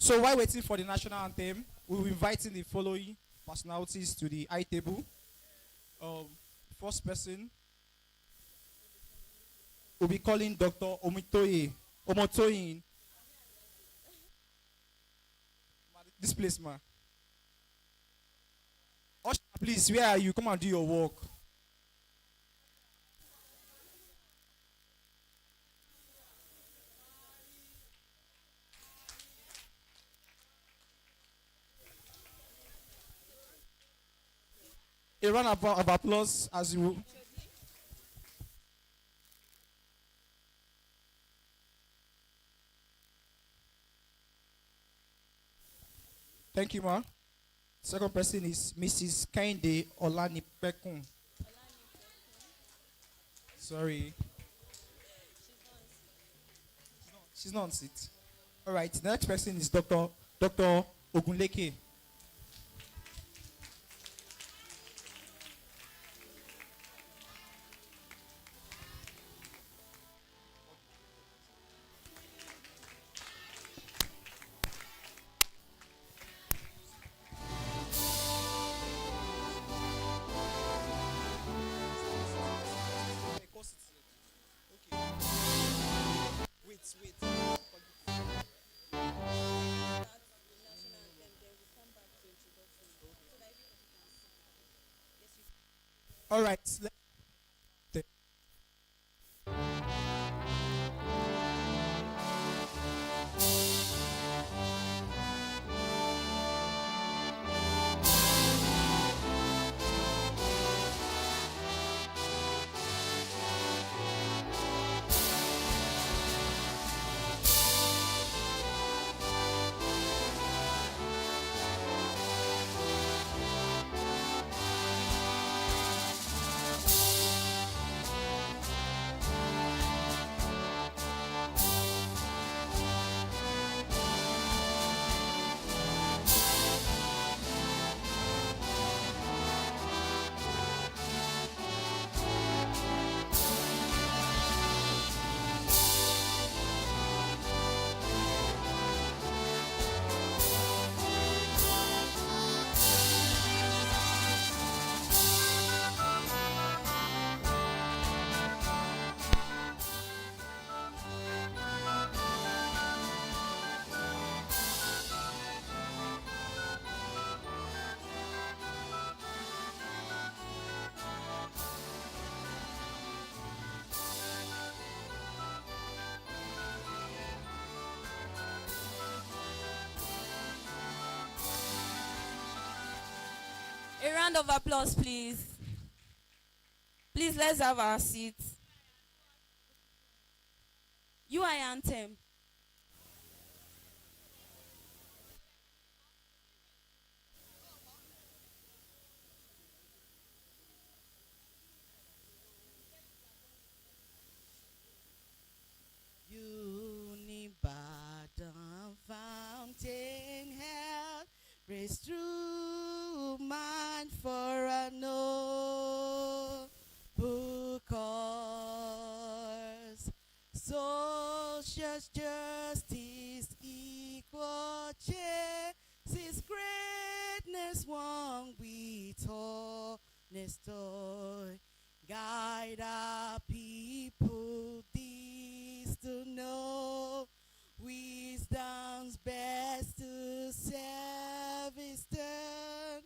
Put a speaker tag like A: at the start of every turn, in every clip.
A: So while waiting for the national anthem, we'll be inviting the following personalities to the high table. Um, First person will be calling Dr. Omotoyin. This place, man. Usher, please, where are you? Come and do your work. A round of applause as you. Thank you, ma. Second person is Mrs. Kainde Olanipekun. Sorry, she's not on seat. All right, the next person is Dr. Ogunleke. All right.
B: A round of applause, please. Please, let's have our seats. UI anthem.
C: Unibadan fountain held, raised through man for a noble cause. Social justice, equal justice, greatness one with honest joy. Guide our people this to know. Wisdom's best to serve is done.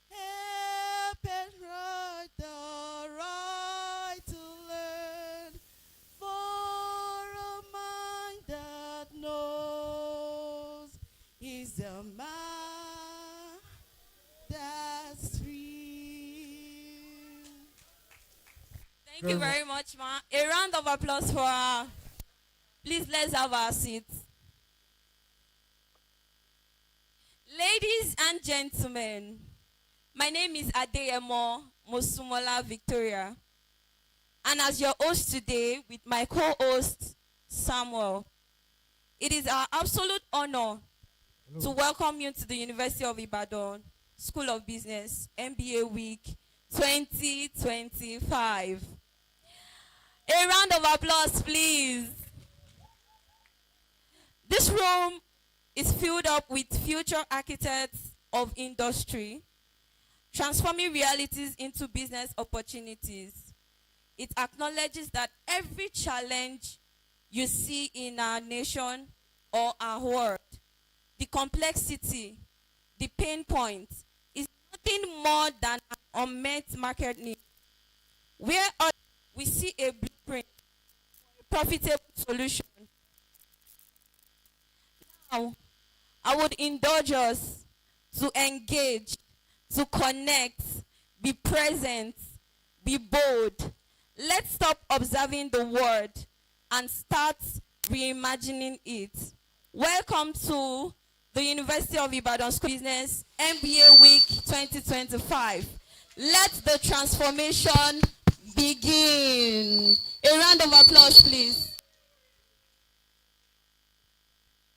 C: Help and right the right to learn. For a mind that knows is a mind that's free.
B: Thank you very much, ma. A round of applause for her. Please, let's have our seats. Ladies and gentlemen, my name is Adeyemo Mosumola Victoria. And as your host today with my co-host, Samuel, it is our absolute honor to welcome you to the University of Ibadan School of Business MBA Week 2025. A round of applause, please. This room is filled up with future architects of industry, transforming realities into business opportunities. It acknowledges that every challenge you see in our nation or our world, the complexity, the pain point, is nothing more than an unmet market need. Where we see a blueprint, a profitable solution. Now, I would indulge us to engage, to connect, be present, be bold. Let's stop observing the word and start reimagining it. Welcome to the University of Ibadan School of Business MBA Week 2025. Let the transformation begin. A round of applause, please.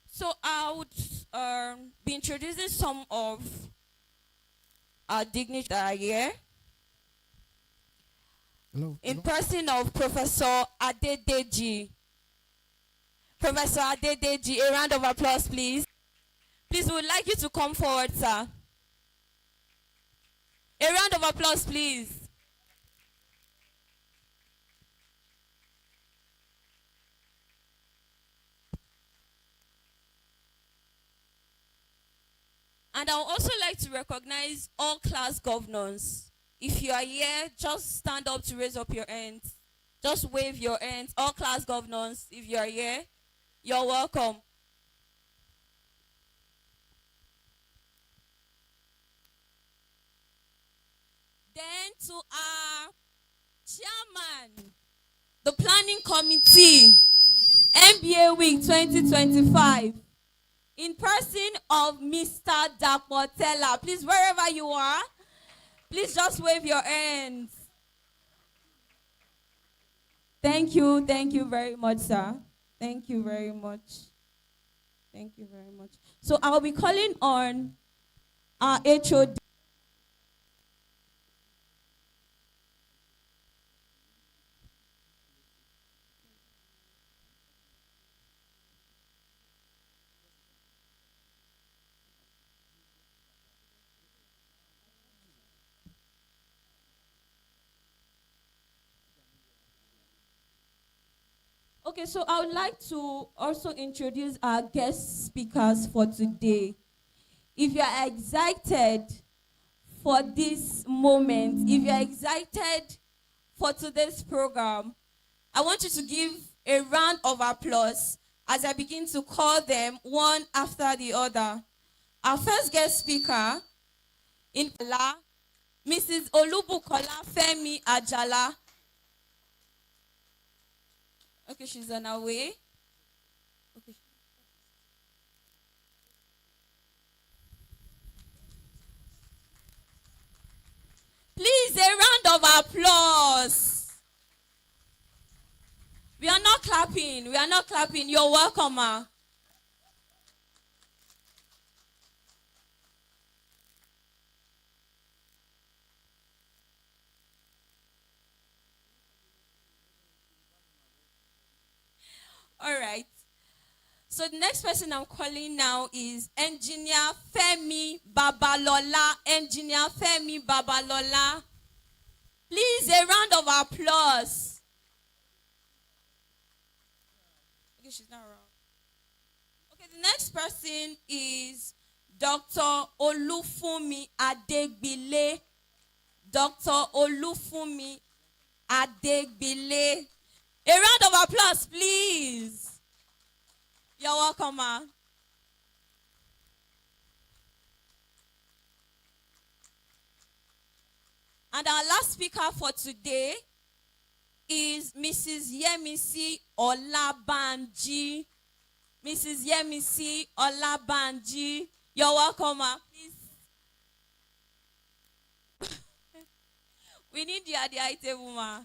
B: So I would be introducing some of our dignitaries that are here.
A: Hello.
B: In person of Professor Adedeji. Professor Adedeji, a round of applause, please. Please, we would like you to come forward, sir. A round of applause, please. And I would also like to recognize all class governors. If you are here, just stand up to raise up your hands. Just wave your hands. All class governors, if you are here, you're welcome. Then to our chairman, the planning committee, MBA Week 2025, in person of Mr. Dakmotella. Please, wherever you are, please just wave your hands. Thank you very much, sir. Thank you very much. Thank you very much. So I'll be calling on our HOD. Okay, so I would like to also introduce our guest speakers for today. If you are excited for this moment, if you are excited for today's program, I want you to give a round of applause as I begin to call them one after the other. Our first guest speaker in Kala, Mrs. Olubukola Femi Ajala. Okay, she's on her way. Okay. Please, a round of applause. We are not clapping. We are not clapping. You're welcome, ma. All right. So the next person I'm calling now is Engineer Femi Babalola. Engineer Femi Babalola. Please, a round of applause. Okay, she's not around. Okay, the next person is Dr. Olufumi Adegbile. Dr. Olufumi Adegbile. A round of applause, please. You're welcome, ma. And our last speaker for today is Mrs. Yemisi Olabanji. Mrs. Yemisi Olabanji. You're welcome, ma. Please. We need you at the high table, ma.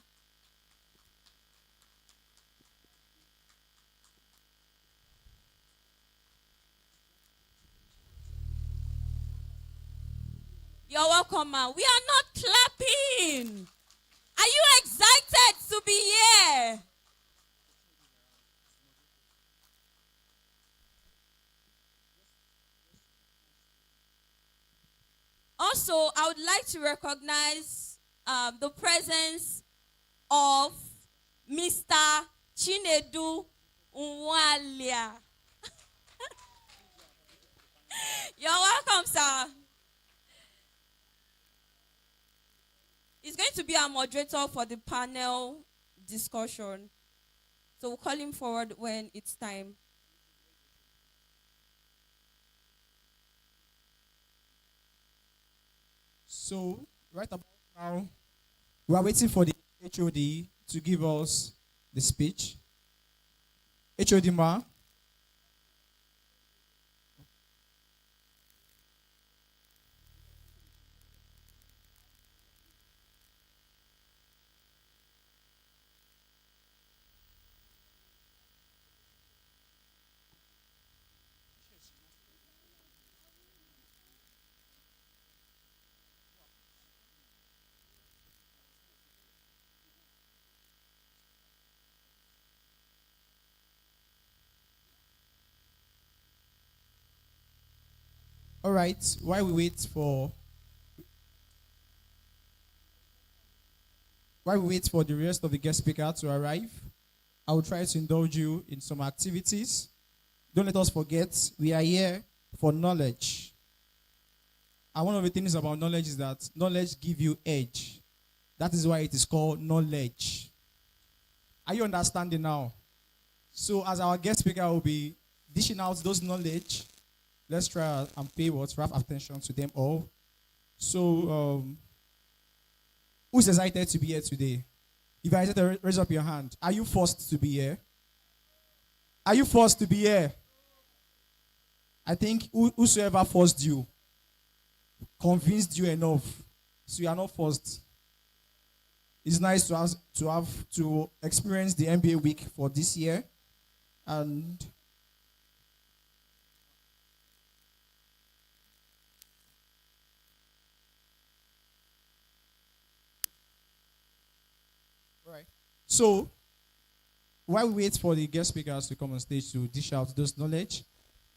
B: You're welcome, ma. We are not clapping. Are you excited to be here? Also, I would like to recognize the presence of Mr. Chinedu Nwalia. You're welcome, sir. He's going to be our moderator for the panel discussion. So we'll call him forward when it's time.
A: So, right about now, we are waiting for the HOD to give us the speech. HOD Ma. All right, while we wait for the rest of the guest speaker to arrive, I will try to indulge you in some activities. Don't let us forget, we are here for knowledge. And one of the things about knowledge is that knowledge gives you edge. That is why it is called knowledge. Are you understanding now? So as our guest speaker will be dishing out those knowledge, let's try and pay rough attention to them all. So, who's excited to be here today? If you're excited, raise up your hand. Are you forced to be here? Are you forced to be here? I think whosoever forced you convinced you enough, so you are not forced. It's nice to experience the MBA week for this year, and right. So while we wait for the guest speakers to come on stage to dish out those knowledge,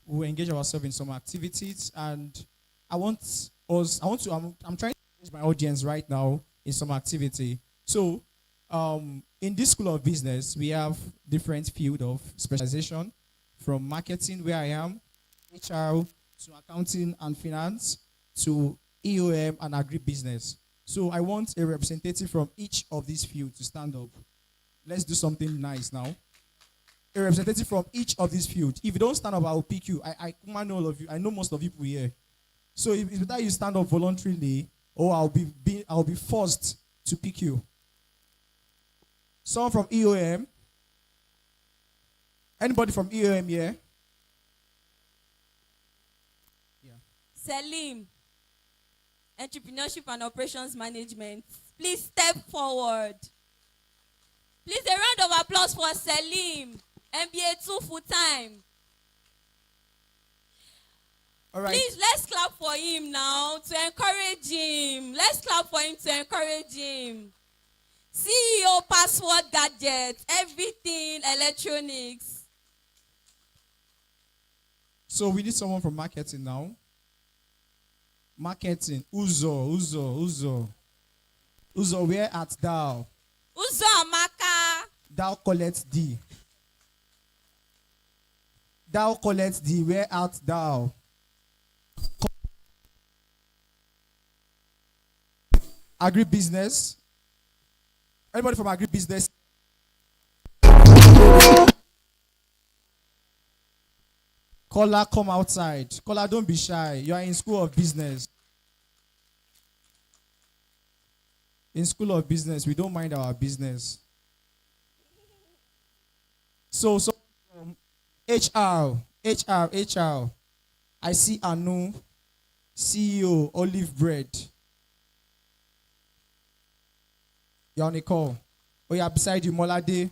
A: we'll engage ourselves in some activities, and I'm trying to engage my audience right now in some activity. So, in this school of business, we have different field of specialization, from marketing, where I am, HR, to accounting and finance, to EOM and agribusiness. So I want a representative from each of these fields to stand up. Let's do something nice now. A representative from each of these fields. If you don't stand up, I will pick you. I know all of you. I know most of you here. So if it's better you stand up voluntarily, or I'll be forced to pick you. Someone from EOM? Anybody from EOM here? Yeah.
B: Selim, Entrepreneurship and Operations Management. Please step forward. Please, a round of applause for Selim, MBA 2 full-time.
A: All right.
B: Please, let's clap for him now to encourage him. Let's clap for him to encourage him. CEO, password, gadgets, everything, electronics.
A: So we need someone from marketing now. Marketing. Uzo, where art thou?
B: Uzo Amaka.
A: Thou collect thee. Thou collect thee, where art thou? Agribusiness. Anybody from agribusiness? Caller, come outside. Caller, don't be shy. You are in school of business. In school of business, we don't mind our business. So HR. I see Anu, CEO, Olive Bread. You're on a call. Oh, yeah, beside you, Molade.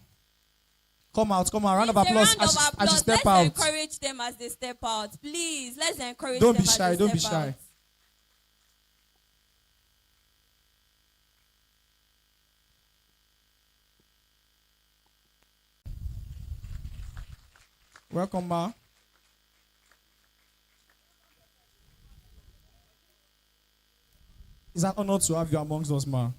A: Come out. Round of applause as you step out.
B: Let's encourage them as they step out. Please, let's encourage
A: them.
B: Don't be shy. Welcome, Ma. .
A: It's an honor to have you amongst us, ma.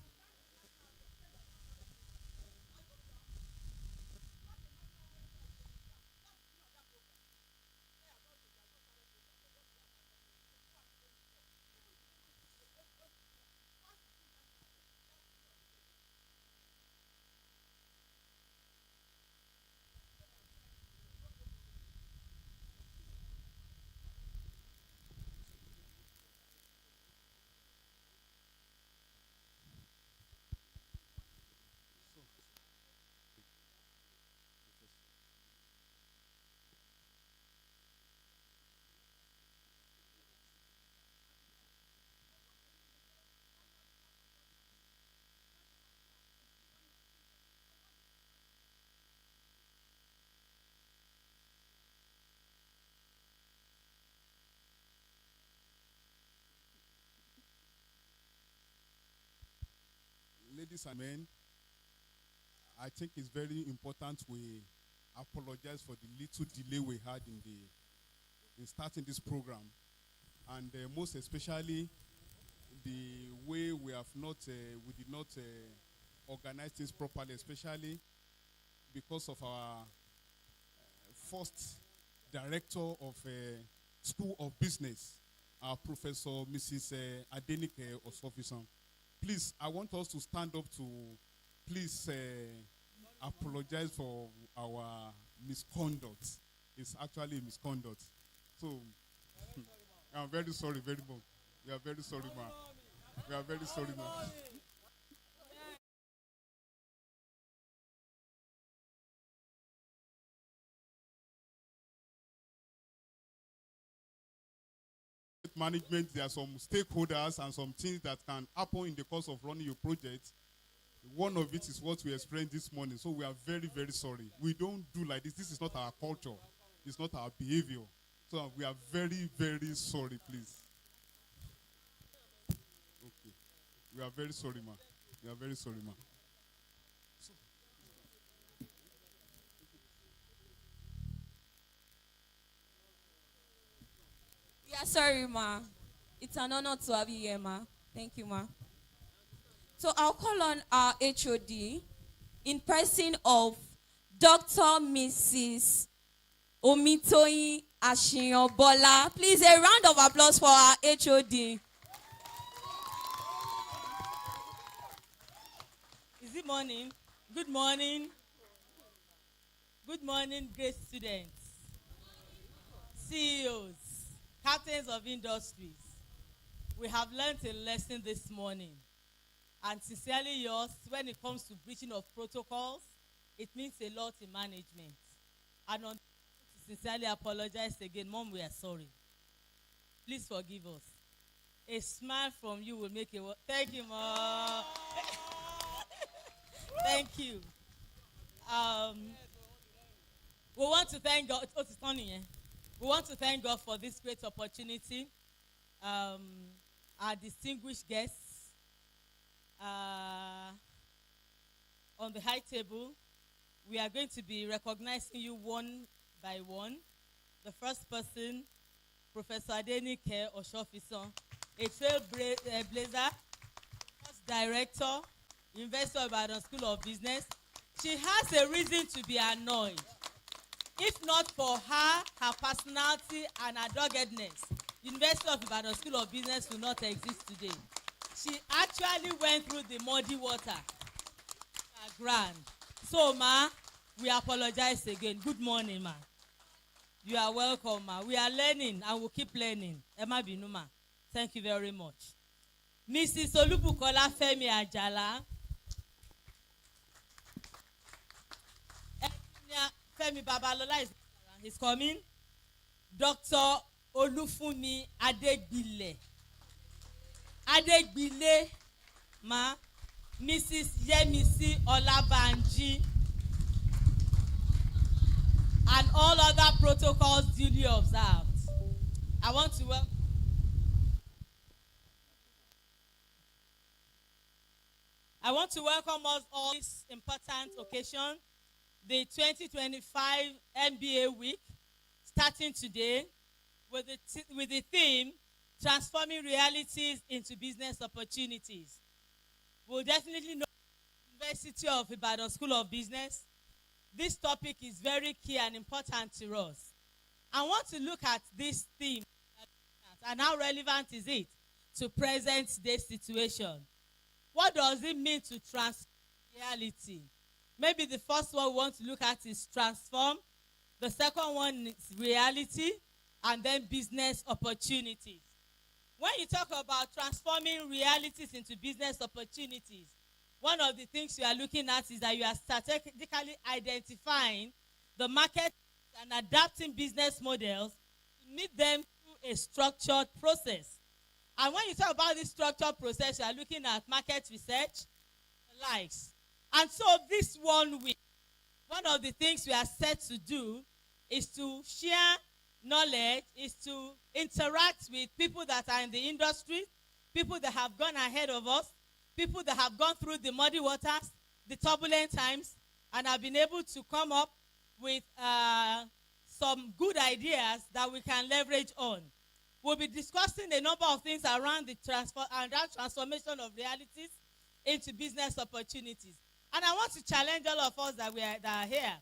D: Ladies and men, I think it's very important we apologize for the little delay we had in starting this program, and most especially the way we did not organize things properly, especially because of our first director of School of Business, our Professor Mrs. Adenike Osofisan. Please, I want us to stand up to please apologize for our misconduct. It's actually a misconduct. So, I'm very sorry, very much. We are very sorry, ma. We are very sorry, ma. Management, there are some stakeholders and some things that can happen in the course of running your project. One of it is what we explained this morning. So we are very, very sorry. We don't do like this. This is not our culture. It's not our behavior. So we are very, very sorry, please. Okay. We are very sorry, ma. We are very sorry, ma.
B: Yeah, sorry, ma. It's an honor to have you here, ma. Thank you, ma. So I'll call on our HOD in person of Dr. Mrs. Omitoyin Ashiyanbola. Please, a round of applause for our HOD.
E: Is it morning? Good morning. Good morning, great students, CEOs, captains of industries. We have learned a lesson this morning. And sincerely yours, when it comes to breaching of protocols, it means a lot in management. And on to sincerely apologize again, Mom, we are sorry. Please forgive us. A smile from you will make a thank you, Mom. Thank you. We want to thank God. Oh, it's funny, eh? We want to thank God for this great opportunity. Our distinguished guests on the high table. We are going to be recognizing you one by one. The first person, Professor Adenike Osofisan, a trailblazer, director, University of Ibadan School of Business. She has a reason to be annoyed. If not for her personality and her doggedness, University of Ibadan School of Business will not exist today. She actually went through the muddy water. Grand. So, ma, we apologize again. Good morning, ma. You are welcome, ma. We are learning and we'll keep learning. Emma Binuma, thank you very much. Mrs. Olubukola Femi Ajala. Femi Babalola is coming. Dr. Olufumi Adegbile. Adegbile, ma. Mrs. Yemisi Olabanji. And all other protocols duly observed. I want to welcome. I want to welcome us all this important occasion, the 2025 MBA week, starting today with the theme, transforming realities into business opportunities. We'll definitely know University of Ibadan School of Business. This topic is very key and important to us. I want to look at this theme and how relevant is it to present day situation. What does it mean to transform reality? Maybe the first one we want to look at is transform. The second one is reality, and then business opportunities. When you talk about transforming realities into business opportunities, one of the things you are looking at is that you are strategically identifying the market and adapting business models to meet them through a structured process. And when you talk about this structured process, you are looking at market research, the likes. And so this 1 week, one of the things we are set to do is to share knowledge, is to interact with people that are in the industry, people that have gone ahead of us, people that have gone through the muddy waters, the turbulent times, and have been able to come up with some good ideas that we can leverage on. We'll be discussing a number of things around the transformation of realities into business opportunities. And I want to challenge all of us that are here.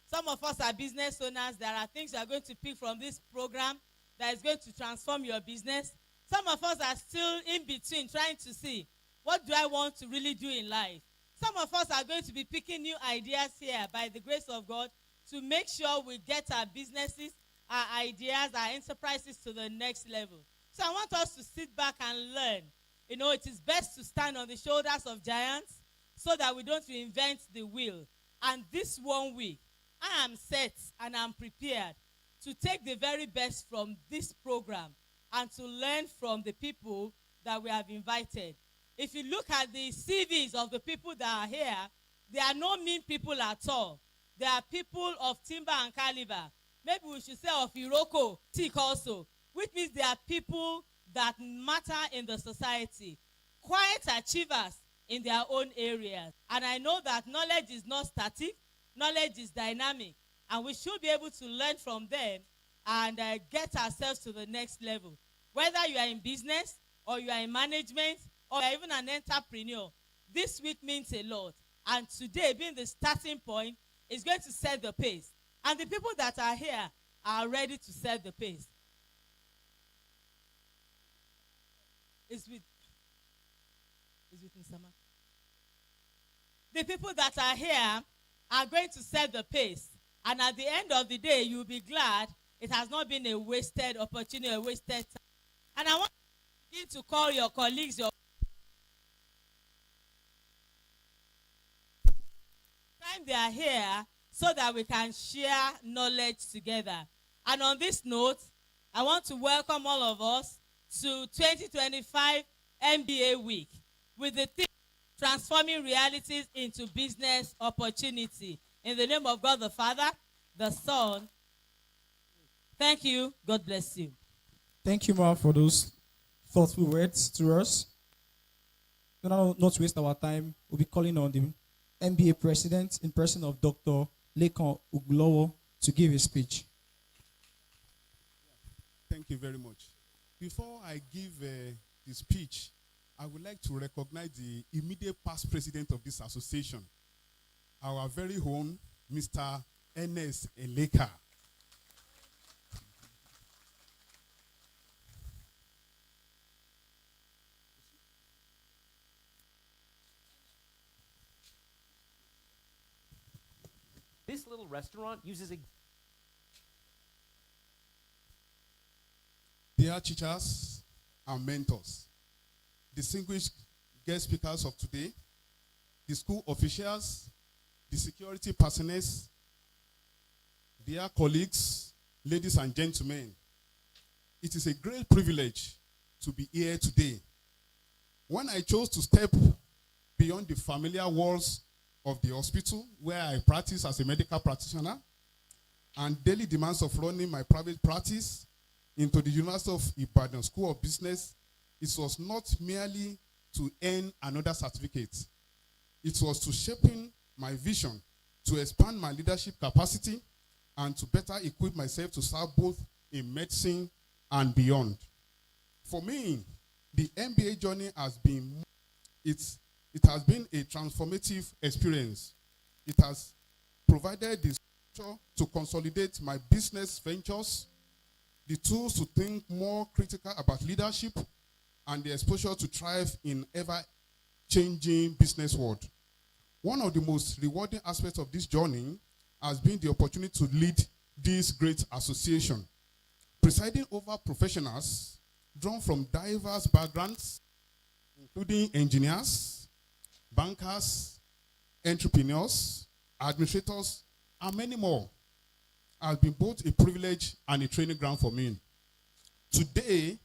E: Some of us are business owners. There are things you are going to pick from this program that is going to transform your business. Some of us are still in between trying to see, what do I want to really do in life? Some of us are going to be picking new ideas here by the grace of God to make sure we get our businesses, our ideas, our enterprises to the next level. So I want us to sit back and learn. You know, it is best to stand on the shoulders of giants so that we don't reinvent the wheel. And this 1 week, I am set and I'm prepared to take the very best from this program and to learn from the people that we have invited. If you look at the CVs of the people that are here, they are no mean people at all. They are people of timber and caliber. Maybe we should say of Iroko, Tik also, which means they are people that matter in the society. Quiet achievers in their own areas. And I know that knowledge is not static, knowledge is dynamic. And we should be able to learn from them and get ourselves to the next level. Whether you are in business or you are in management or you are even an entrepreneur, this week means a lot. And today, being the starting point, is going to set the pace. And the people that are here are ready to set the pace. It's with Nsama. The people that are here are going to set the pace. And at the end of the day, you'll be glad it has not been a wasted opportunity, a wasted time. And I want you to begin to call your colleagues, your time they are here, so that we can share knowledge together. And on this note, I want to welcome all of us to 2025 MBA Week with the theme Transforming Realities into Business Opportunity. In the name of God the Father, the Son. Thank you. God bless you.
A: Thank you, Ma, for those thoughtful words to us. Not to waste our time, we'll be calling on the MBA president in person of Dr. Lekan Uglowo to give a speech.
D: Thank you very much. Before I give the speech, I would like to recognize the immediate past president of this association, our very own Mr. Ernest Eleka.
F: This little restaurant uses a...
D: Dear teachers and mentors, distinguished guest speakers of today, the school officials, the security personnel, dear colleagues, ladies and gentlemen, it is a great privilege to be here today. When I chose to step beyond the familiar walls of the hospital where I practice as a medical practitioner and daily demands of running my private practice into the University of Ibadan School of Business, it was not merely to earn another certificate. It was to shaping my vision, to expand my leadership capacity, and to better equip myself to serve both in medicine and beyond. For me, the MBA journey has been it has been a transformative experience. It has provided the structure to consolidate my business ventures, the tools to think more critical about leadership, and the exposure to thrive in ever-changing business world. One of the most rewarding aspects of this journey has been the opportunity to lead this great association, presiding over professionals drawn from diverse backgrounds, including engineers, bankers, entrepreneurs, administrators, and many more, has been both a privilege and a training ground for me. Today,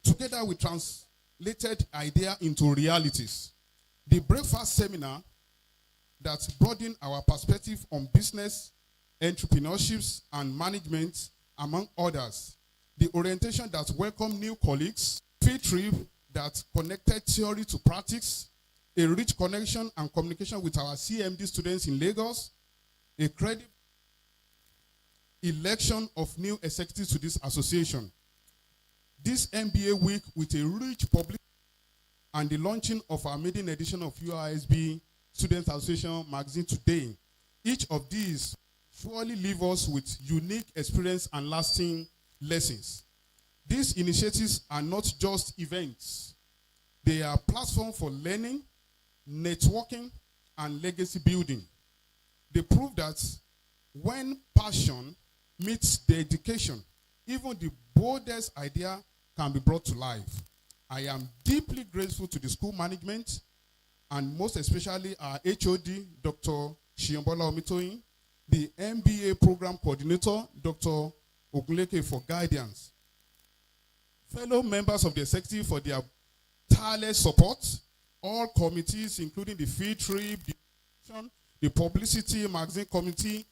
D: together we translated idea into realities. The breakfast seminar that broadened our perspective on business, entrepreneurships, and management, among others. The orientation that welcomed new colleagues, field trip that connected theory to practice, a rich connection and communication with our CMD students in Lagos, a credible election of new executives to this association. This MBA week with a rich public and the launching of our maiden edition of Uisb Student Association magazine today. Each of these surely leave us with unique experience and lasting lessons. These initiatives are not just events. They are platforms for learning, networking, and legacy building. They prove that when passion meets dedication, even the boldest idea can be brought to life. I am deeply grateful to the school management and most especially our HOD, Dr. Shiyombola Omitoyin, the MBA program coordinator, Dr. Ogunleke, for guidance, fellow members of the executive for their tireless support, all committees, including the field trip, the publicity magazine committee,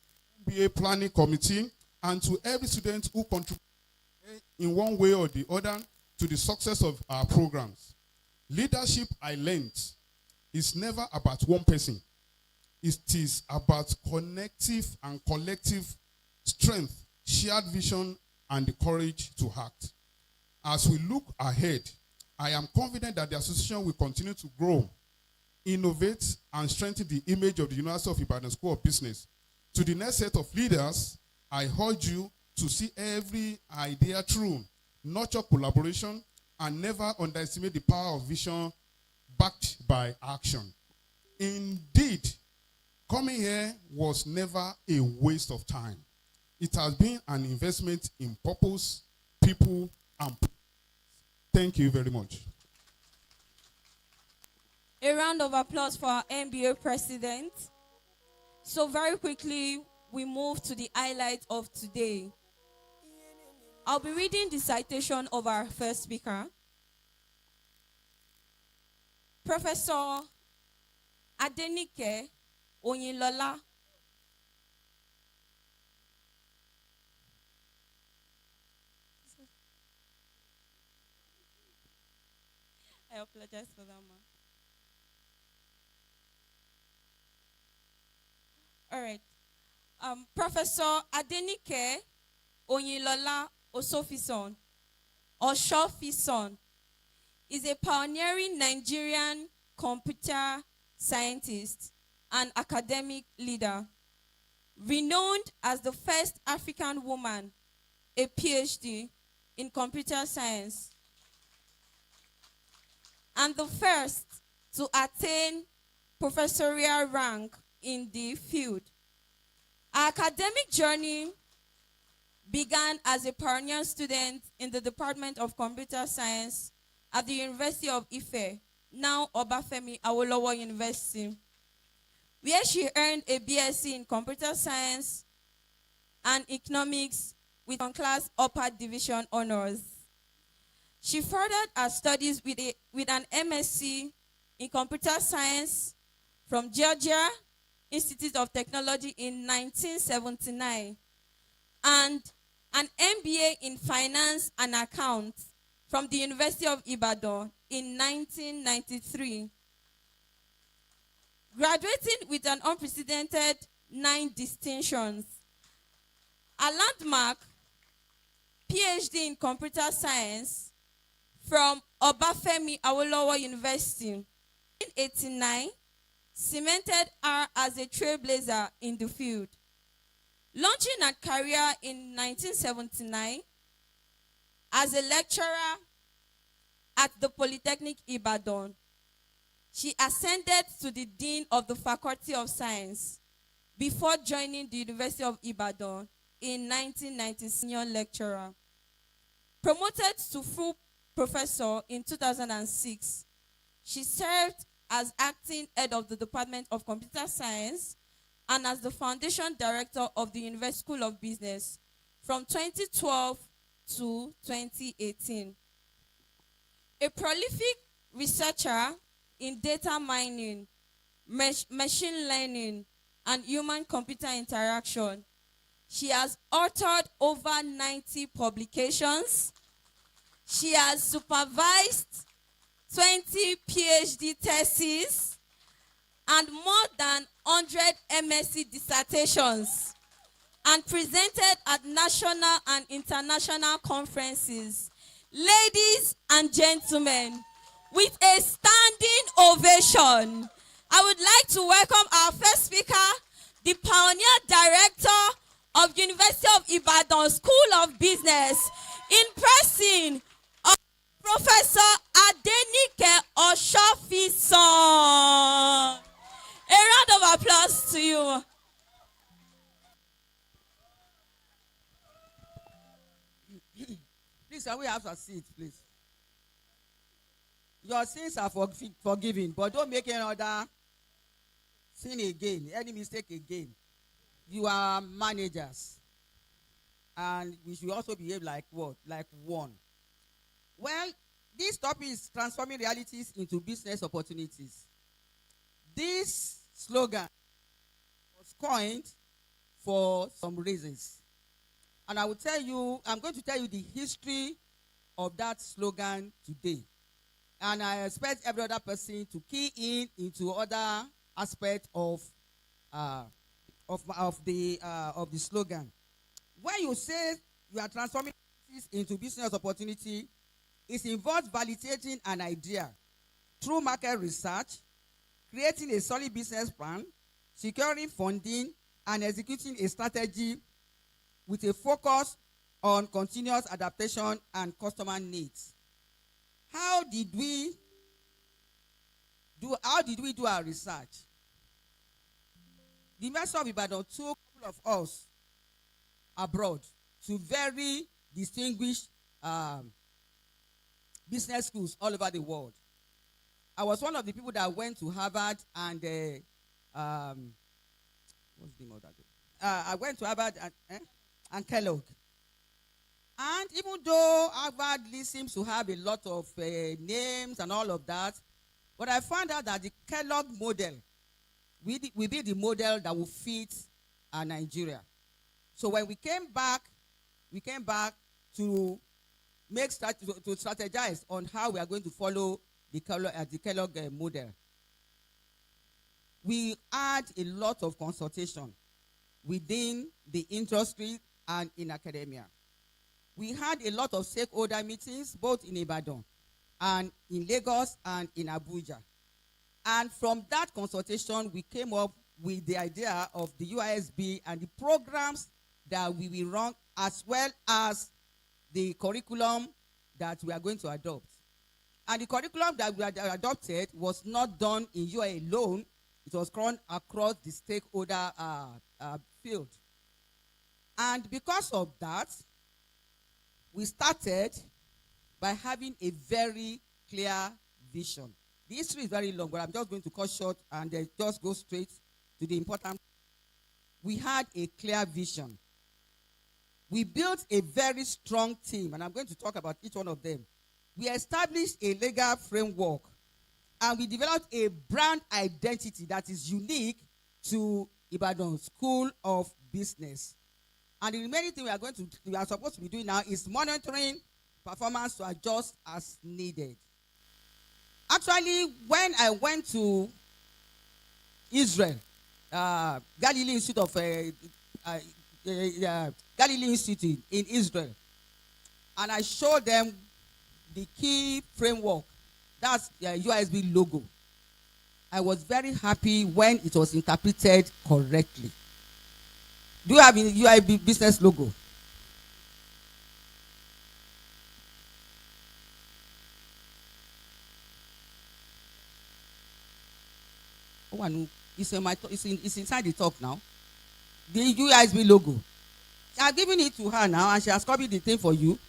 D: MBA planning committee, and to every student who contributed in one way or the other to the success of our programs. Leadership, I learned, is never about one person. It is about connective and collective strength, shared vision, and the courage to act. As we look ahead, I am confident that the association will continue to grow, innovate, and strengthen the image of the University of Ibadan School of Business. To the next set of leaders, I urge you to see every idea through, nurture collaboration, and never underestimate the power of vision backed by action. Indeed, coming here was never a waste of time. It has been an investment in purpose, people, and thank you very much.
B: A round of applause for our MBA president. So very quickly, we move to the highlight of today. I'll be reading the citation of our first speaker, Professor Adenike Oyinlola. I apologize for that, man. All right. Professor Adenike Oyinlola Osofison, or Shofison, is a pioneering Nigerian computer scientist and academic leader, renowned as the first African woman, a PhD in computer science, and the first to attain professorial rank in the field. Our academic journey began as a pioneer student in the Department of Computer Science at the University of Ife, now Obafemi Awolowo University, where she earned a BSc in Computer Science and Economics with on-class upper division honors. She furthered her studies with an MSc in Computer Science from Georgia Institute of Technology in 1979 and an MBA in Finance and Accounts from the University of Ibadan in 1993. Graduating with an unprecedented 9 distinctions. A landmark PhD in computer science from Obafemi Awolowo University. In 1889, cemented her as a trailblazer in the field. Launching her career in 1979 as a lecturer at the Polytechnic Ibadan, she ascended to the Dean of the Faculty of Science before joining the University of Ibadan in 1990, senior lecturer. Promoted to full professor in 2006, she served as acting head of the Department of Computer Science and as the foundation director of the University School of Business from 2012 to 2018. A prolific researcher in data mining, machine learning, and human-computer interaction, she has authored over 90 publications. She has supervised 20 PhD theses and more than 100 MSc dissertations, and presented at national and international conferences. Ladies and gentlemen, with a standing ovation, I would like to welcome our first speaker, the pioneer director of University of Ibadan School of Business, in person of Professor Adenike Oshofison. A round of applause to you.
C: Please, can we have a seat, please? Your sins are forgiven, but don't make any other sin again, any mistake again. You are managers. And we should also behave like what? Like one. Well, this topic is transforming realities into business opportunities. This slogan was coined for some reasons. And I'm going to tell you the history of that slogan today. And I expect every other person to key in into other aspects of the slogan. When you say you are transforming this into business opportunity, it involves validating an idea through market research, creating a solid business plan, securing funding, and executing a strategy with a focus on continuous adaptation and customer needs. How did we do our research? The University of Ibadan took a couple of us abroad to very distinguished business schools all over the world. I was one of the people that went to Harvard and what's the name of that? I went to Harvard and Kellogg. And even though Harvard seems to have a lot of names and all of that, but I found out that the Kellogg model will be the model that will fit Nigeria. So when we came back to strategize on how we are going to follow the Kellogg model. We had a lot of consultation within the industry and in academia. We had a lot of stakeholder meetings, both in Ibadan and in Lagos and in Abuja. And from that consultation, we came up with the idea of the Uisb and the programs that we will run, as well as the curriculum that we are going to adopt. And the curriculum that we adopted was not done in UA alone. It was run across the stakeholder field. And because of that, we started by having a very clear vision. The history is very long, but I'm just going to cut short and just go straight to the important. We had a clear vision. We built a very strong team, and I'm going to talk about each one of them. We established a legal framework, and we developed a brand identity that is unique to Ibadan School of Business. And the remaining thing we are supposed to be doing now is monitoring performance to adjust as needed. Actually, when I went to Israel, Galilee Institute in Israel, and I showed them the key framework. That's the Uisb logo. I was very happy when it was interpreted correctly. Do you have a Uisb business logo? Oh, I know. It's inside the talk now. The Uisb logo. I have given it to her now, and she has copied the thing for you.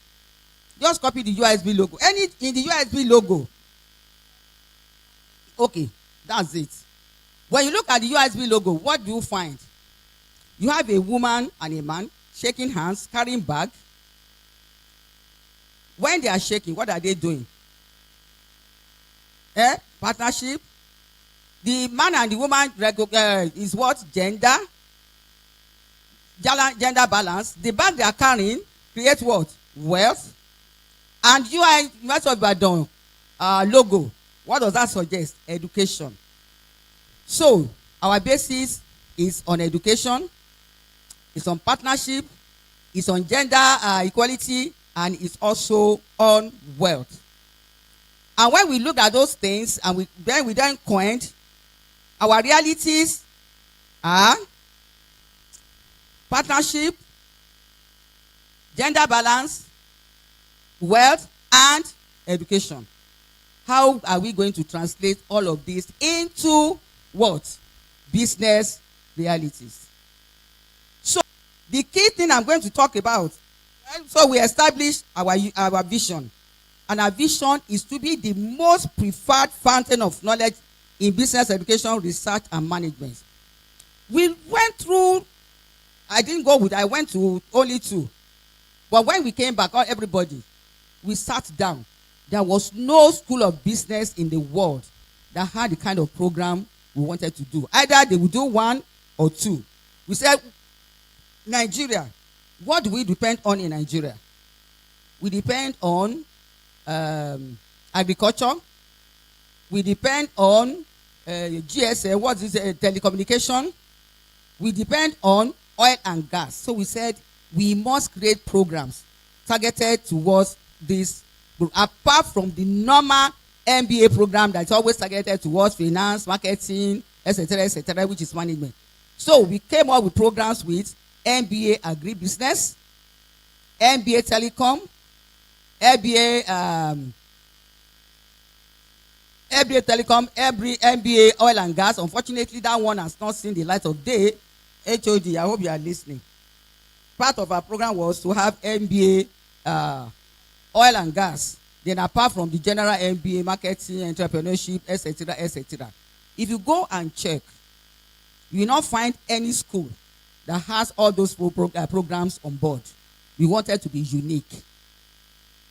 C: Just copy the Uisb logo. In the Uisb logo. Okay, that's it. When you look at the Uisb logo, what do you find? You have a woman and a man shaking hands, carrying bag. When they are shaking, what are they doing? Partnership. The man and the woman is what? Gender balance. The bag they are carrying creates what? Wealth. And University of Ibadan logo, what does that suggest? Education. So our basis is on education, it's on partnership, it's on gender equality, and it's also on wealth. And when we look at those things and we then coined, our realities are partnership, gender balance, wealth, and education. How are we going to translate all of this into what? Business realities. So the key thing I'm going to talk about, so we established our vision. And our vision is to be the most preferred fountain of knowledge in business education, research, and management. We went through, I went to only 2. But when we came back, everybody, we sat down. There was no school of business in the world that had the kind of program we wanted to do. Either they would do 1 or 2. We said, Nigeria, what do we depend on in Nigeria? We depend on agriculture. We depend on GSA, what is telecommunication. We depend on oil and gas. So we said we must create programs targeted towards this. Apart from the normal MBA program that's always targeted towards finance, marketing, etc., which is management. So we came up with programs with MBA agribusiness, MBA telecom, MBA oil and gas. Unfortunately, that one has not seen the light of day. HOD, I hope you are listening. Part of our program was to have MBA oil and gas. Then apart from the general MBA, marketing, entrepreneurship, etc. If you go and check, you will not find any school that has all those programs on board. We wanted to be unique.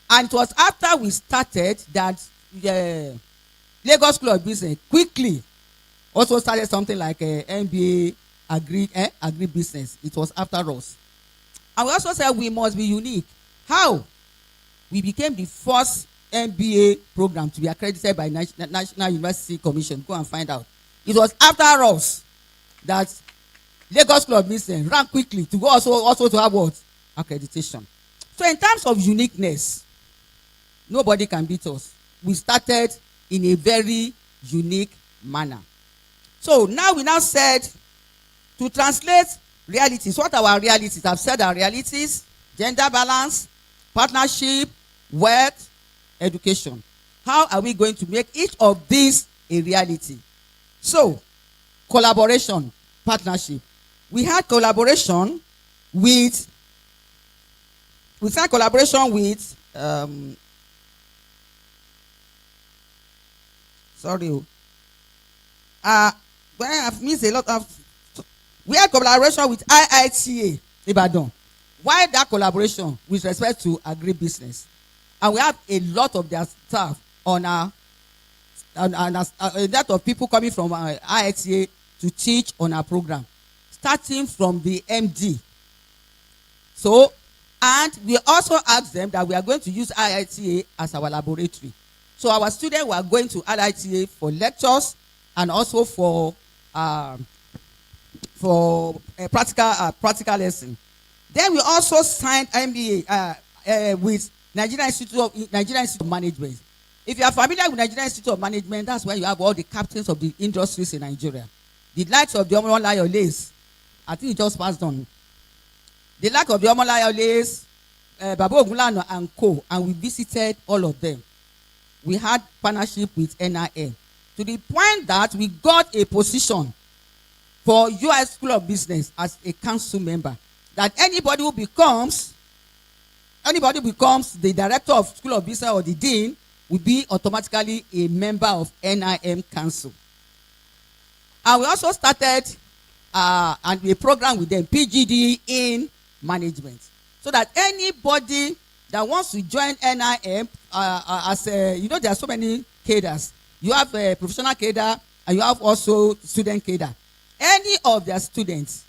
C: And it was after we started that the Lagos School of Business quickly also started something like MBA agribusiness. It was after us. And we also said we must be unique. How? We became the first MBA program to be accredited by National University Commission. Go and find out. It was after us that Lagos School of Business ran quickly to go also to have what? Accreditation. So in terms of uniqueness, nobody can beat us. We started in a very unique manner. So now we said to translate realities. What are our realities? I've said our realities: gender balance, partnership, wealth, education. How are we going to make each of these a reality? So, collaboration, partnership. We had collaboration with, when I've missed a lot of, we had collaboration with IITA Ibadan. Why that collaboration with respect to agribusiness? And we have a lot of their staff on a lot of people coming from IITA to teach on our program, starting from the MD. So, and we also asked them that we are going to use IITA as our laboratory. So our students were going to IITA for lectures and also for a practical lesson. Then we also signed MBA with Nigerian Institute of Management. If you are familiar with Nigerian Institute of Management, that's where you have all the captains of the industries in Nigeria. The likes of the Omololayo Lace, I think it just passed on. The lack of the Omololayo Lace, Baba Ogunlana and co, and we visited all of them. We had partnership with NIM to the point that we got a position for US School of Business as a council member. That anybody who becomes the director of School of Business or the dean will be automatically a member of NIM Council. And we also started a program with them, PGD in management, so that anybody that wants to join NIM as a, there are so many cadres. You have a professional cadre and you have also student cadre. Any of their students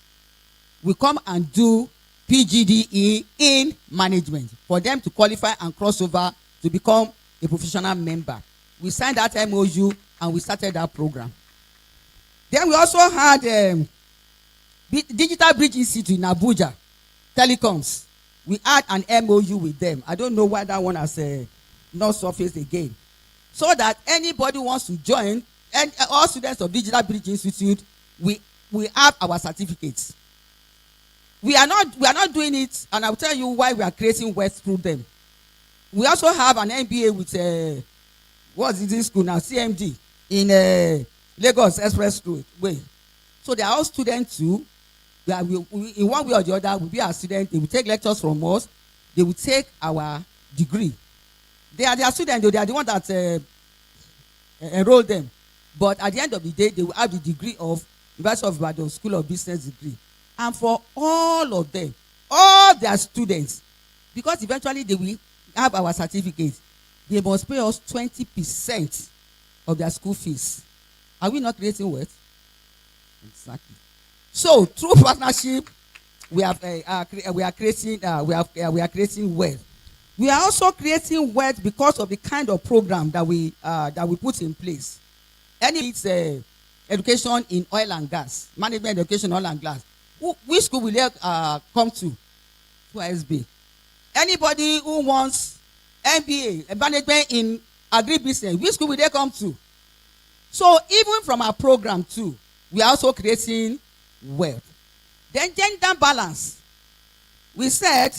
C: will come and do PGDE in management for them to qualify and cross over to become a professional member. We signed that MOU and we started that program. Then we also had Digital Bridge Institute in Abuja, telecoms. We had an MOU with them. I don't know why that one has not surfaced again. So that anybody wants to join, and all students of Digital Bridge Institute, we have our certificates. We are not doing it, and I'll tell you why we are creating wealth through them. We also have an MBA with what's this school now? CMD in Lagos Expressway. So they are all students too. We, in one way or the other, will be our students. They will take lectures from us. They will take our degree. They are their students, though. They are the ones that enroll them. But at the end of the day, they will have the degree of University of Ibadan School of Business degree. And for all of them, all their students, because eventually they will have our certificate, they must pay us 20% of their school fees. Are we not creating wealth? Exactly. So through partnership, we are creating wealth. We are also creating wealth because of the kind of program that we put in place. It's education in oil and gas, management education oil and gas. Which school will they come to? Uisb. Anybody who wants MBA, management in agribusiness, which school will they come to? So even from our program too, we are also creating wealth. Then gender balance. We said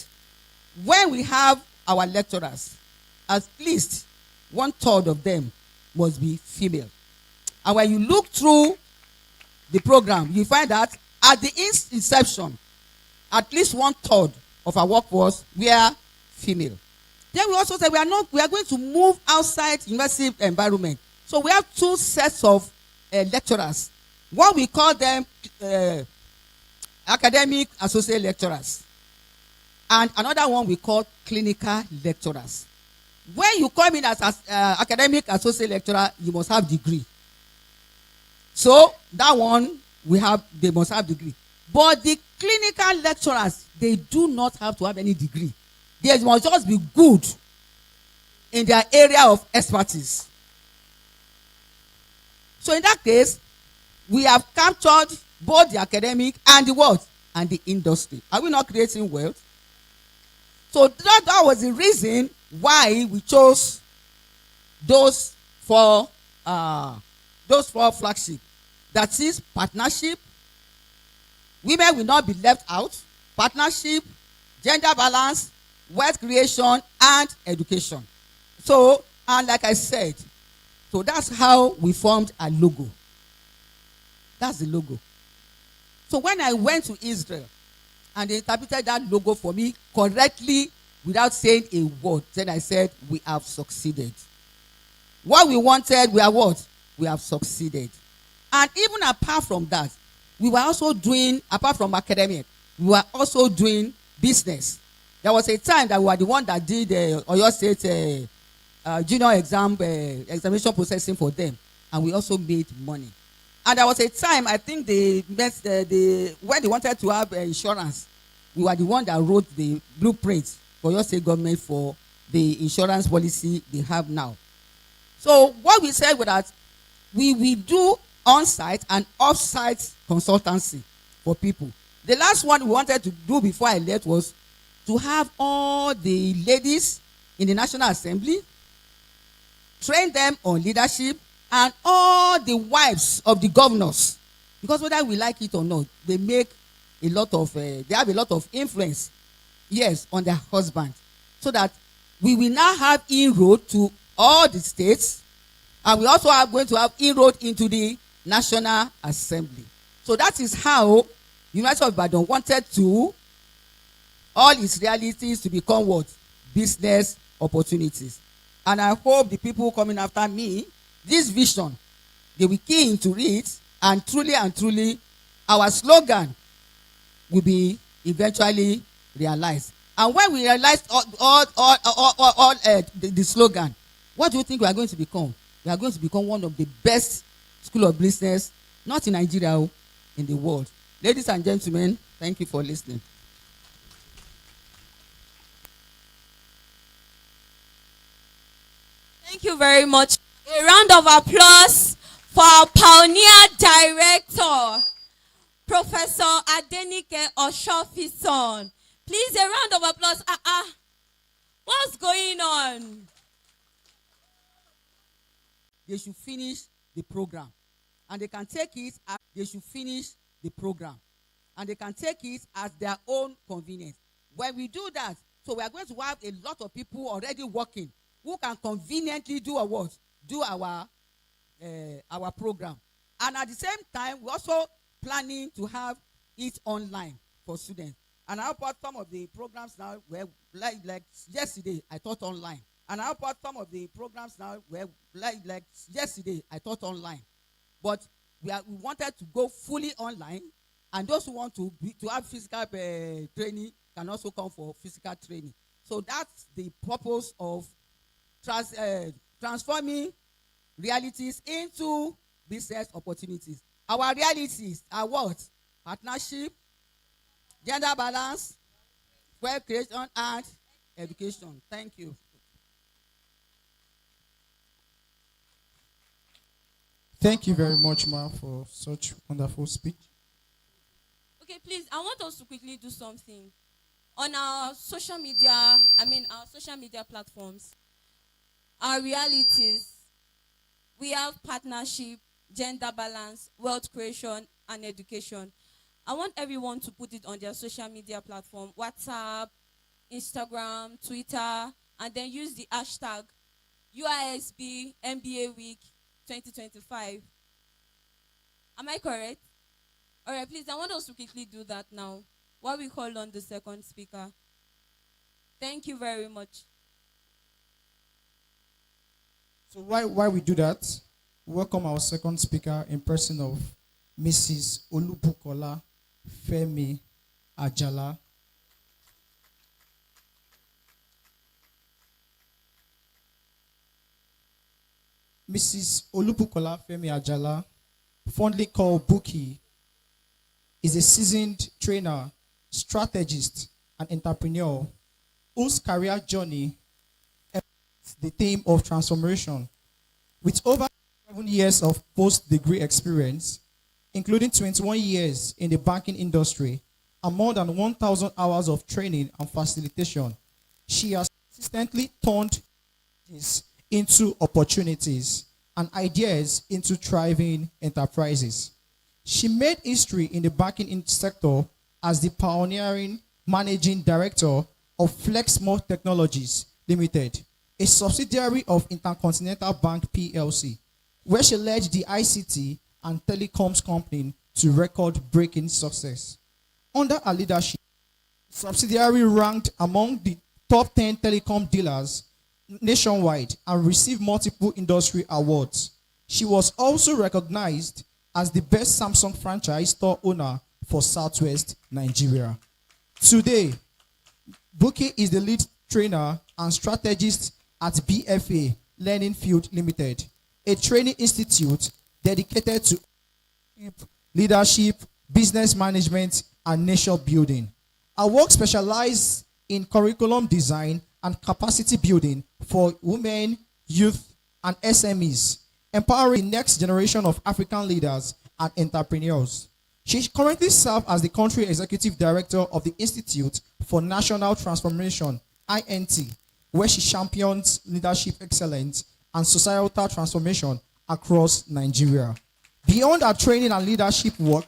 C: when we have our lecturers, at least 1/3 of them must be female. And when you look through the program, you find that at the inception, at least 1/3 of our workforce were female. Then we also said we are going to move outside university environment. So we have 2 sets of lecturers. One we call them academic associate lecturers, and another one we call clinical lecturers. When you come in as academic associate lecturer, you must have degree. So that one they must have degree. But the clinical lecturers, they do not have to have any degree. They must just be good in their area of expertise. So in that case, we have captured both the academic and the what? And the industry. Are we not creating wealth? So that was the reason why we chose those 4 flagship. That is partnership. Women will not be left out. Partnership, gender balance, wealth creation, and education. So, and like I said, so that's how we formed a logo. That's the logo. So when I went to Israel and they interpreted that logo for me correctly without saying a word, then I said, we have succeeded. What we wanted, we are what? We have succeeded. And even apart from that, we were also doing, apart from academic, we were also doing business. There was a time that we were the one that did Oyo State junior examination processing for them, and we also made money. And there was a time, I think when they wanted to have insurance, we were the one that wrote the blueprint for your state government for the insurance policy they have now. So what we said was that we do on-site and off-site consultancy for people. The last one we wanted to do before I left was to have all the ladies in the National Assembly, train them on leadership, and all the wives of the governors, because whether we like it or not, they make a lot of, they have a lot of influence, yes, on their husband, so that we will now have inroad to all the states, and we also are going to have inroad into the National Assembly. So that is how University of Ibadan wanted to all its realities to become what? Business opportunities. And I hope the people coming after me, this vision, they will key into it, and truly, our slogan will be eventually realized. And when we realize the slogan, what do you think we are going to become? We are going to become one of the best school of business, not in Nigeria, in the world. Ladies and gentlemen, thank you for listening.
B: Thank you very much. A round of applause for our pioneer director, Professor Adenike Oshofison. Please, a round of applause. What's going on?
C: They should finish the program, and they can take it as they should finish the program, and they can take it as their own convenience. When we do that, so we are going to have a lot of people already working who can conveniently do a what? Do our program. And at the same time, we're also planning to have it online for students. And I bought some of the programs now where, like yesterday, I taught online. And I bought some of the programs now where, like yesterday, I taught online. But we wanted to go fully online, and those who want to have physical training can also come for physical training. So that's the purpose of transforming realities into business opportunities. Our realities are what? Partnership, gender balance, wealth creation, and education. Thank you.
A: Thank you very much, Ma, for such wonderful speech.
B: Okay, please, I want us to quickly do something. On our social media platforms, our realities, we have partnership, gender balance, wealth creation, and education. I want everyone to put it on their social media platform, WhatsApp, Instagram, Twitter, and then use the hashtag Uisb Mba Week 2025. Am I correct? All right, please, I want us to quickly do that now while we call on the second speaker. Thank you very much.
A: So while we do that, welcome our second speaker in person of Mrs. Olubukola Femi Ajala. Mrs. Olubukola Femi Ajala, fondly called Buki, is a seasoned trainer, strategist, and entrepreneur whose career journey is the theme of transformation. With over 7 years of post-degree experience, including 21 years in the banking industry and more than 1,000 hours of training and facilitation, she has consistently turned this into opportunities and ideas into thriving enterprises. She made history in the banking sector as the pioneering managing director of Flexmore Technologies Limited, a subsidiary of Intercontinental Bank PLC, where she led the ICT and telecoms company to record-breaking success. Under her leadership, the subsidiary ranked among the top 10 telecom dealers nationwide and received multiple industry awards. She was also recognized as the best Samsung franchise store owner for Southwest Nigeria. Today, Buki is the lead trainer and strategist at BFA Learning Field Limited, a training institute dedicated to leadership, business management, and nation building. Her work specializes in curriculum design and capacity building for women, youth, and SMEs, empowering the next generation of African leaders and entrepreneurs. She currently serves as the country executive director of the Institute for National Transformation, INT, where she champions leadership excellence and societal transformation across Nigeria. Beyond her training and leadership work,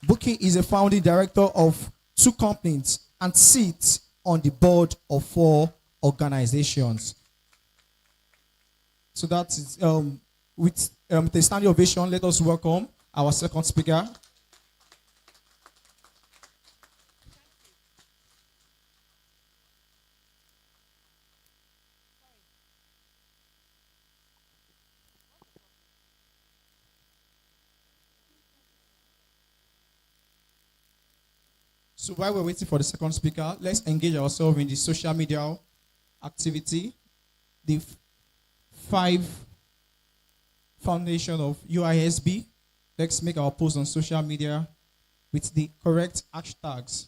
A: Buki is a founding director of 2 companies and sits on the board of 4 organizations. So that is with the standing ovation. Let us welcome our second speaker. So while we're waiting for the second speaker, let's engage ourselves in the social media activity. The 5 foundation of Uisb. Let's make our post on social media with the correct hashtags.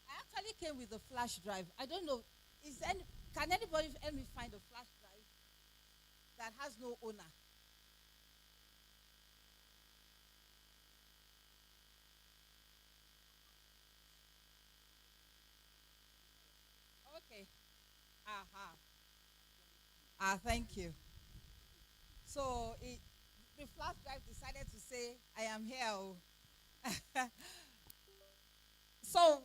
G: I actually came with a flash drive. I don't know. Can anybody help me find a flash drive that has no owner? Okay. Thank you. So the flash drive decided to say, I am here. Oh. So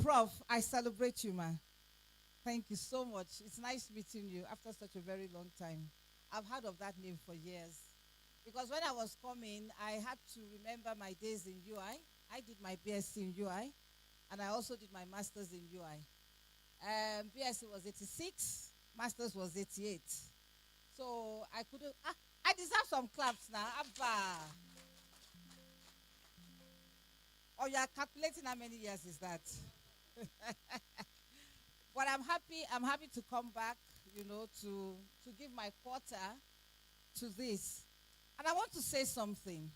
G: Prof, I celebrate you, man. Thank you so much. It's nice meeting you after such a very long time. I've heard of that name for years. Because when I was coming, I had to remember my days in UI. I did my BSc in UI, and I also did my master's in UI. BSc was 86, master's was 88. So I couldn't, I deserve some claps now. Abba. Or you are calculating how many years is that? But I'm happy to come back, to give my quarter to this. And I want to say something.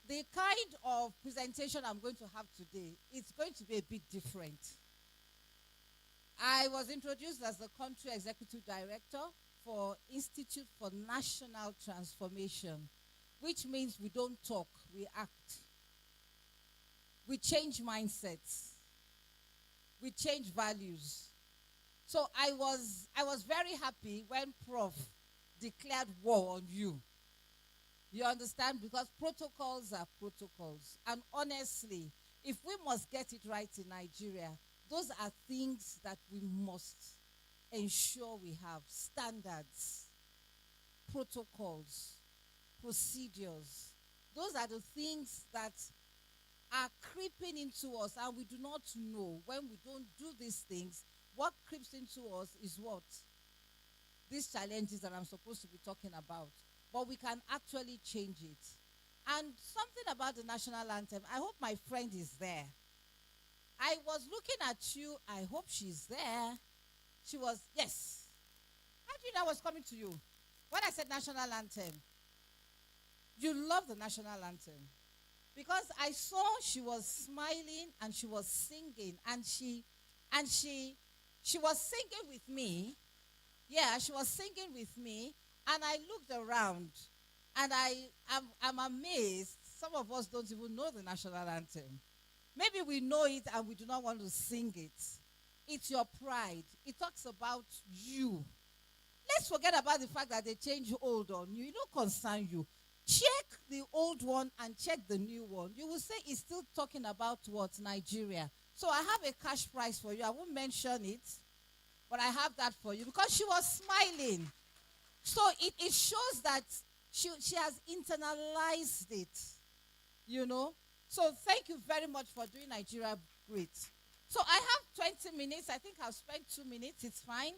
G: The kind of presentation I'm going to have today, it's going to be a bit different. I was introduced as the country executive director for Institute for National Transformation, which means we don't talk, we act. We change mindsets. We change values. So I was very happy when Prof declared war on you. You understand? Because protocols are protocols. And honestly, if we must get it right in Nigeria, those are things that we must ensure we have. Standards, protocols, procedures. Those are the things that are creeping into us, and we do not know. When we don't do these things, what creeps into us is what? These challenges that I'm supposed to be talking about. But we can actually change it. And something about the national anthem, I hope my friend is there. I was looking at you, I hope she's there. She was, yes. How do you know I was coming to you? When I said national anthem, you love the national anthem. Because I saw she was smiling and she was singing, and she was singing with me. Yeah, she was singing with me, and I looked around, and I'm amazed. Some of us don't even know the national anthem. Maybe we know it and we do not want to sing it. It's your pride. It talks about you. Let's forget about the fact that they change old on you. It don't concern you. Check the old one and check the new one. You will say it's still talking about what? Nigeria. So I have a cash prize for you. I won't mention it, but I have that for you because she was smiling. So it shows that she has internalized it, So thank you very much for doing Nigeria great. So I have 20 minutes. I think I'll spend 2 minutes. It's fine.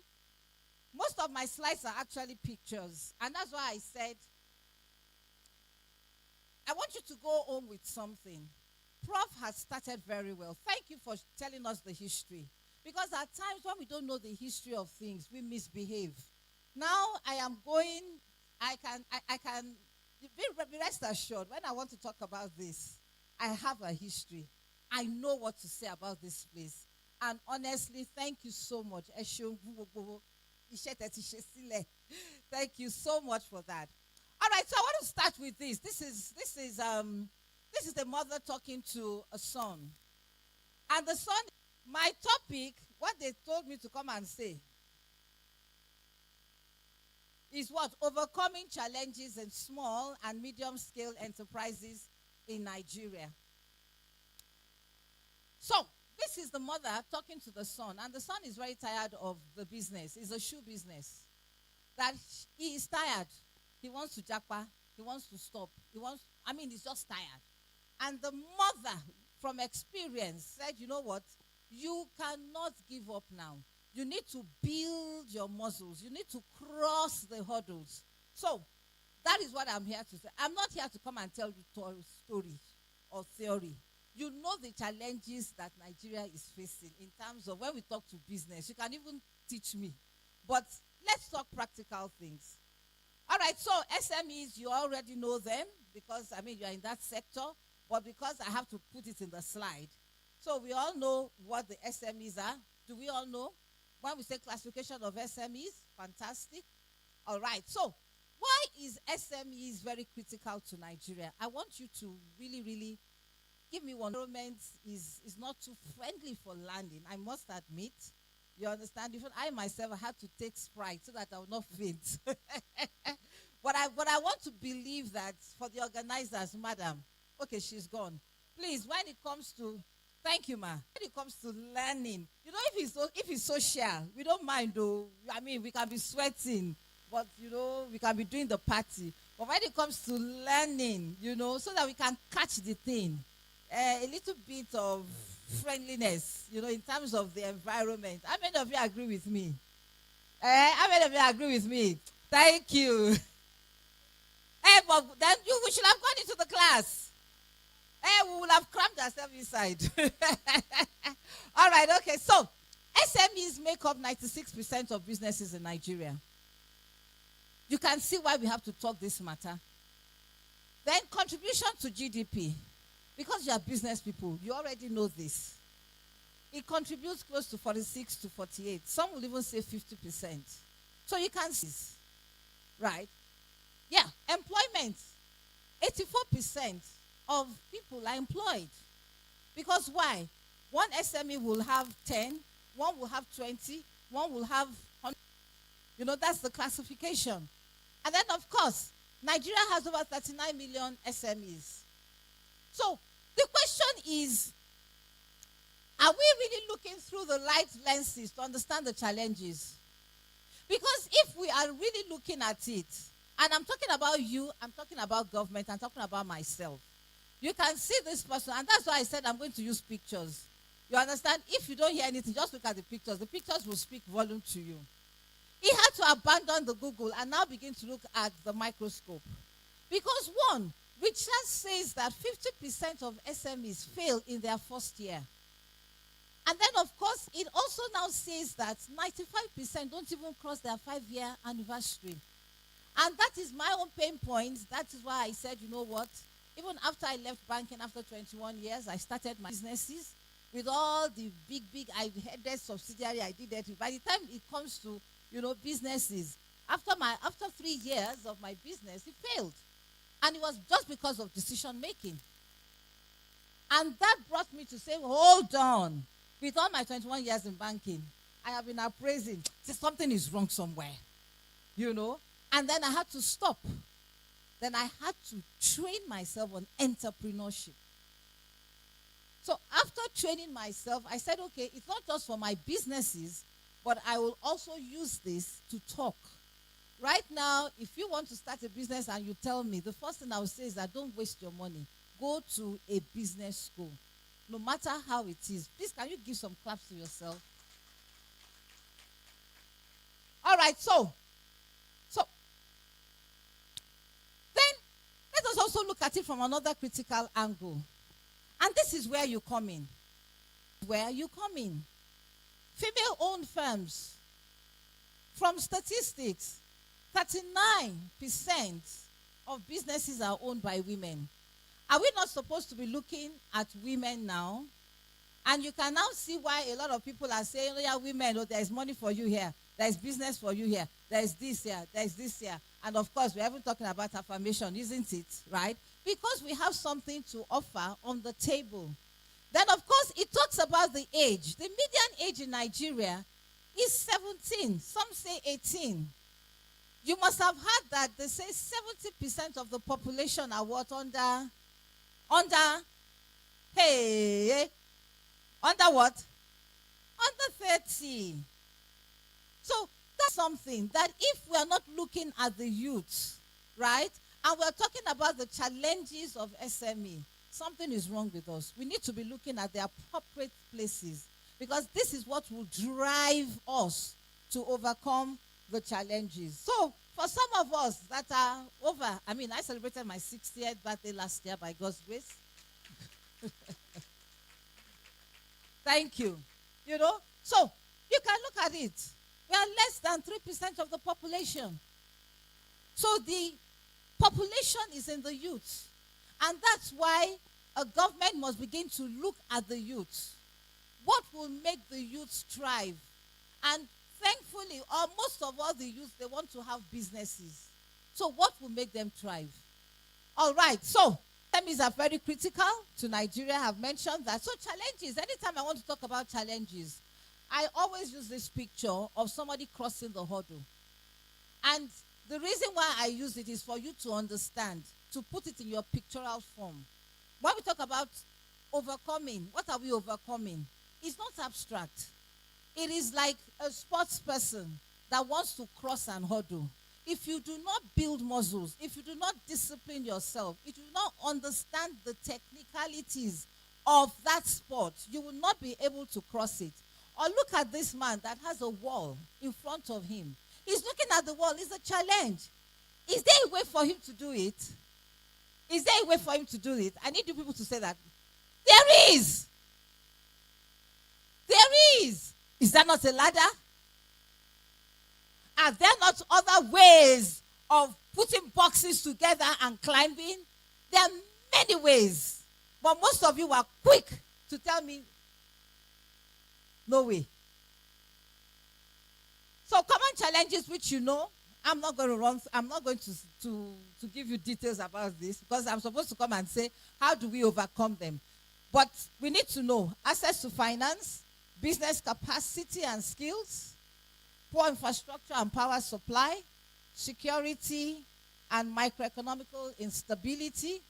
G: Most of my slides are actually pictures. And that's why I said, I want you to go home with something. Prof has started very well. Thank you for telling us the history. Because at times when we don't know the history of things, we misbehave. Now I can be rest assured, when I want to talk about this, I have a history. I know what to say about this place. And honestly, thank you so much. Thank you so much for that. All right, so I want to start with this. This is the mother talking to a son. And the son, my topic, what they told me to come and say, is what? Overcoming challenges in small and medium scale enterprises in Nigeria. So, this is the mother talking to the son, and the son is very tired of the business. It's a shoe business. That he is tired. He wants to japa. He wants to stop. He's just tired. And the mother, from experience, said, you know what? You cannot give up now. You need to build your muscles. You need to cross the hurdles. So, that is what I'm here to say. I'm not here to come and tell you story or theory. You know the challenges that Nigeria is facing in terms of when we talk to business. You can even teach me. But let's talk practical things. All right, so SMEs, you already know them because, you're in that sector. But because I have to put it in the slide. So we all know what the SMEs are. Do we all know? When we say classification of SMEs, fantastic. All right, so why is SMEs very critical to Nigeria? I want you to really, really give me one. Environment is not too friendly for landing, I must admit. You understand? Even I myself had to take Sprite so that I will not faint. But I want to believe that for the organizers, madam, okay, she's gone. Please, when it comes to, thank you, ma. When it comes to learning, if it's social, we don't mind though. We can be sweating, but we can be doing the party. But when it comes to learning, so that we can catch the thing, a little bit of friendliness, in terms of the environment. How many of you agree with me? How many of you agree with me? Thank you. But then we should have gone into the class. We will have crammed ourselves inside. All right, okay. So, SMEs make up 96% of businesses in Nigeria. You can see why we have to talk this matter. Then, contribution to GDP. Because you are business people, you already know this. It contributes close to 46 to 48. Some will even say 50%. So, you can see this. Right? Yeah, employment. 84% of people are employed. Because why? One SME will have 10, one will have 20, one will have 100. That's the classification. And then, of course, Nigeria has over 39 million SMEs. So, the question is, are we really looking through the right lenses to understand the challenges? Because if we are really looking at it, and I'm talking about you, I'm talking about government, I'm talking about myself. You can see this person, and that's why I said I'm going to use pictures. You understand? If you don't hear anything, just look at the pictures. The pictures will speak volume to you. He had to abandon the Google and now begin to look at the microscope. Because one, research says that 50% of SMEs fail in their first year. And then, of course, it also now says that 95% don't even cross their 5-year anniversary. And that is my own pain point. That is why I said, you know what? Even after I left banking after 21 years, I started my businesses with all the big, I headed subsidiary, I did that. By the time it comes to, businesses, after 3 years of my business, it failed. And it was just because of decision making. And that brought me to say, hold on. With all my 21 years in banking, I have been appraising. Something is wrong somewhere. And then I had to stop. Then I had to train myself on entrepreneurship. So after training myself, I said, okay, it's not just for my businesses, but I will also use this to talk. Right now, if you want to start a business and you tell me, the first thing I will say is that don't waste your money. Go to a business school, no matter how it is. Please, can you give some claps to yourself? All right, so then let us also look at it from another critical angle. And this is where you come in. Where you come in. Female-owned firms. From statistics, 39% of businesses are owned by women. Are we not supposed to be looking at women now? And you can now see why a lot of people are saying, oh yeah, women, there is money for you here. There is business for you here. There is this here. There is this here. And of course, we're even talking about affirmation, isn't it? Right? Because we have something to offer on the table. Then, of course, it talks about the age. The median age in Nigeria is 17. Some say 18. You must have heard that they say 70% of the population are what? Under what? Under 30. So that's something that if we are not looking at the youth, right, and we're talking about the challenges of SME, something is wrong with us. We need to be looking at the appropriate places, because this is what will drive us to overcome the challenges. So for some of us that are over, I celebrated my 60th birthday last year by God's grace. Thank you. So you can look at it. We are less than 3% of the population. So the population is in the youth. And that's why a government must begin to look at the youth. What will make the youth thrive? And thankfully, most of all the youth, they want to have businesses. So what will make them thrive? All right, so SMEs are very critical to Nigeria. I've mentioned that. So challenges, anytime I want to talk about challenges, I always use this picture of somebody crossing the hurdle. And the reason why I use it is for you to understand, to put it in your pictorial form. When we talk about overcoming, what are we overcoming? It's not abstract. It is like a sports person that wants to cross an hurdle. If you do not build muscles, if you do not discipline yourself, if you do not understand the technicalities of that sport, you will not be able to cross it. Or look at this man that has a wall in front of him. He's looking at the wall. It's a challenge. Is there a way for him to do it? Is there a way for him to do it? I need you people to say that. There is. There is. Is that not a ladder? Are there not other ways of putting boxes together and climbing? There are many ways. But most of you are quick to tell me, no way. So common challenges which you know, I'm not going to give you details about this, because I'm supposed to come and say, how do we overcome them? But we need to know access to finance, business capacity and skills, poor infrastructure and power supply, security and microeconomical instability.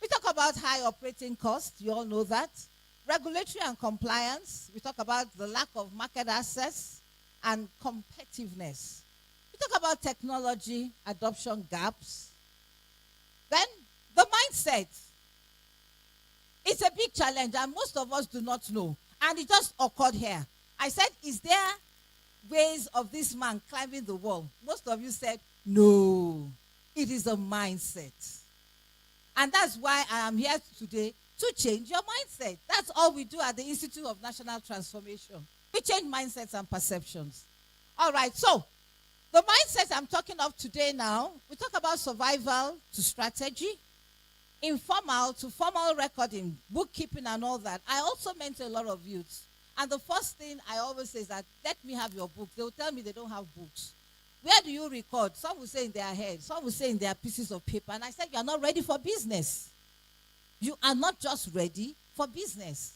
G: We talk about high operating costs, you all know that. Regulatory and compliance, we talk about the lack of market access and competitiveness. We talk about technology adoption gaps. Then the mindset. It's a big challenge and most of us do not know. And it just occurred here. I said, is there ways of this man climbing the wall? Most of you said, no. It is a mindset. And that's why I am here today, to change your mindset. That's all we do at the Institute of National Transformation. We change mindsets and perceptions. All right, so the mindset I'm talking of today now, we talk about survival to strategy, informal to formal recording, bookkeeping and all that. I also mentor a lot of youths. And the first thing I always say is that, let me have your book. They will tell me they don't have books. Where do you record? Some will say in their head. Some will say in their pieces of paper. And I said, you are not ready for business. You are not just ready for business.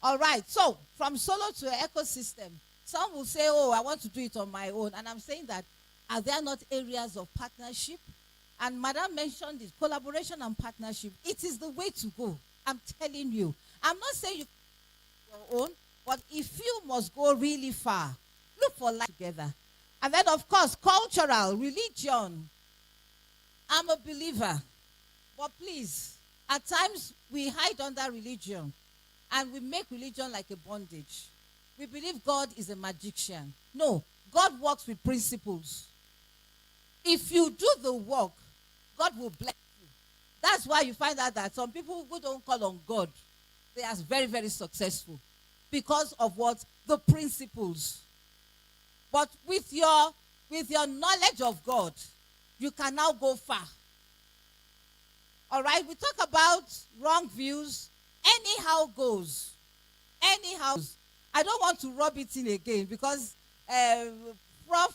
G: All right. So from solo to ecosystem, some will say, oh, I want to do it on my own. And I'm saying that, are there not areas of partnership? And Madam mentioned it, collaboration and partnership. It is the way to go. I'm telling you. I'm not saying you your own, but if you must go really far, look for life together. And then, of course, cultural, religion. I'm a believer. But please, at times we hide under religion and we make religion like a bondage. We believe God is a magician. No, God works with principles. If you do the work, God will bless you. That's why you find out that some people who don't call on God, they are very, very successful. Because of what? The principles. But with your knowledge of God, you can now go far. All right, we talk about wrong views. Anyhow goes. Anyhow. I don't want to rub it in again because Prof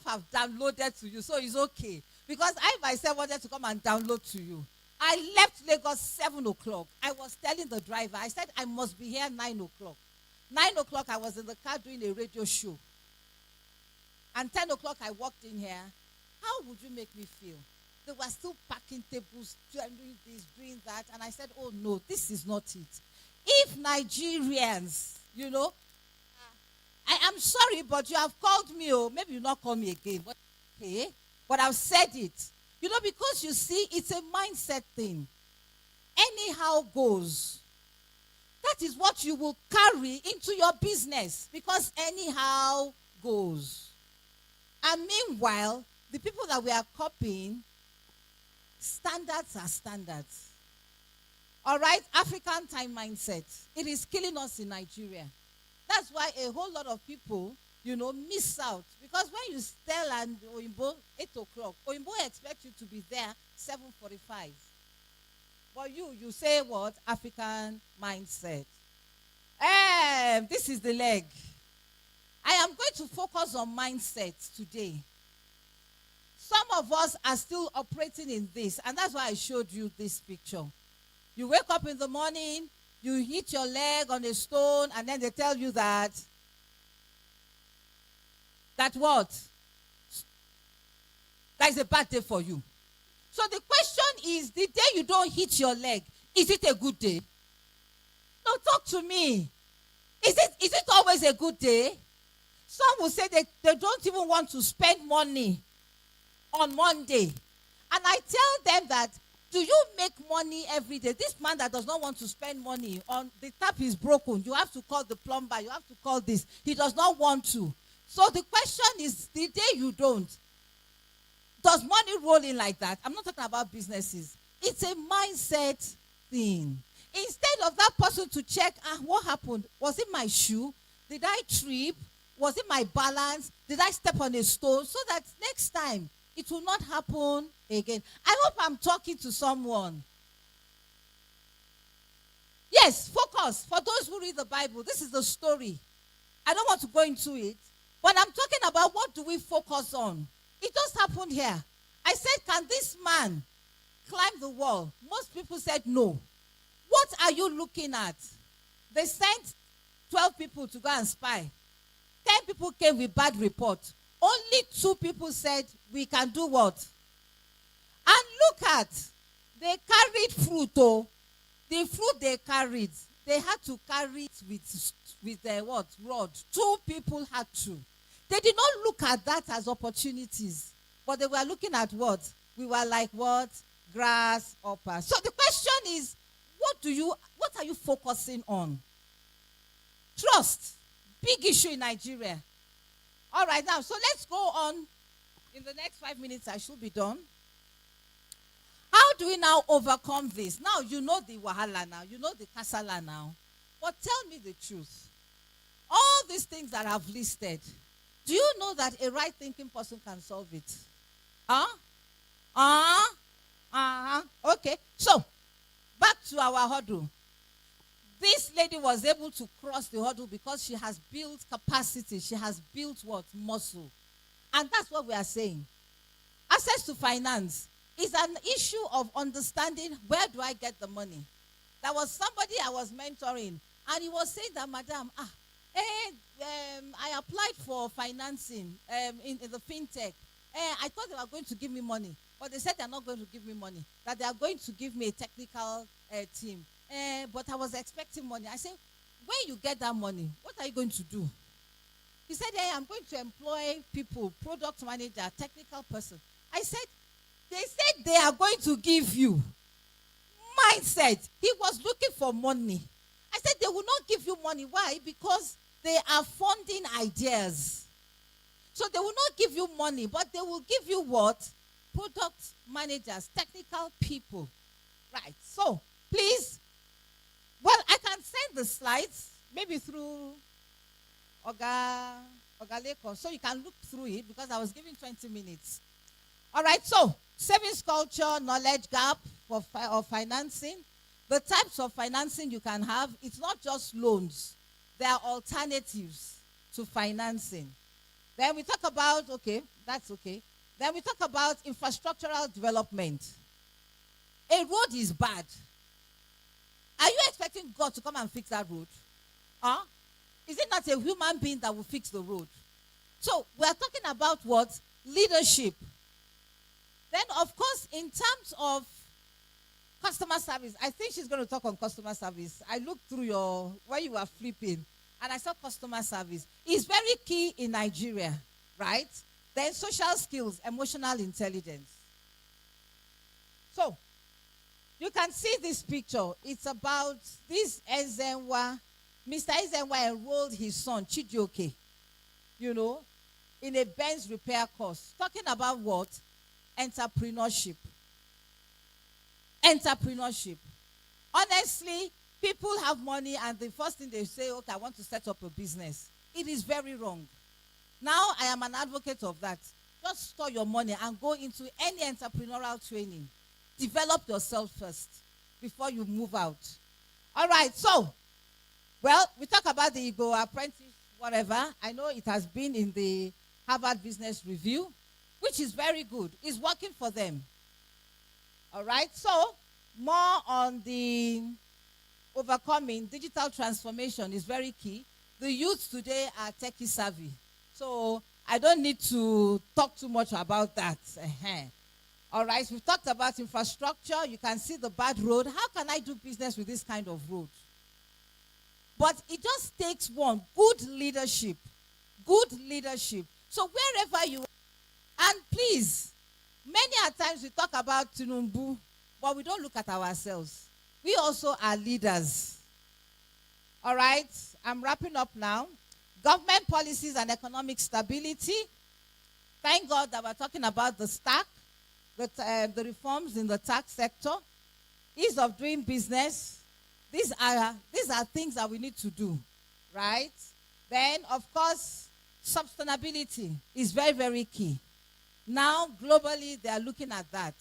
G: have downloaded to you, so it's okay. Because I myself wanted to come and download to you. I left Lagos 7 o'clock. I was telling the driver, I said, I must be here 9 o'clock. 9 o'clock, I was in the car doing a radio show. And 10 o'clock, I walked in here. How would you make me feel? They were still packing tables, doing this, doing that. And I said, oh, no, this is not it. If Nigerians, I am sorry, but you have called me, maybe you'll not call me again. But, okay, but I've said it. Because you see, it's a mindset thing. Anyhow goes. That is what you will carry into your business. Because anyhow goes. And meanwhile, the people that we are copying, standards are standards. All right? African time mindset. It is killing us in Nigeria. That's why a whole lot of people, miss out. Because when you tell an Oimbo 8 o'clock, Oimbo expect you to be there 7:45. But you say what? African mindset. This is the leg. I am going to focus on mindset today. Some of us are still operating in this, and that's why I showed you this picture. You wake up in the morning, you hit your leg on a stone, and then they tell you that what? That is a bad day for you. So the question is, the day you don't hit your leg, is it a good day? No, talk to me. Is it always a good day? Some will say they don't even want to spend money on Monday. And I tell them that, do you make money every day? This man that does not want to spend money on the tap is broken. You have to call the plumber. You have to call this. He does not want to. So the question is, the day you don't, does money roll in like that? I'm not talking about businesses. It's a mindset thing. Instead of that person to check, what happened? Was it my shoe? Did I trip? Was it my balance? Did I step on a stone? So that next time, it will not happen again. I hope I'm talking to someone. Yes, focus. For those who read the Bible, this is the story. I don't want to go into it. But I'm talking about, what do we focus on? It just happened here. I said, can this man climb the wall? Most people said no. What are you looking at? They sent 12 people to go and spy. 10 people came with bad report. Only 2 people said, we can do what? And look at, they carried fruit. The fruit they carried, they had to carry it with the what? Rod. 2 people had to. They did not look at that as opportunities. But they were looking at what? We were like what? Grasshoppers. So the question is, what are you focusing on? Trust. Big issue in Nigeria. All right, now, so let's go on. In the next 5 minutes, I should be done. How do we now overcome this? Now, you know the wahala now. You know the kasala now. But tell me the truth. All these things that I've listed, do you know that a right-thinking person can solve it? Okay. So, back to our hurdle. This lady was able to cross the hurdle because she has built capacity. She has built what? Muscle. And that's what we are saying. Access to finance is an issue of understanding, where do I get the money? There was somebody I was mentoring, and he was saying that, madam, I applied for financing in the fintech. I thought they were going to give me money, but they said they're not going to give me money, that they are going to give me a technical team. But I was expecting money. I said, when you get that money, what are you going to do? He said, I'm going to employ people, product manager, technical person. I said, they said they are going to give you. Mindset. He was looking for money. I said, they will not give you money. Why? Because they are funding ideas. So they will not give you money, but they will give you what? Product managers, technical people. Right. So, please, well, I can send the slides, maybe through Oga Leko, so you can look through it, because I was giving 20 minutes. All right, so savings culture, knowledge gap of financing. The types of financing you can have, it's not just loans. There are alternatives to financing. Then we talk about, okay, that's okay. Then we talk about infrastructural development. A road is bad. Are you expecting God to come and fix that road? Huh? Is it not a human being that will fix the road? So we are talking about what? Leadership. Then, of course, in terms of customer service, I think she's going to talk on customer service. I looked through when you were flipping, and I saw customer service. It's very key in Nigeria, right? Then social skills, emotional intelligence. So, you can see this picture. It's about this Ezenwa. Mr. Ezenwa enrolled his son, Chidioke, in a Benz repair course. Talking about what? Entrepreneurship. Entrepreneurship. Honestly, people have money and the first thing they say, okay, I want to set up a business. It is very wrong. Now, I am an advocate of that. Just store your money and go into any entrepreneurial training. Develop yourself first before you move out. All right, so, we talk about the Igbo apprentice, whatever. I know it has been in the Harvard Business Review, which is very good. It's working for them. All right, so more on the overcoming digital transformation is very key. The youth today are techie savvy. So I don't need to talk too much about that. All right, we've talked about infrastructure. You can see the bad road. How can I do business with this kind of road? But it just takes one, good leadership. Good leadership. So wherever you are, and please, many a times we talk about Tinubu, but we don't look at ourselves. We also are leaders. All right, I'm wrapping up now. Government policies and economic stability. Thank God that we're talking about the stack, the reforms in the tax sector, ease of doing business. These are things that we need to do, right? Then, of course, sustainability is very, very key. Now, globally, they are looking at that.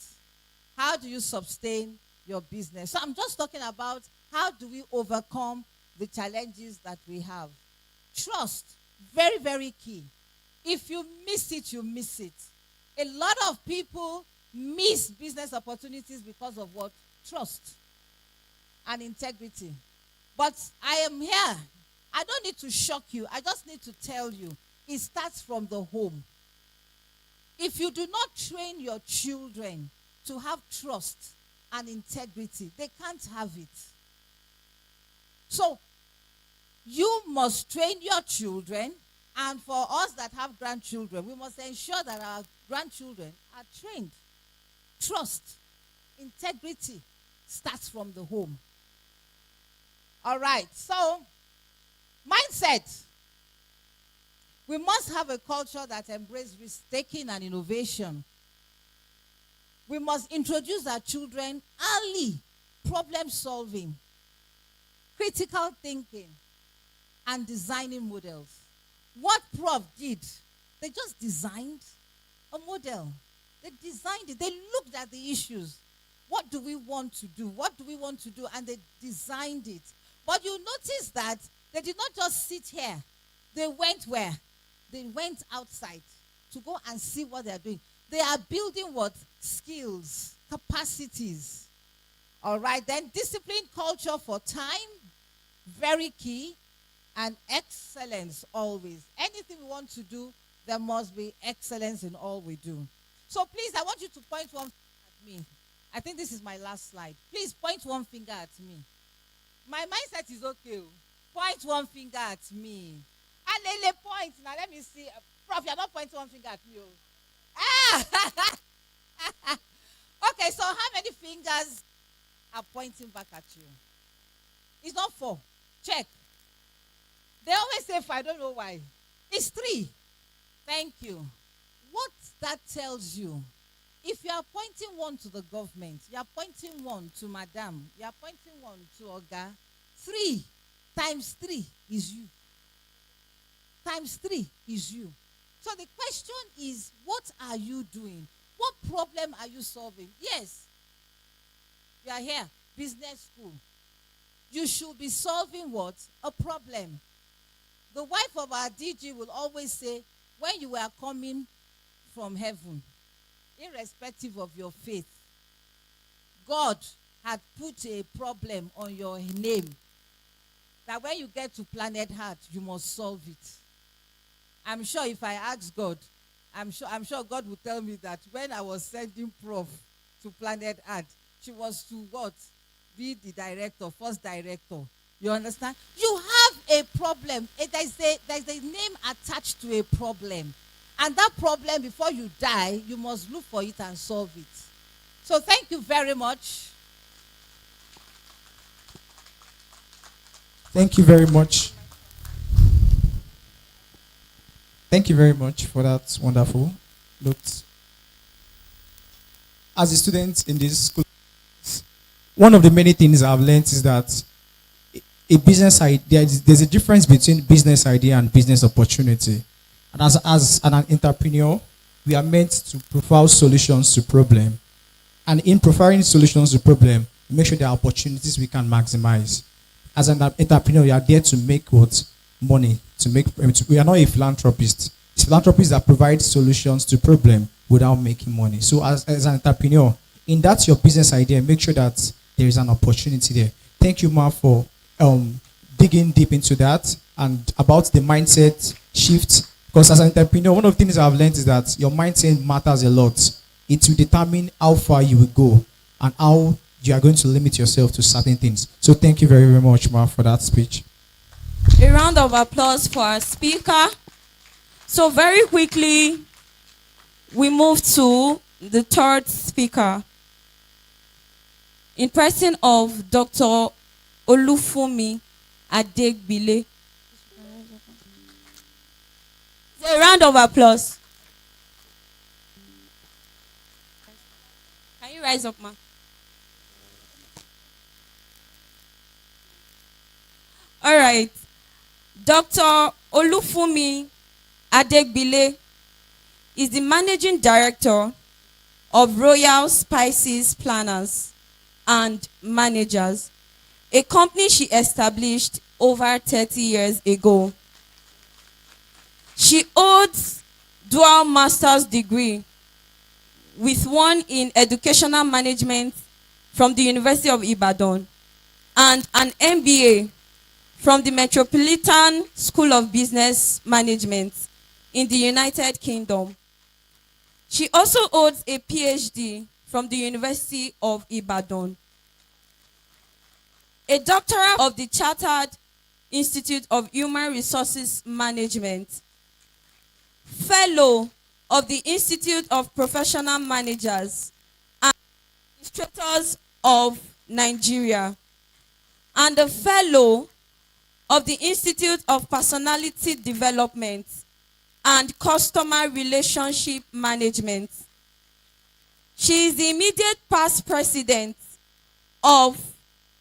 G: How do you sustain your business? So I'm just talking about how do we overcome the challenges that we have. Trust, very, very key. If you miss it, you miss it. A lot of people miss business opportunities because of what? Trust and integrity. But I am here. I don't need to shock you. I just need to tell you. It starts from the home. If you do not train your children to have trust and integrity, they can't have it. So, you must train your children, and for us that have grandchildren, we must ensure that our grandchildren are trained. Trust, integrity starts from the home. All right, so mindset. We must have a culture that embraces risk-taking and innovation. We must introduce our children early problem-solving, critical thinking, and designing models. What Prof did, they just designed a model. They designed it. They looked at the issues. What do we want to do? What do we want to do? And they designed it. But you notice that they did not just sit here. They went where? They went outside to go and see what they are doing. They are building what? Skills, capacities. All right, then discipline, culture for time, very key, and excellence always. Anything we want to do, there must be excellence in all we do. So please, I want you to point one finger at me. I think this is my last slide. Please point one finger at me. My mindset is okay. Point one finger at me. Alele, point. Now let me see. Prof, you're not pointing one finger at me. Ah! Okay, so how many fingers are pointing back at you? It's not 4. Check. They always say 4. I don't know why. It's 3. Thank you. What that tells you, if you are pointing one to the government, you are pointing one to Madam, you are pointing one to Oga, 3 times 3 is you. Times 3 is you. So the question is, what are you doing? What problem are you solving? Yes, you are here, business school. You should be solving what? A problem. The wife of our DG will always say, when you were coming from heaven, irrespective of your faith, God had put a problem on your name, that when you get to planet Earth, you must solve it. I'm sure if I ask God, I'm sure God will tell me that when I was sending Prof to planet Earth, she was to what? Be the director, first director. You understand? You have a problem. There's a name attached to a problem. And that problem, before you die, you must look for it and solve it. So thank you very much.
A: Thank you very much. Thank you very much for that wonderful note. As a student in this school, one of the many things I've learned is that a business idea, there's a difference between business idea and business opportunity. And as an entrepreneur, we are meant to provide solutions to problem. And in providing solutions to problem, make sure there are opportunities we can maximize. As an entrepreneur, we are there to make what? Money. We are not a philanthropist. It's philanthropists that provide solutions to problem without making money. So as an entrepreneur, in that your business idea, make sure that there is an opportunity there. Thank you, Ma, for digging deep into that and about the mindset shift. Because as an entrepreneur, one of the things I've learned is that your mindset matters a lot. It will determine how far you will go and how you are going to limit yourself to certain things. So thank you very, very much, Ma, for that speech.
B: A round of applause for our speaker. So very quickly, we move to the third speaker. In person of Dr. Olufumi Adegbile. A round of applause. Can you rise up, ma? All right. Dr. Olufumi Adegbile is the managing director of Royal Spices Planners and Managers, a company she established over 30 years ago. She holds dual master's degree with one in educational management from the University of Ibadan and an MBA from the Metropolitan School of Business Management in the United Kingdom. She also holds a PhD from the University of Ibadan, a doctorate of the Chartered Institute of Human Resources Management, fellow of the Institute of Professional Managers and Administrators of Nigeria, and a fellow of the Institute of Personality Development and Customer Relationship Management. She is the immediate past president of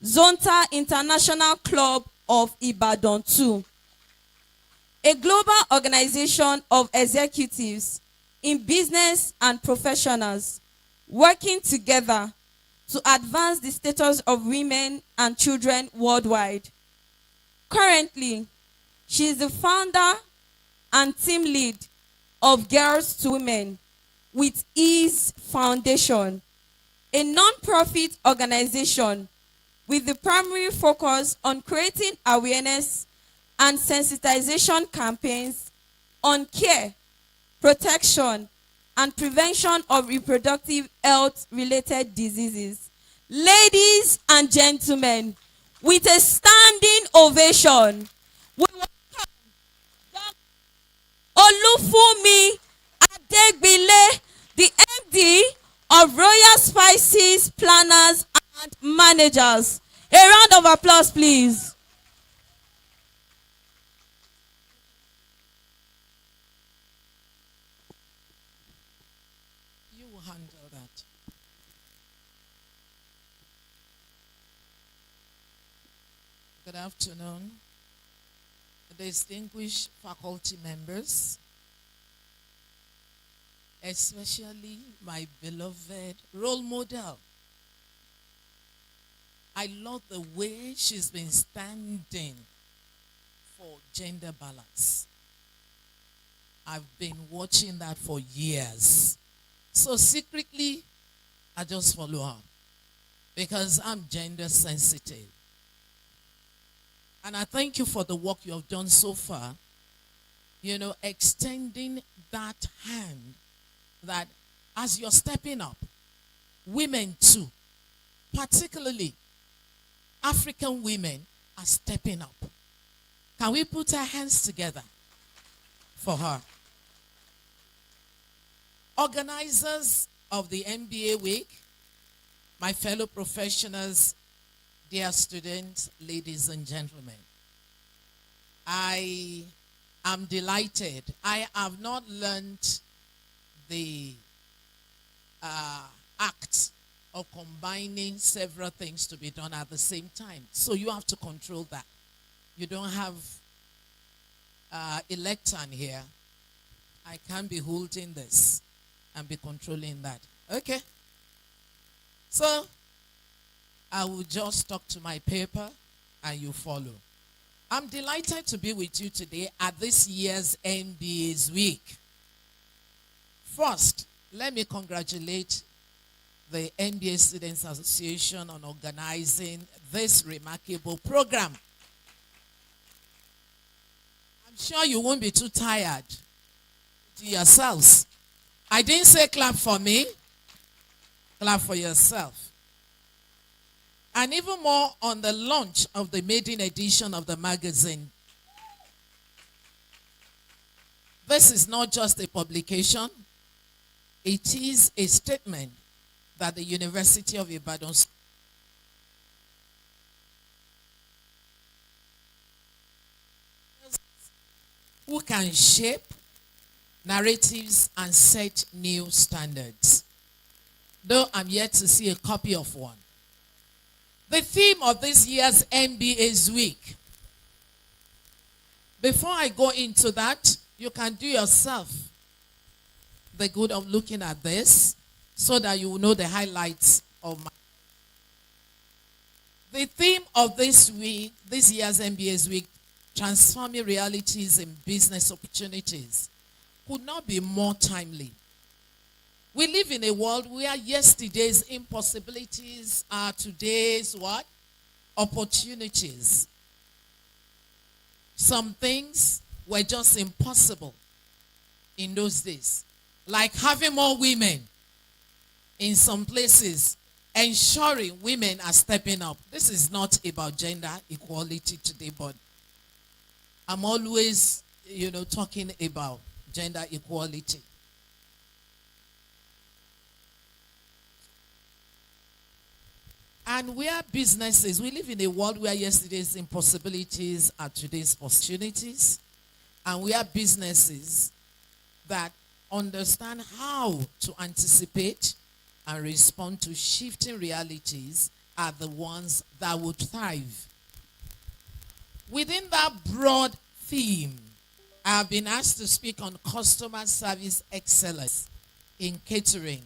B: Zonta International Club of Ibadan 2, a global organization of executives in business and professionals working together to advance the status of women and children worldwide. Currently, she is the founder and team lead of Girls to Women with Ease Foundation, a non-profit organization with the primary focus on creating awareness and sensitization campaigns on care, protection, and prevention of reproductive health-related diseases. Ladies and gentlemen, with a standing ovation, we welcome Dr. Olufumi Adegbile, the MD of Royal Spices Planners and Managers. A round of applause, please.
H: You will handle that. Good afternoon, distinguished faculty members, especially my beloved role model. I love the way she's been standing for gender balance. I've been watching that for years. So secretly, I just follow her. because I'm gender sensitive. And I thank you for the work you have done so far. Extending that hand, that as you're stepping up, women too, particularly African women, are stepping up. Can we put our hands together for her? Organizers of the MBA week, my fellow professionals, dear students, ladies and gentlemen, I am delighted. I have not learned the act of combining several things to be done at the same time. So you have to control that. You don't have a lectern here. I can't be holding this and be controlling that. Okay. So I will just talk to my paper and you follow. I'm delighted to be with you today at this year's MBA's week. First, let me congratulate the MBA Students Association on organizing this remarkable program. I'm sure you won't be too tired to yourselves. I didn't say clap for me. Clap for yourself. And even more on the launch of the maiden edition of the magazine. This is not just a publication. It is a statement that the University of Ibadan who can shape narratives and set new standards. Though I'm yet to see a copy of one. The theme of this year's MBA's week. Before I go into that, you can do yourself the good of looking at this so that you will know the highlights of my. The theme of this week, this year's MBA's week, transforming realities in business opportunities, could not be more timely. We live in a world where yesterday's impossibilities are today's what? Opportunities. Some things were just impossible in those days. Like having more women in some places, ensuring women are stepping up. This is not about gender equality today, but I'm always, talking about gender equality. And where businesses, we live in a world where yesterday's impossibilities are today's opportunities. And we are businesses that understand how to anticipate and respond to shifting realities are the ones that would thrive. Within that broad theme, I have been asked to speak on customer service excellence in catering.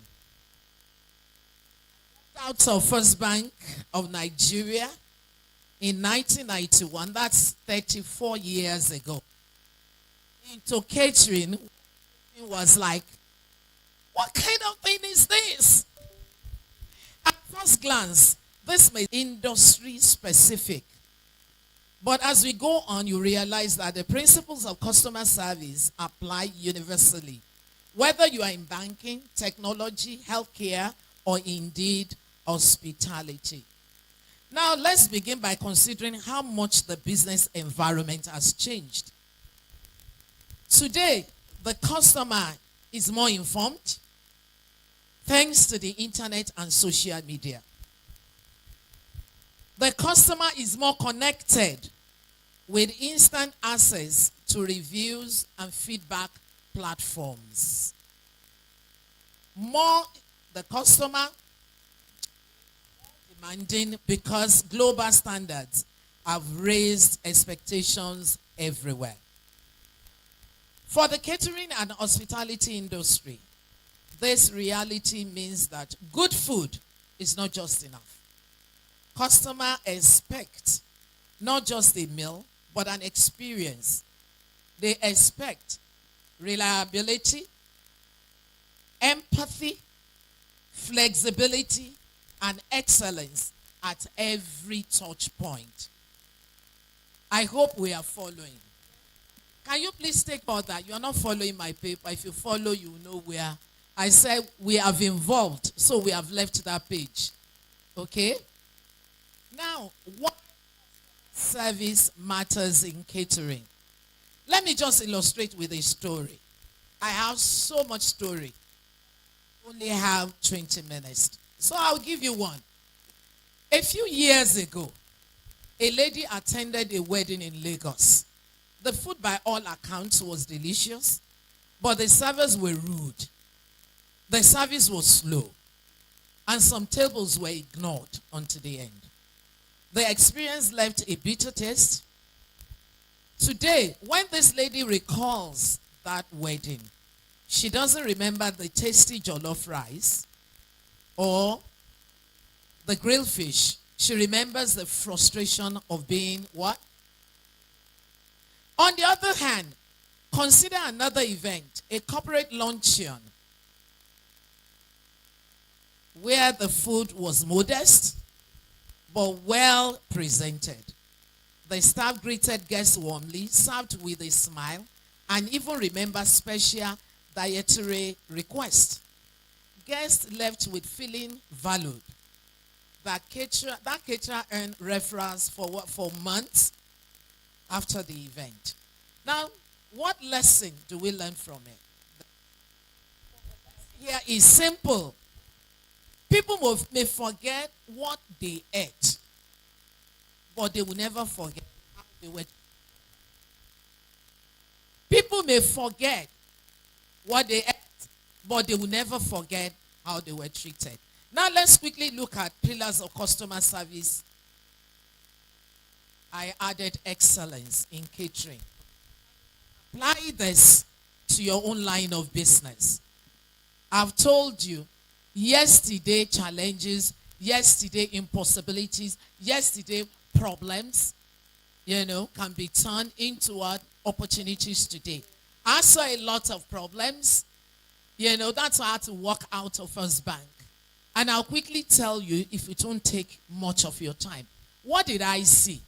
H: Out of First Bank of Nigeria in 1991, that's 34 years ago. Into catering, it was like, what kind of thing is this? At first glance, this may be industry specific. But as we go on, you realize that the principles of customer service apply universally. Whether you are in banking, technology, healthcare, or indeed hospitality. Now, let's begin by considering how much the business environment has changed. Today, the customer is more informed thanks to the internet and social media. The customer is more connected with instant access to reviews and feedback platforms. The customer demanding because global standards have raised expectations everywhere. For the catering and hospitality industry, this reality means that good food is not just enough. Customers expect not just a meal, but an experience. They expect reliability, empathy, flexibility, and excellence at every touch point. I hope we are following. Can you please take all that? You are not following my paper. If you follow, you will know where. I said we have involved, so we have left that page. Okay? Now, what service matters in catering? Let me just illustrate with a story. I have so much story. Only have 20 minutes. So I'll give you one. A few years ago, a lady attended a wedding in Lagos. The food by all accounts was delicious, but the servers were rude. The service was slow, and some tables were ignored until the end. The experience left a bitter taste. Today, when this lady recalls that wedding, she doesn't remember the tasty jollof rice or the grilled fish. She remembers the frustration of being what? On the other hand, consider another event, a corporate luncheon, where the food was modest but well presented. The staff greeted guests warmly, served with a smile, and even remembered special dietary requests. Guests left with feeling valued. That caterer earned referrals for months after the event. Now, what lesson do we learn from it? Here is simple. People may forget what they ate, but they will never forget how they were. People may forget what they ate, but they will never forget how they were treated. Now let's quickly look at pillars of customer service. I added excellence in catering. Apply this to your own line of business. I've told you, yesterday challenges, yesterday impossibilities, yesterday problems, can be turned into what? Opportunities today. I saw a lot of problems. That's why I had to walk out of First Bank. And I'll quickly tell you, if it won't take much of your time. What did I see?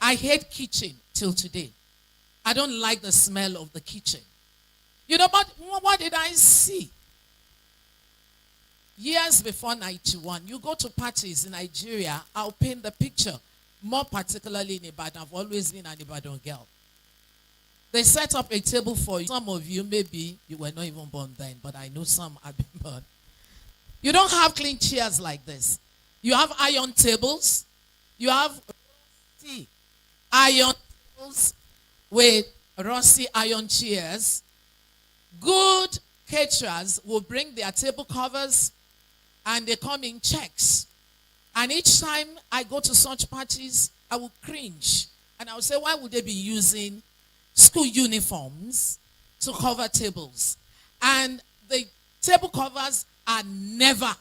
H: I hate kitchen till today. I don't like the smell of the kitchen. But what did I see? Years before 91, you go to parties in Nigeria, I'll paint the picture. More particularly in Ibadan. I've always been an Ibadan girl. They set up a table for you. Some of you, maybe you were not even born then, but I know some have been born. You don't have clean chairs like this. You have iron tables. You have iron tables with rusty iron chairs. Good caterers will bring their table covers and they come in checks. And each time I go to such parties, I will cringe. And I will say, why would they be using school uniforms to cover tables? And the table covers are never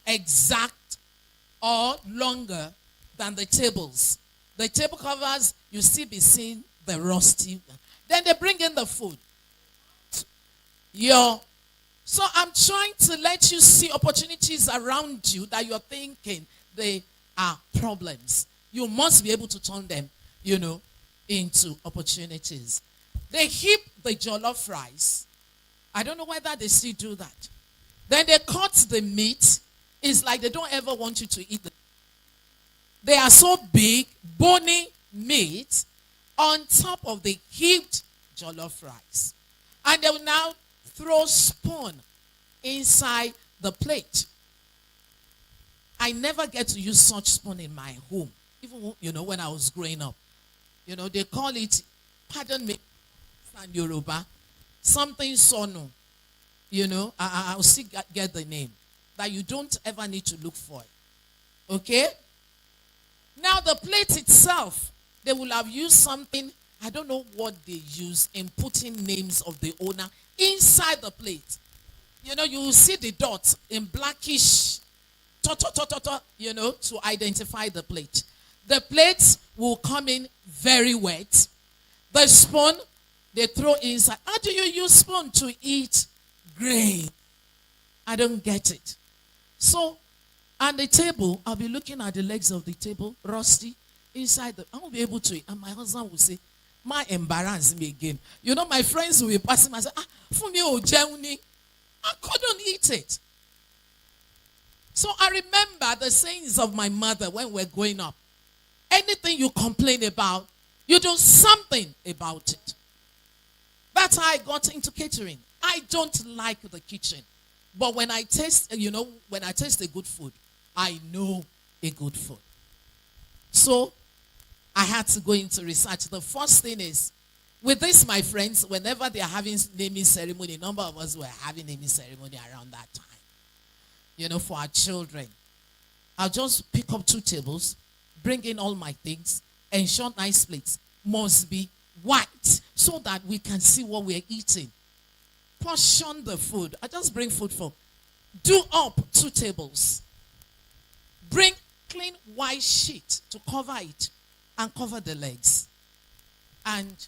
H: exact or longer than the tables. The table covers, you still be seeing the rusty. Then they bring in the food. So I'm trying to let you see opportunities around you that you're thinking they are problems. You must be able to turn them, into opportunities. They heap the jollof rice. I don't know whether they still do that. Then they cut the meat. It's like they don't ever want you to eat them. They are so big, bony meat on top of the heaped jollof rice. And they will now throw spoon inside the plate. I never get to use such spoon in my home. Even, when I was growing up. They call it, pardon me, in Yoruba, something sono. I'll still get the name. That you don't ever need to look for it. Okay? Now the plate itself, they will have used something, I don't know what they use in putting names of the owner inside the plate. You will see the dots in blackish, to identify the plate. The plates will come in very wet. The spoon, they throw inside. How do you use spoon to eat grain? I don't get it. So, And the table, I'll be looking at the legs of the table, rusty, inside I won't be able to eat. And my husband will say, "My embarrass me again." You know, my friends will be passing and say, "For me, oh, Johnny, I couldn't eat it." So I remember the sayings of my mother when we're growing up. Anything you complain about, you do something about it. That's how I got into catering. I don't like the kitchen. But when I taste, when I taste a good food, I know a good food. So I had to go into research. The first thing is, with this, my friends, whenever they are having naming ceremony, a number of us were having naming ceremony around that time, for our children. I'll just pick up 2 tables, bring in all my things, ensure nice plates must be white so that we can see what we're eating. Portion the food. I just bring food for. Do up 2 tables. Bring clean white sheet to cover it and cover the legs. And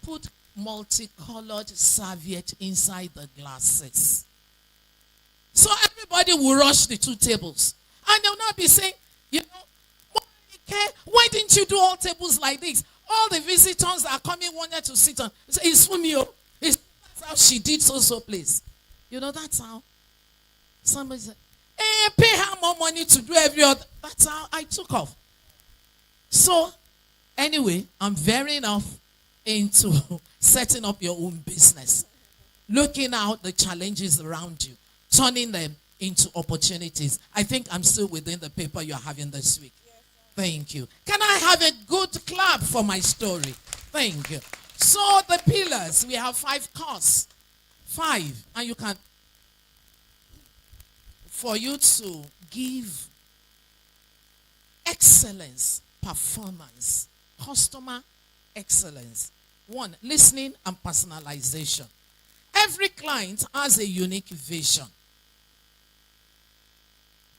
H: put multicolored serviette inside the glasses. So everybody will rush the 2 tables. And they'll not be saying, why didn't you do all tables like this? All the visitors that are coming wanted to sit on. Say, it's for me. That's how she did so place. That's how. Somebody said, pay her more money to do every other. That's how I took off. So, anyway, I'm very enough into setting up your own business. Looking out the challenges around you. Turning them into opportunities. I think I'm still within the paper you're having this week. Thank you. Can I have a good clap for my story? Thank you. So the pillars, we have 5 courses. 5. And you can, for you to give excellence, performance, customer excellence. 1, listening and personalization. Every client has a unique vision.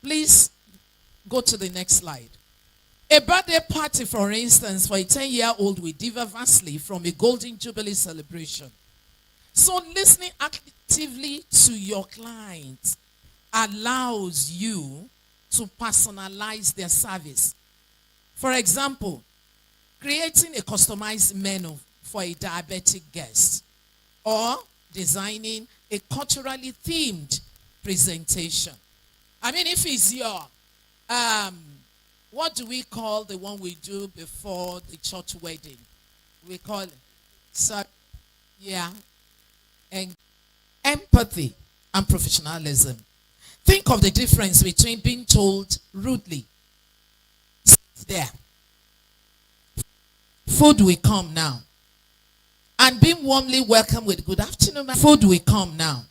H: Please go to the next slide. A birthday party, for instance, for a 10-year-old will differ vastly from a golden jubilee celebration. So listening actively to your client allows you to personalize their service. For example, creating a customized menu for a diabetic guest, or designing a culturally themed presentation. I mean, if it's your what do we call the one we do before the church wedding? We call it, and empathy and professionalism. Think of the difference between being told rudely, sit there, food will come now, and being warmly welcomed with good afternoon, ma'am. Food will come now,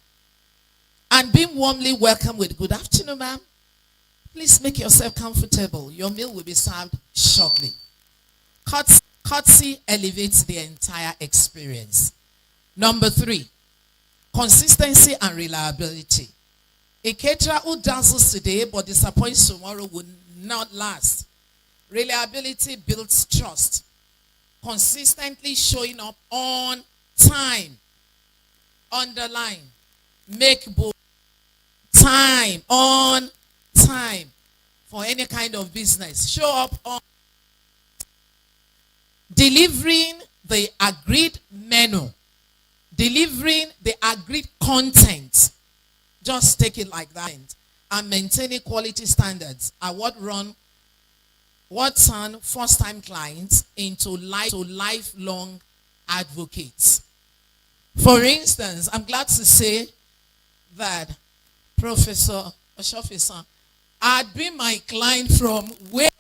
H: and being warmly welcomed with good afternoon, ma'am. Please make yourself comfortable. Your meal will be served shortly. Courtesy elevates the entire experience. Number 3, consistency and reliability. A caterer who dazzles today but disappoints tomorrow will not last. Reliability builds trust. Consistently showing up on time. Underline. Make bold. Time. On time. For any kind of business. Show up on. Delivering the agreed menu. Delivering the agreed content. Just take it like that. And maintaining quality standards are what turn first-time clients into lifelong advocates. For instance, I'm glad to say that Professor Oshofisa had been my client from way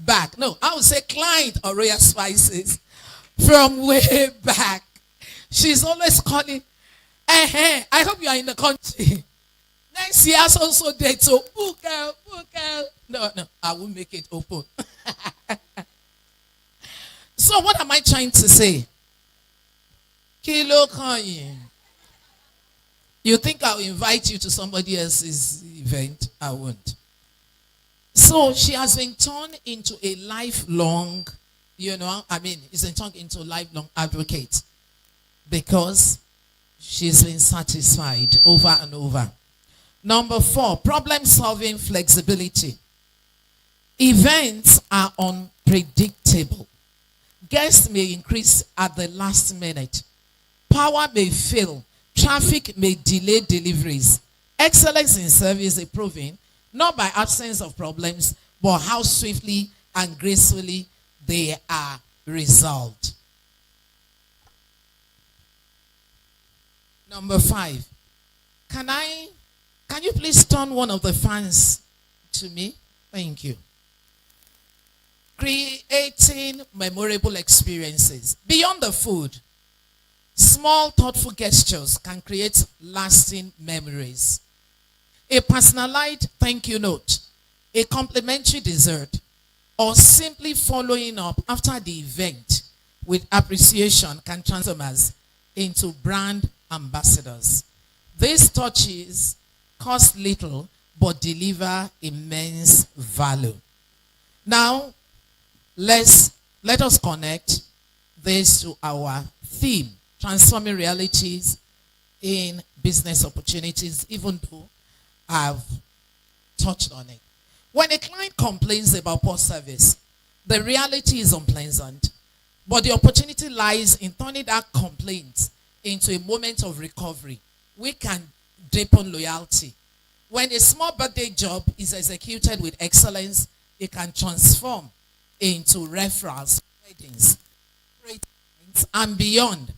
H: back. No, I would say client of Royal Spices from way back. She's always calling, I hope you are in the country. Next year, also date, so book out. No, I will make it open. So what am I trying to say? Kilo coin. You think I'll invite you to somebody else's event? I won't. So she has been turned into a lifelong, it's been turned into a lifelong advocate because she's been satisfied over and over. Number 4, problem solving flexibility. Events are unpredictable. Guests may increase at the last minute. Power may fail. Traffic may delay deliveries. Excellence in service is proven not by absence of problems, but how swiftly and gracefully they are resolved. Number 5. Can you please turn one of the fans to me? Thank you. Creating memorable experiences. Beyond the food, small thoughtful gestures can create lasting memories. A personalized thank you note, a complimentary dessert, or simply following up after the event with appreciation can transform us into brand ambassadors. These touches cost little but deliver immense value. Now, let us connect this to our theme, transforming realities in business opportunities, even though I've touched on it. When a client complains about poor service, the reality is unpleasant, but the opportunity lies in turning that complaint into a moment of recovery. We can deepen loyalty. When a small birthday job is executed with excellence, it can transform into referrals, weddings, and beyond.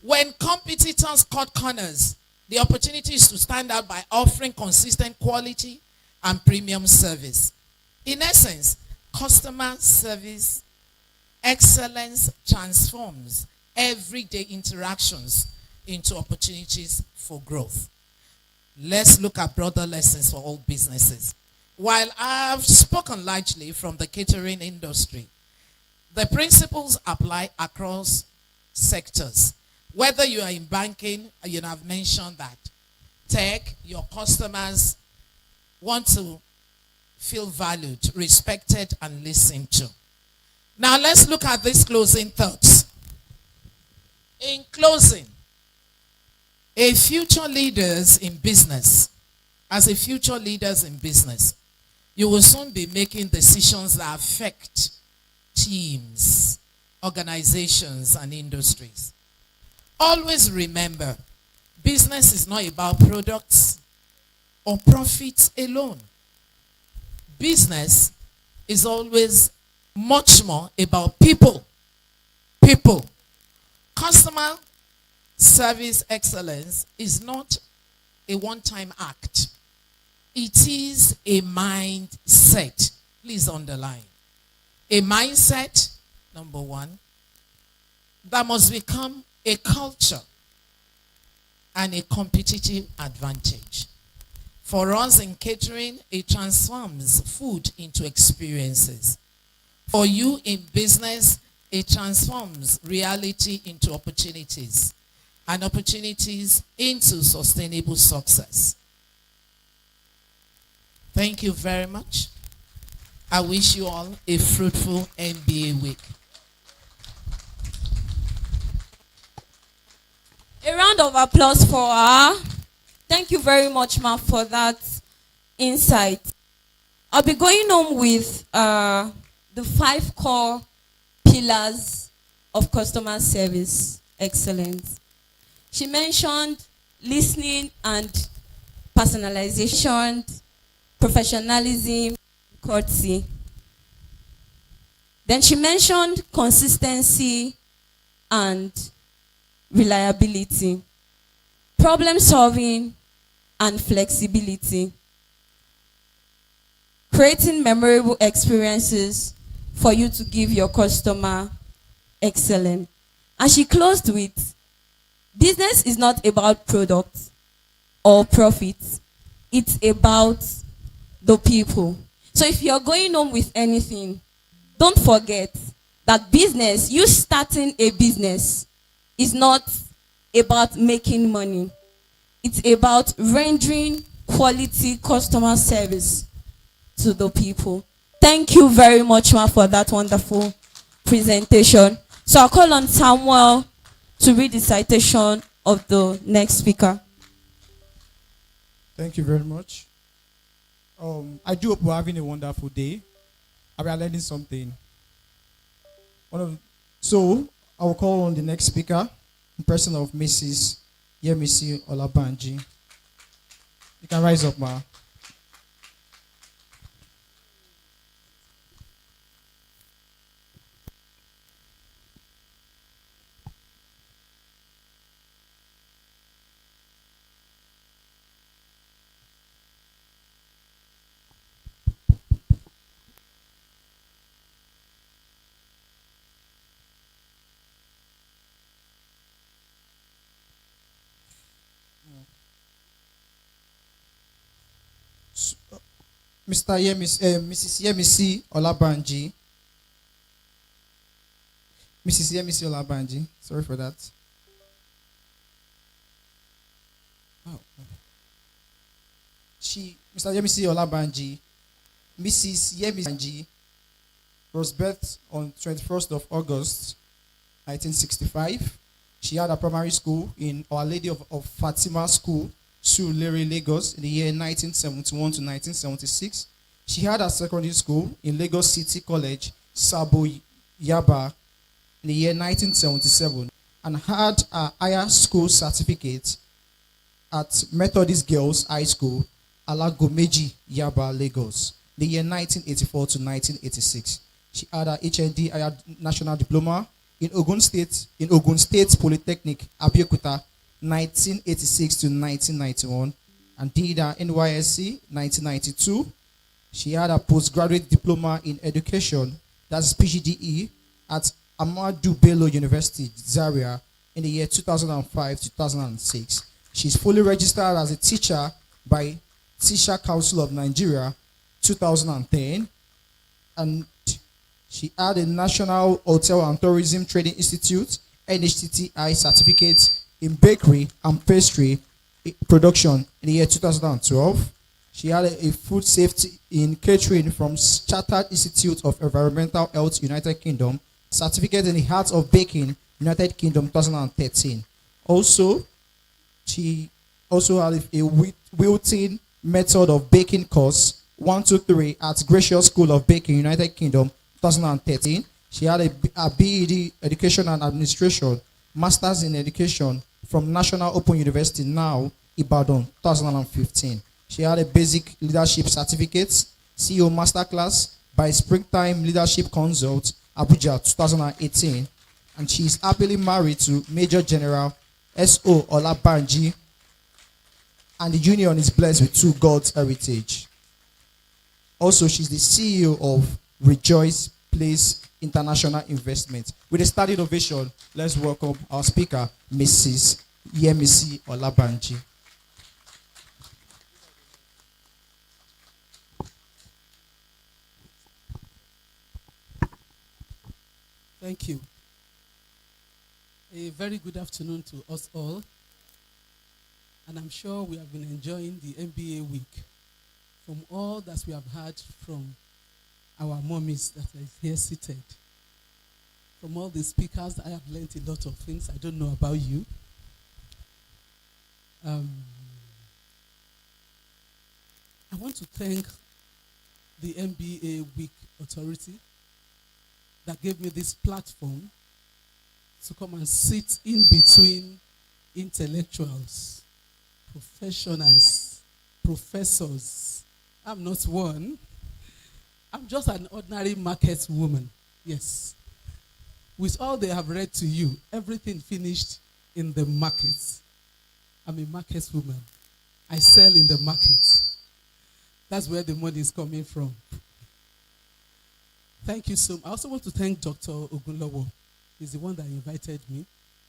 H: When competitors cut corners, the opportunity is to stand out by offering consistent quality and premium service. In essence, customer service excellence transforms everyday interactions into opportunities for growth. Let's look at broader lessons for all businesses. While I've spoken largely from the catering industry, the principles apply across sectors. Whether you are in banking, I've mentioned that. Tech, your customers want to feel valued, respected, and listened to. Now let's look at these closing thoughts. In closing, as a future leaders in business, you will soon be making decisions that affect teams, organizations, and industries. Always remember, business is not about products or profits alone. Business is always much more about people. People. Customer service excellence is not a one-time act. It is a mindset. Please underline. A mindset, number 1, that must become a culture and a competitive advantage. For us in catering, it transforms food into experiences. For you in business, it transforms reality into opportunities and opportunities into sustainable success. Thank you very much. I wish you all a fruitful MBA week.
B: A round of applause for her. Thank you very much, ma'am, for that insight. I'll be going on with the 5 core pillars of customer service excellence. She mentioned listening and personalization, professionalism, courtesy. Then she mentioned consistency and reliability, problem solving and flexibility, creating memorable experiences for you to give your customer excellent. And she closed with, business is not about products or profits. It's about the people. So if you're going on with anything, don't forget that business, you starting a business, is not about making money. It's about rendering quality customer service to the people. Thank you very much, ma, for that wonderful presentation. So I'll call on Samuel to read the citation of the next speaker.
A: Thank you very much. I do hope we're having a wonderful day. We are learning something. One of, so I will call on the next speaker, in person of Mrs. Yemisi Olabanji. You can rise up, ma. Mr. Mrs. Yemisi Olabanji. Mrs. Yemisi Olabanji. Sorry for that. Oh. Mr. Yemisi Olabanji, Mrs. Yemisi Olabanji was birthed on 21st of August, 1965. She had a primary school in Our Lady of Fatima School, Surulere, Lagos, in the year 1971 to 1976. She had a secondary school in Lagos City College, Sabo Yaba, in the year 1977, and had a higher school certificate at Methodist Girls High School, Alagomeji, Yaba, Lagos, the year 1984 to 1986. She had a HND higher national diploma in Ogun State Polytechnic, Abeokuta, 1986 to 1991, and did her NYSC 1992. She had a postgraduate diploma in education, that's PGDE, at Ahmadu Bello University, Zaria, in the year 2005-2006. She's fully registered as a teacher by Teacher Council of Nigeria, 2010, and she had a National Hotel and Tourism Training Institute, NHTTI certificate in bakery and pastry production in the year 2012. She had a food safety in catering from Chartered Institute of Environmental Health, United Kingdom, certificate in the art of baking, United Kingdom, 2013. Also, she also had a wilting method of baking course 123 at Gracious School of Baking, United Kingdom, 2013. She had a BEd Education and Administration, Masters in Education from National Open University, now Ibadan, 2015. She had a basic leadership certificate, CEO Masterclass by Springtime Leadership Consult, Abuja, 2018. And she is happily married to Major General S.O. Olabanji, and the union is blessed with two God's heritage. Also, she's the CEO of Rejoice Place International Investment. With a standing ovation, let's welcome our speaker, Mrs. Yemisi Olabanji.
I: Thank you. A very good afternoon to us all. And I'm sure we have been enjoying the MBA week from all that we have heard from our mommies that are here seated. From all the speakers, I have learned a lot of things I don't know about you. I want to thank the MBA Week Authority that gave me this platform to come and sit in between intellectuals, professionals, professors. I'm not one. I'm just an ordinary market woman. Yes. With all they have read to you, everything finished in the market. I'm a market woman. I sell in the market. That's where the money is coming from. Thank you so much. I also want to thank Dr. Ogunlowo. He's the one that invited me.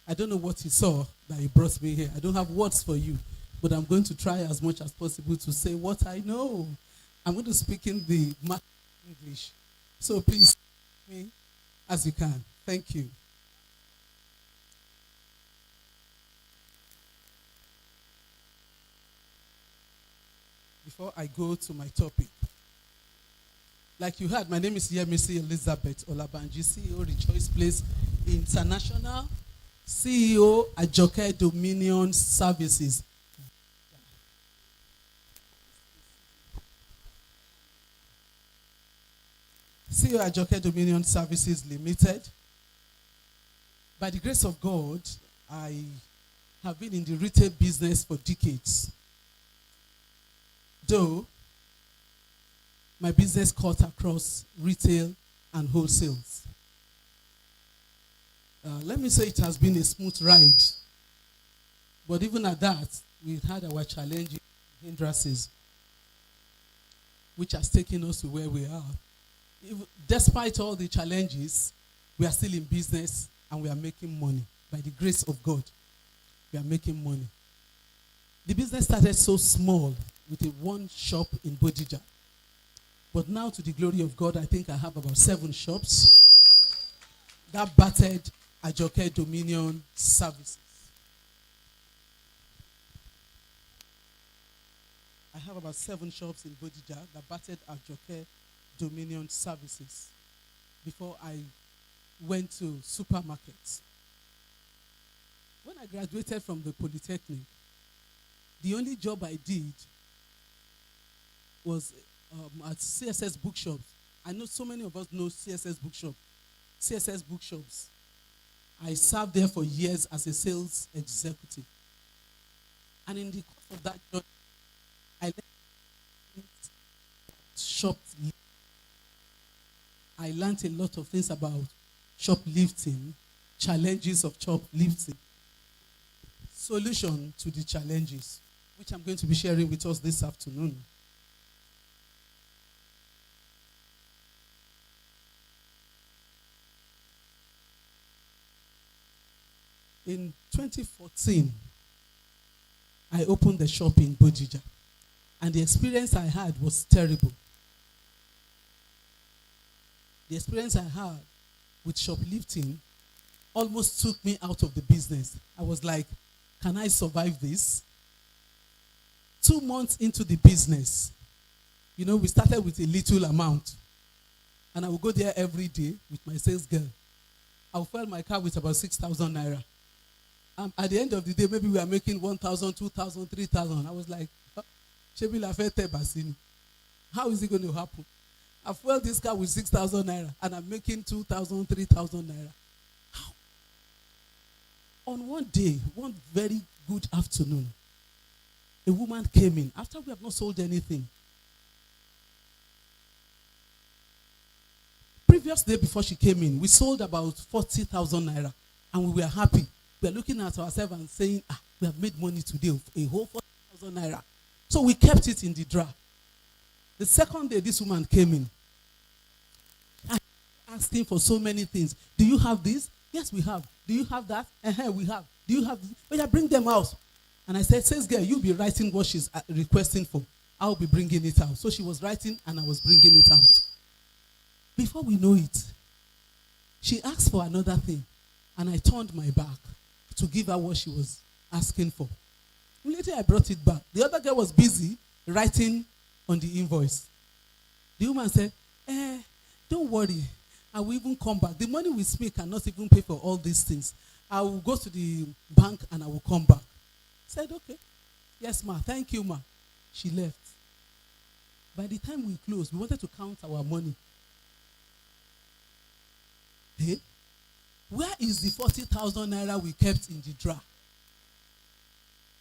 I: I don't know what he saw that he brought me here. I don't have words for you, but I'm going to try as much as possible to say what I know. I'm going to speak in the market English. So please, me as you can. Thank you. Before I go to my topic, like you heard, my name is Yemisi Elizabeth Olabanji, CEO Rejoice Place International, CEO Ajoke Dominion Services. CEO Ajoke Dominion Services Limited. By the grace of God, I have been in the retail business for decades. Though my business cut across retail and wholesales. Let me say it has been a smooth ride. But even at that, we've had our challenges, hindrances, which has taken us to where we are. Despite all the challenges, we are still in business and we are making money. By the grace of God, we are making money. The business started so small with a one shop in Bodija. But now, to the glory of God, I think I have about 7 shops that battered Ajoke Dominion Services. I have about 7 shops in Bodija that battered Ajoke Dominion Services before I went to supermarkets. When I graduated from the Polytechnic, the only job I did was at CSS bookshops. I know so many of us know CSS bookshop. CSS bookshops. I served there for years as a sales executive. And in the course of that job, I learned shoplifting. I learned a lot of things about shoplifting, challenges of shoplifting, solution to the challenges, which I'm going to be sharing with us this afternoon. In 2014, I opened the shop in Bodija, and the experience I had was terrible. The experience I had with shoplifting almost took me out of the business. I was like, can I survive this? 2 months into the business, we started with a little amount, and I would go there every day with my sales girl. I would fill my car with about 6,000 naira. At the end of the day, maybe we are making 1,000, 2,000, 3,000. I was like, how is it going to happen? I fueled this car with 6,000 naira and I'm making 2,000, 3,000 naira. How? On one day, one very good afternoon, a woman came in after we have not sold anything. Previous day before she came in, we sold about 40,000 naira and we were happy. We are looking at ourselves and saying, we have made money today, a whole 40,000 naira. So we kept it in the drawer. The second day, this woman came in. I asked him for so many things. Do you have this? Yes, we have. Do you have that? We have. Do you have this? But yeah, bring them out. And I said, says girl, you'll be writing what she's requesting for. I'll be bringing it out. So she was writing and I was bringing it out. Before we know it, she asked for another thing. And I turned my back to give her what she was asking for. Later, I brought it back. The other girl was busy writing on the invoice. The woman said, don't worry. I will even come back. The money we spend cannot even pay for all these things. I will go to the bank and I will come back. I said, okay. Yes, ma. Thank you, ma. She left. By the time we closed, we wanted to count our money. Hey? Where is the 40,000 naira we kept in the drawer?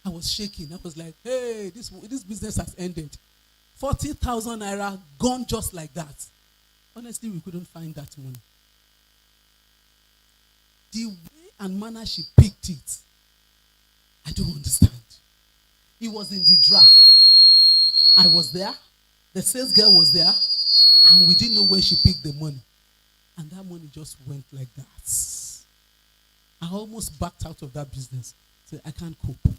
I: I was shaking. I was like, hey, this business has ended. 40,000 naira gone just like that. Honestly, we couldn't find that money. The way and manner she picked it, I don't understand. It was in the drawer. I was there. The sales girl was there. And we didn't know where she picked the money. And that money just went like that. I almost backed out of that business. Said, I can't cope.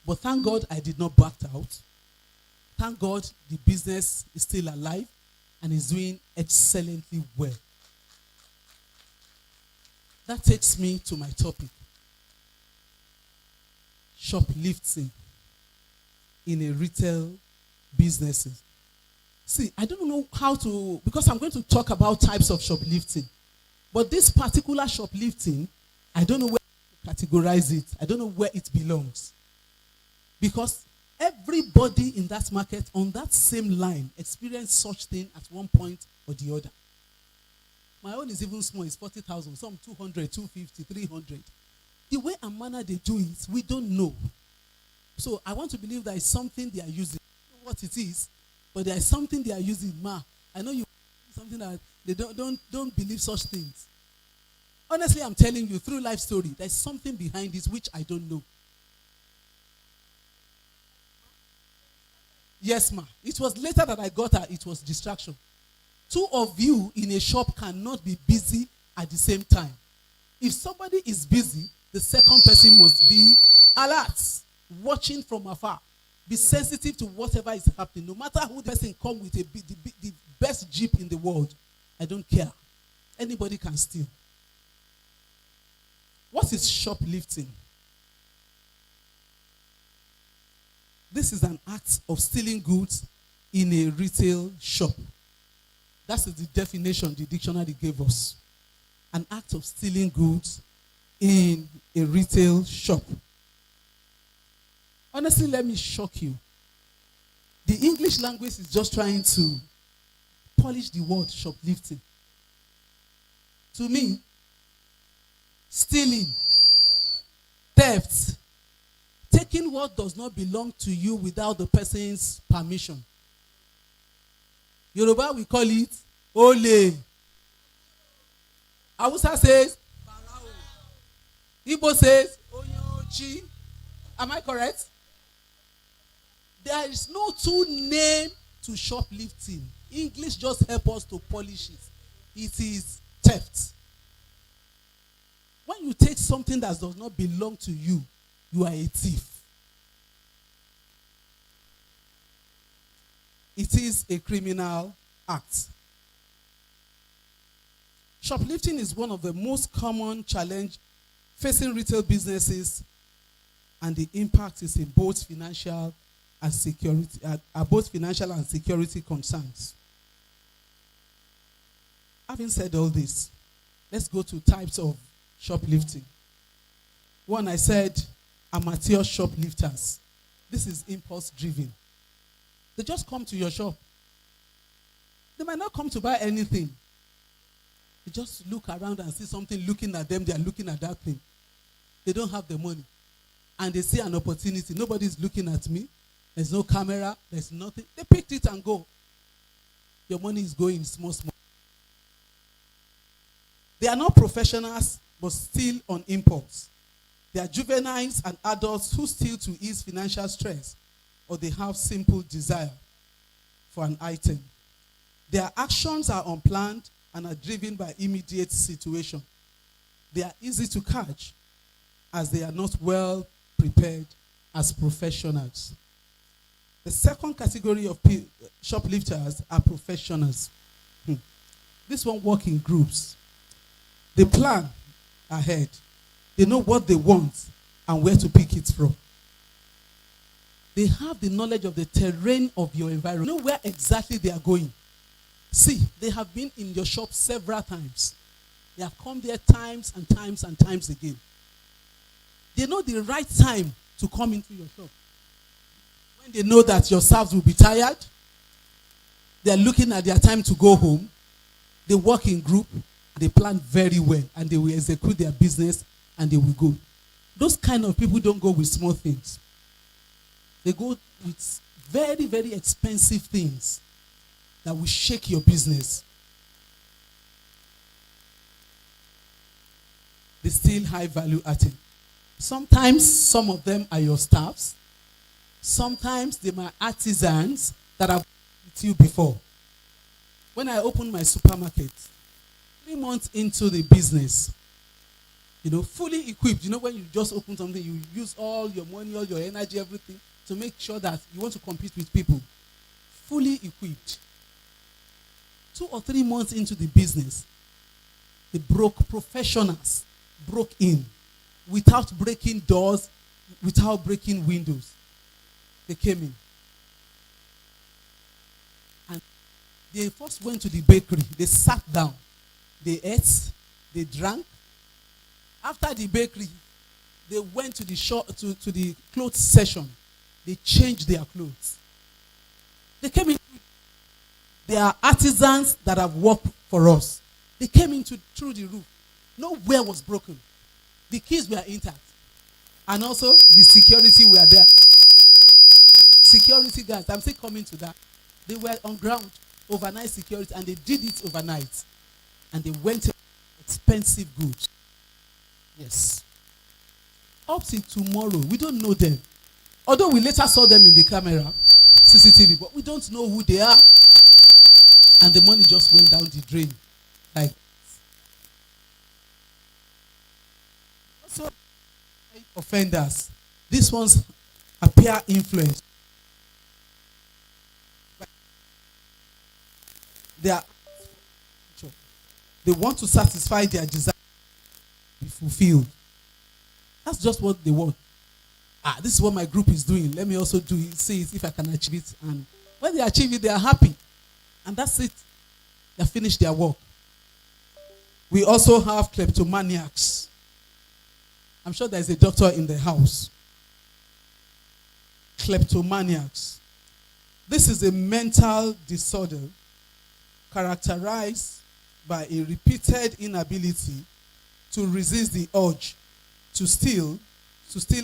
I: But thank God I did not back out. Thank God the business is still alive and is doing excellently well. That takes me to my topic. Shoplifting in a retail business. See, I don't know how to, because I'm going to talk about types of shoplifting. But this particular shoplifting, I don't know where to categorize it. I don't know where it belongs. Because Everybody in that market on that same line experienced such thing at one point or the other. My own is even small, it's 40,000, some 200, 250, 300. The way and manner they do it, we don't know. So I want to believe there is something they are using. I don't know what it is, but there is something they are using. Ma, I know you something that they don't believe such things. Honestly, I'm telling you, through life story, there's something behind this which I don't know. Yes, ma. It was later that I got her. It was distraction. Two of you in a shop cannot be busy at the same time. If somebody is busy, the second person must be alert, watching from afar. Be sensitive to whatever is happening. No matter who the person come with the best Jeep in the world, I don't care. Anybody can steal. What is shoplifting? This is an act of stealing goods in a retail shop. That is the definition the dictionary gave us. An act of stealing goods in a retail shop. Honestly, let me shock you. The English language is just trying to polish the word shoplifting. To me, stealing, theft, taking what does not belong to you without the person's permission. Yoruba, we call it ole. Hausa says, Igbo says, Onyochi. Am I correct? There is no two name to shoplifting. English just help us to polish it. It is theft. When you take something that does not belong to you, you are a thief. It is a criminal act. Shoplifting is one of the most common challenge facing retail businesses, and the impact is in both financial and security concerns. Having said all this, let's go to types of shoplifting. One, I said amateur shoplifters. This is impulse driven. They just come to your shop. They might not come to buy anything. They just look around and see something looking at them. They are looking at that thing. They don't have the money. And they see an opportunity. Nobody's looking at me. There's no camera. There's nothing. They picked it and go. Your money is going small. They are not professionals, but still on impulse. They are juveniles and adults who steal to ease financial stress, or they have simple desire for an item. Their actions are unplanned and are driven by immediate situation. They are easy to catch as they are not well prepared as professionals. The second category of shoplifters are professionals. This one work in groups. They plan ahead. They know what they want and where to pick it from. They have the knowledge of the terrain of your environment. They know where exactly they are going. See, they have been in your shop several times. They have come there times and times and times again. They know the right time to come into your shop. When they know that your staffs will be tired, they are looking at their time to go home. They work in group, they plan very well, and they will execute their business and they will go. Those kind of people don't go with small things. They go with very, very expensive things that will shake your business. They steal high value items. Sometimes some of them are your staffs. Sometimes they are artisans that have with you before. When I opened my supermarket, 3 months into the business, fully equipped. When you just open something, you use all your money, all your energy, everything to make sure that you want to compete with people. Fully equipped. 2 or 3 months into the business, the professionals broke in without breaking doors, without breaking windows. They came in. And they first went to the bakery. They sat down. They ate. They drank. After the bakery, they went to the shop, to the clothes section. They changed their clothes. They came in. They are artisans that have worked for us. They came into through the roof. Nowhere was broken. The keys were intact. And also the security were there. Security guards, I'm still coming to that. They were on ground, overnight security, and they did it overnight. And they went expensive goods. Yes. Up till tomorrow, we don't know them. Although we later saw them in the camera, CCTV, but we don't know who they are. And the money just went down the drain. Like, also, offenders. These ones appear influenced. They want to satisfy their desire to be fulfilled. That's just what they want. This is what my group is doing. Let me also do it, see it if I can achieve it. And when they achieve it, they are happy. And that's it. They finished their work. We also have kleptomaniacs. I'm sure there's a doctor in the house. Kleptomaniacs. This is a mental disorder characterized by a repeated inability to resist the urge to steal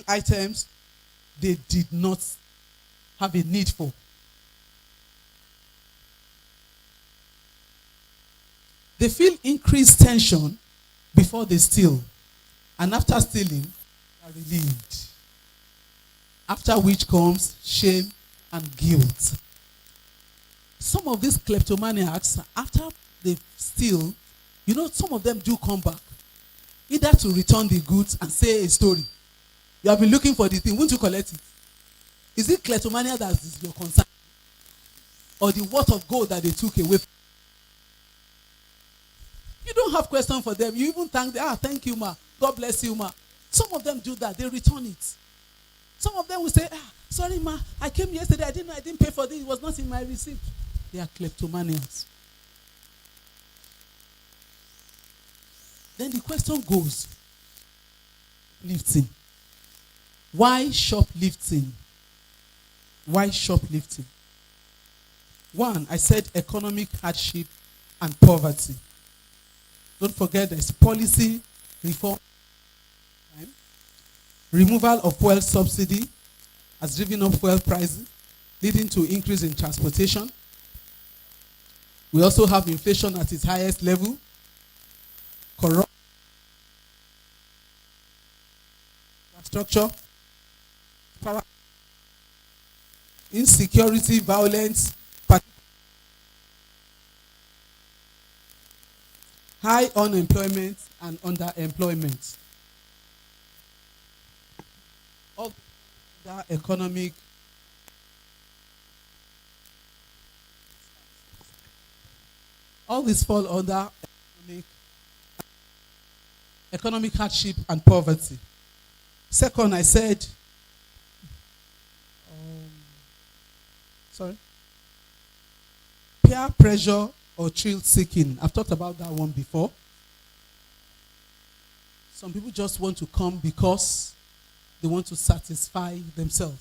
I: items they did not have a need for. They feel increased tension before they steal, and after stealing, they are relieved. After which comes shame and guilt. Some of these kleptomaniacs, after they steal, some of them do come back, either to return the goods and say a story. You have been looking for the thing, won't you collect it? Is it kleptomania that is your concern? Or the worth of gold that they took away? You don't have question for them. You even thank them. Thank you, ma. God bless you, ma. Some of them do that. They return it. Some of them will say, sorry, ma. I came yesterday. I didn't pay for this. It was not in my receipt. They are kleptomanians. Then the question goes, lifting. Why shoplifting? Why shoplifting? One, I said economic hardship and poverty. Don't forget there's policy reform. Removal of fuel subsidy has driven up fuel prices, leading to increase in transportation. We also have inflation at its highest level. Corrupt structure, power, insecurity, violence, high unemployment and underemployment. All the economic all these fall under economic hardship and poverty. Second, I said peer pressure or thrill seeking. I've talked about that one before. Some people just want to come because they want to satisfy themselves.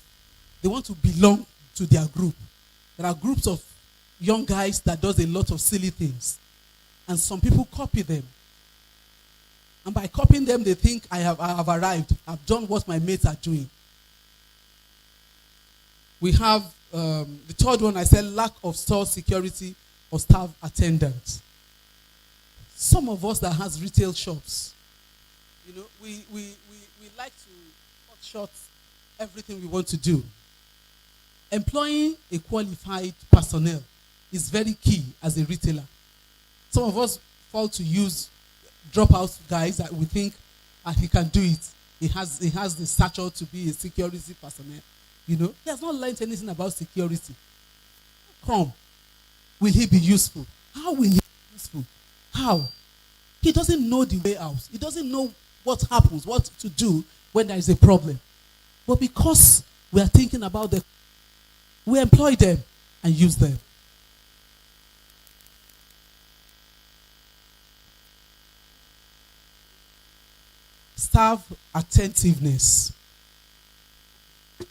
I: They want to belong to their group. There are groups of young guys that does a lot of silly things. And some people copy them. And by copying them, they think I have arrived. I've done what my mates are doing. We have the third one, I said lack of store security or staff attendance. Some of us that has retail shops, we like to cut short everything we want to do. Employing a qualified personnel is very key as a retailer. Some of us fall to use dropout guys that we think he can do it. He has the stature to be a security personnel. He has not learned anything about security. Come. Will he be useful? How will he be useful? How? He doesn't know the way out. He doesn't know what happens, what to do when there is a problem. But because we are thinking about them, we employ them and use them. Staff attentiveness.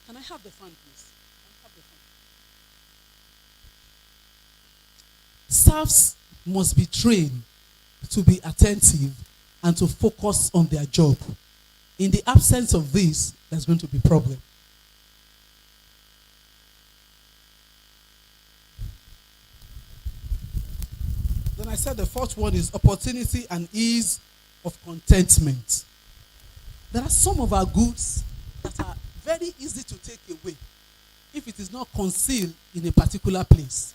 I: Can I have the fan, please? Staffs must be trained to be attentive and to focus on their job. In the absence of this, there's going to be problem. Then I said the fourth one is opportunity and ease of contentment. There are some of our goods that are very easy to take away if it is not concealed in a particular place.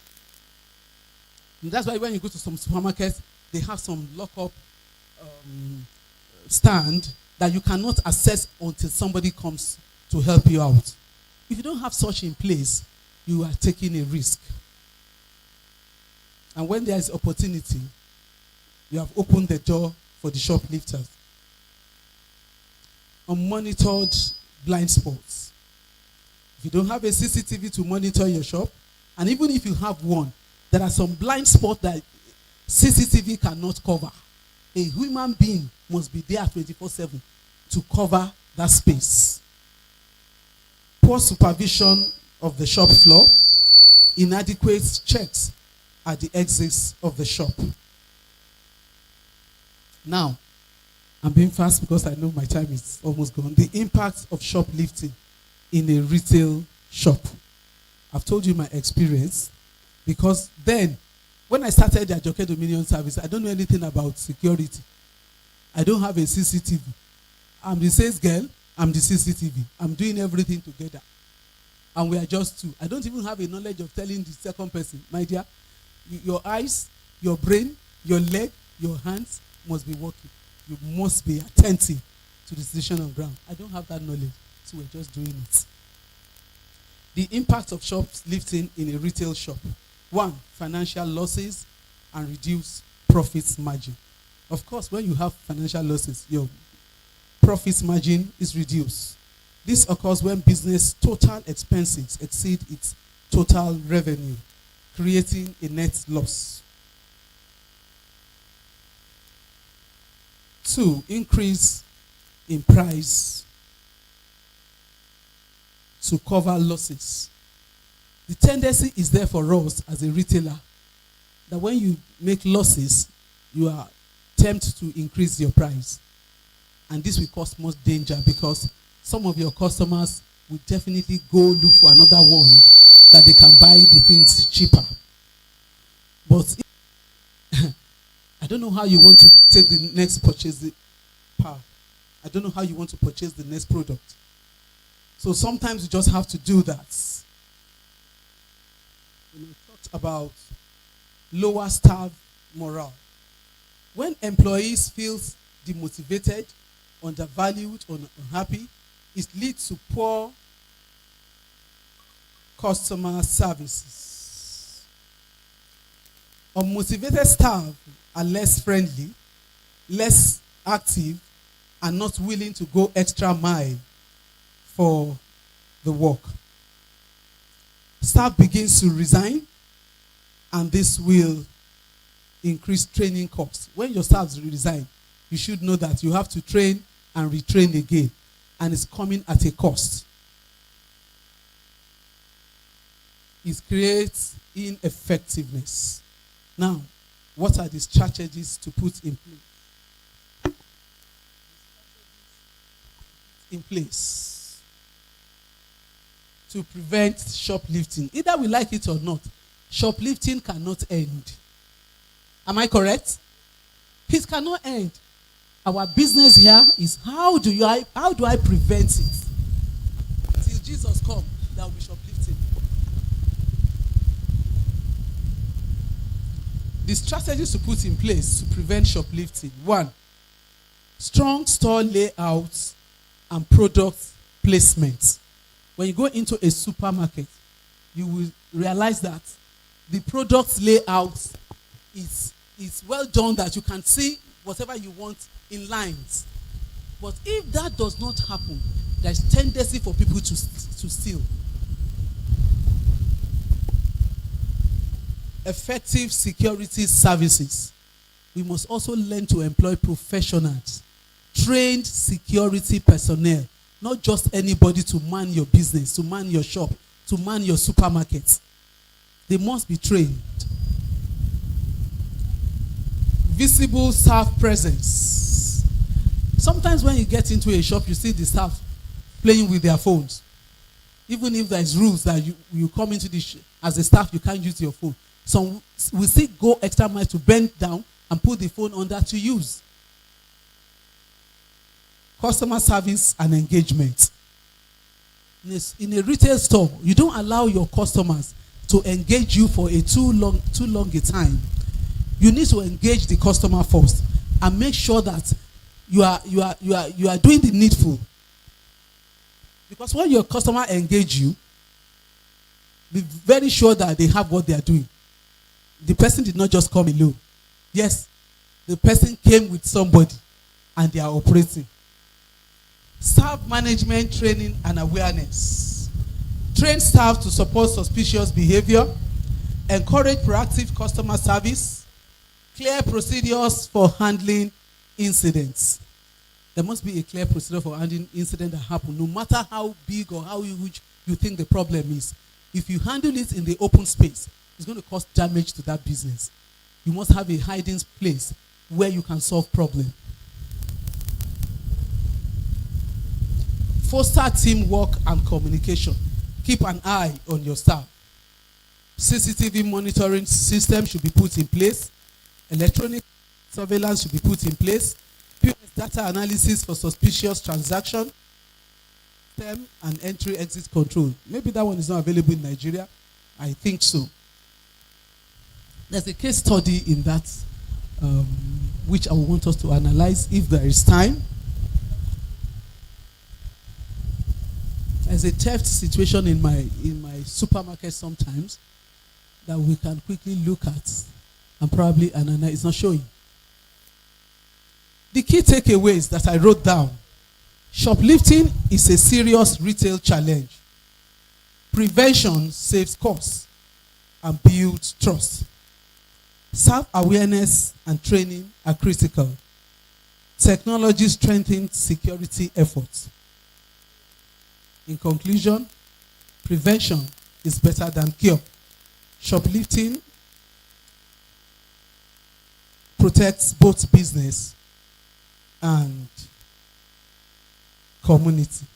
I: And that's why when you go to some supermarkets, they have some lock-up stand that you cannot access until somebody comes to help you out. If you don't have such in place, you are taking a risk. And when there is opportunity, you have opened the door for the shoplifters. Unmonitored blind spots. If you don't have a CCTV to monitor your shop, and even if you have one, there are some blind spots that CCTV cannot cover. A human being must be there 24/7 to cover that space. Poor supervision of the shop floor, inadequate checks at the exits of the shop. Now, I'm being fast because I know my time is almost gone. The impact of shoplifting in a retail shop. I've told you my experience, because then when I started the Ajoke Dominion service, I don't know anything about security. I don't have a CCTV. I'm the sales girl, I'm the CCTV. I'm doing everything together. And we are just two. I don't even have a knowledge of telling the second person, my dear, your eyes, your brain, your leg, your hands must be working. You must be attentive to the situation on ground. I don't have that knowledge, so we're just doing it. The impact of shoplifting in a retail shop. 1, financial losses and reduced profits margin. Of course, when you have financial losses, your profits margin is reduced. This occurs when business total expenses exceed its total revenue, creating a net loss. 2, increase in price to cover losses. The tendency is there for us as a retailer that when you make losses, you are tempted to increase your price. And this will cause much danger, because some of your customers will definitely go look for another one that they can buy the things cheaper. But I don't know how you want to take the next purchase power. I don't know how you want to purchase the next product. So sometimes you just have to do that. We talked about lower staff morale. When employees feel demotivated, undervalued, or unhappy, it leads to poor customer services. Unmotivated staff are less friendly, less active, and not willing to go extra mile for the work. Staff begins to resign, and this will increase training costs. When your staff resign, you should know that you have to train and retrain again, and it's coming at a cost. It creates ineffectiveness. Now, what are the strategies to put in place? To prevent shoplifting. Either we like it or not, shoplifting cannot end. Am I correct? It cannot end. Our business here is how do I prevent it? Till Jesus comes, there will be shoplifting. The strategies to put in place to prevent shoplifting. 1, strong store layouts and product placement. When you go into a supermarket, you will realize that the product layout is well done, that you can see whatever you want in lines. But if that does not happen, there's tendency for people to steal. Effective security services. We must also learn to employ professionals, trained security personnel, not just anybody to man your business, to man your shop, to man your supermarket. They must be trained. visible staff presence. Sometimes when you get into a shop, you see the staff playing with their phones. Even if there's rules that you come into as a staff, you can't use your phone. Some will still go extra mile to bend down and put the phone under to use. Customer service and engagement. In a retail store, you don't allow your customers to engage you for a too long a time. You need to engage the customer first and make sure that you are doing the needful. Because when your customer engage you, be very sure that they have what they are doing. The person did not just come alone. Yes, the person came with somebody and they are operating. Staff management training and awareness. Train staff to support suspicious behavior. Encourage proactive customer service. Clear procedures for handling incidents. There must be a clear procedure for handling incidents that happen, no matter how big or how huge you think the problem is. If you handle it in the open space, it's going to cause damage to that business. You must have a hiding place where you can solve problems. Foster teamwork and communication. Keep an eye on your staff. CCTV monitoring system should be put in place. Electronic surveillance should be put in place. POS data analysis for suspicious transaction. System and entry-exit control. Maybe that one is not available in Nigeria. I think so. There's a case study in that which I want us to analyze if there is time. There's a theft situation in my supermarket sometimes that we can quickly look at and probably analyze. It's not showing. The key takeaways that I wrote down. Shoplifting is a serious retail challenge. Prevention saves costs and builds trust. Self-awareness and training are critical. Technology strengthens security efforts. In conclusion, prevention is better than cure. Shoplifting protects both business and community.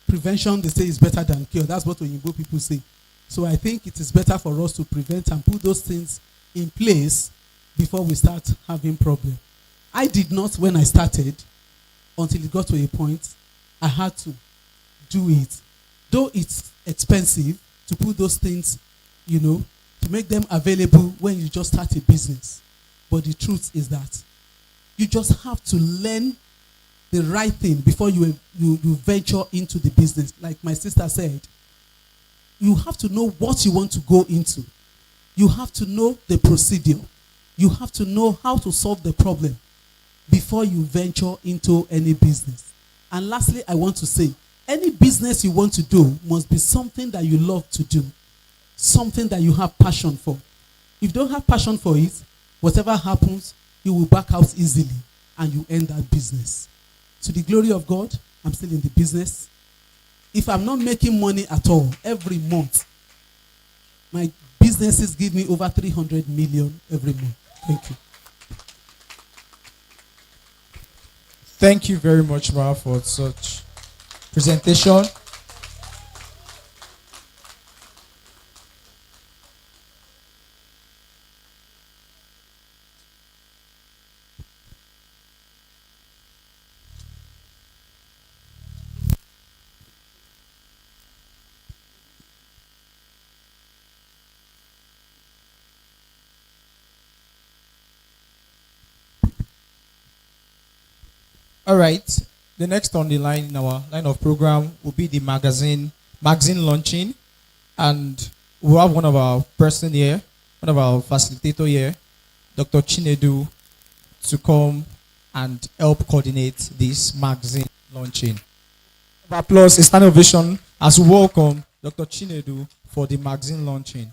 I: Prevention, they say, is better than cure. That's what Oyinbo people say. So I think it is better for us to prevent and put those things in place before we start having problems. I did not when I started, until it got to a point I had to do it. Though it's expensive to put those things, to make them available when you just start a business. But the truth is that you just have to learn the right thing before you venture into the business. Like my sister said, you have to know what you want to go into. You have to know the procedure. You have to know how to solve the problem before you venture into any business. And lastly, I want to say, any business you want to do must be something that you love to do, something that you have passion for. If you don't have passion for it, whatever happens, you will back out easily and you end that business. To the glory of God, I'm still in the business. If I'm not making money at all every month, my businesses give me over 300 million every month. Thank you.
A: Thank you very much, Ma, for such presentation. All right. The next on the line in our line of program will be the magazine launching, and we'll have one of our person here, one of our facilitator here, Dr. Chinedu, to come and help coordinate this magazine launching. Applause, a standing ovation as we welcome Dr. Chinedu for the magazine launching.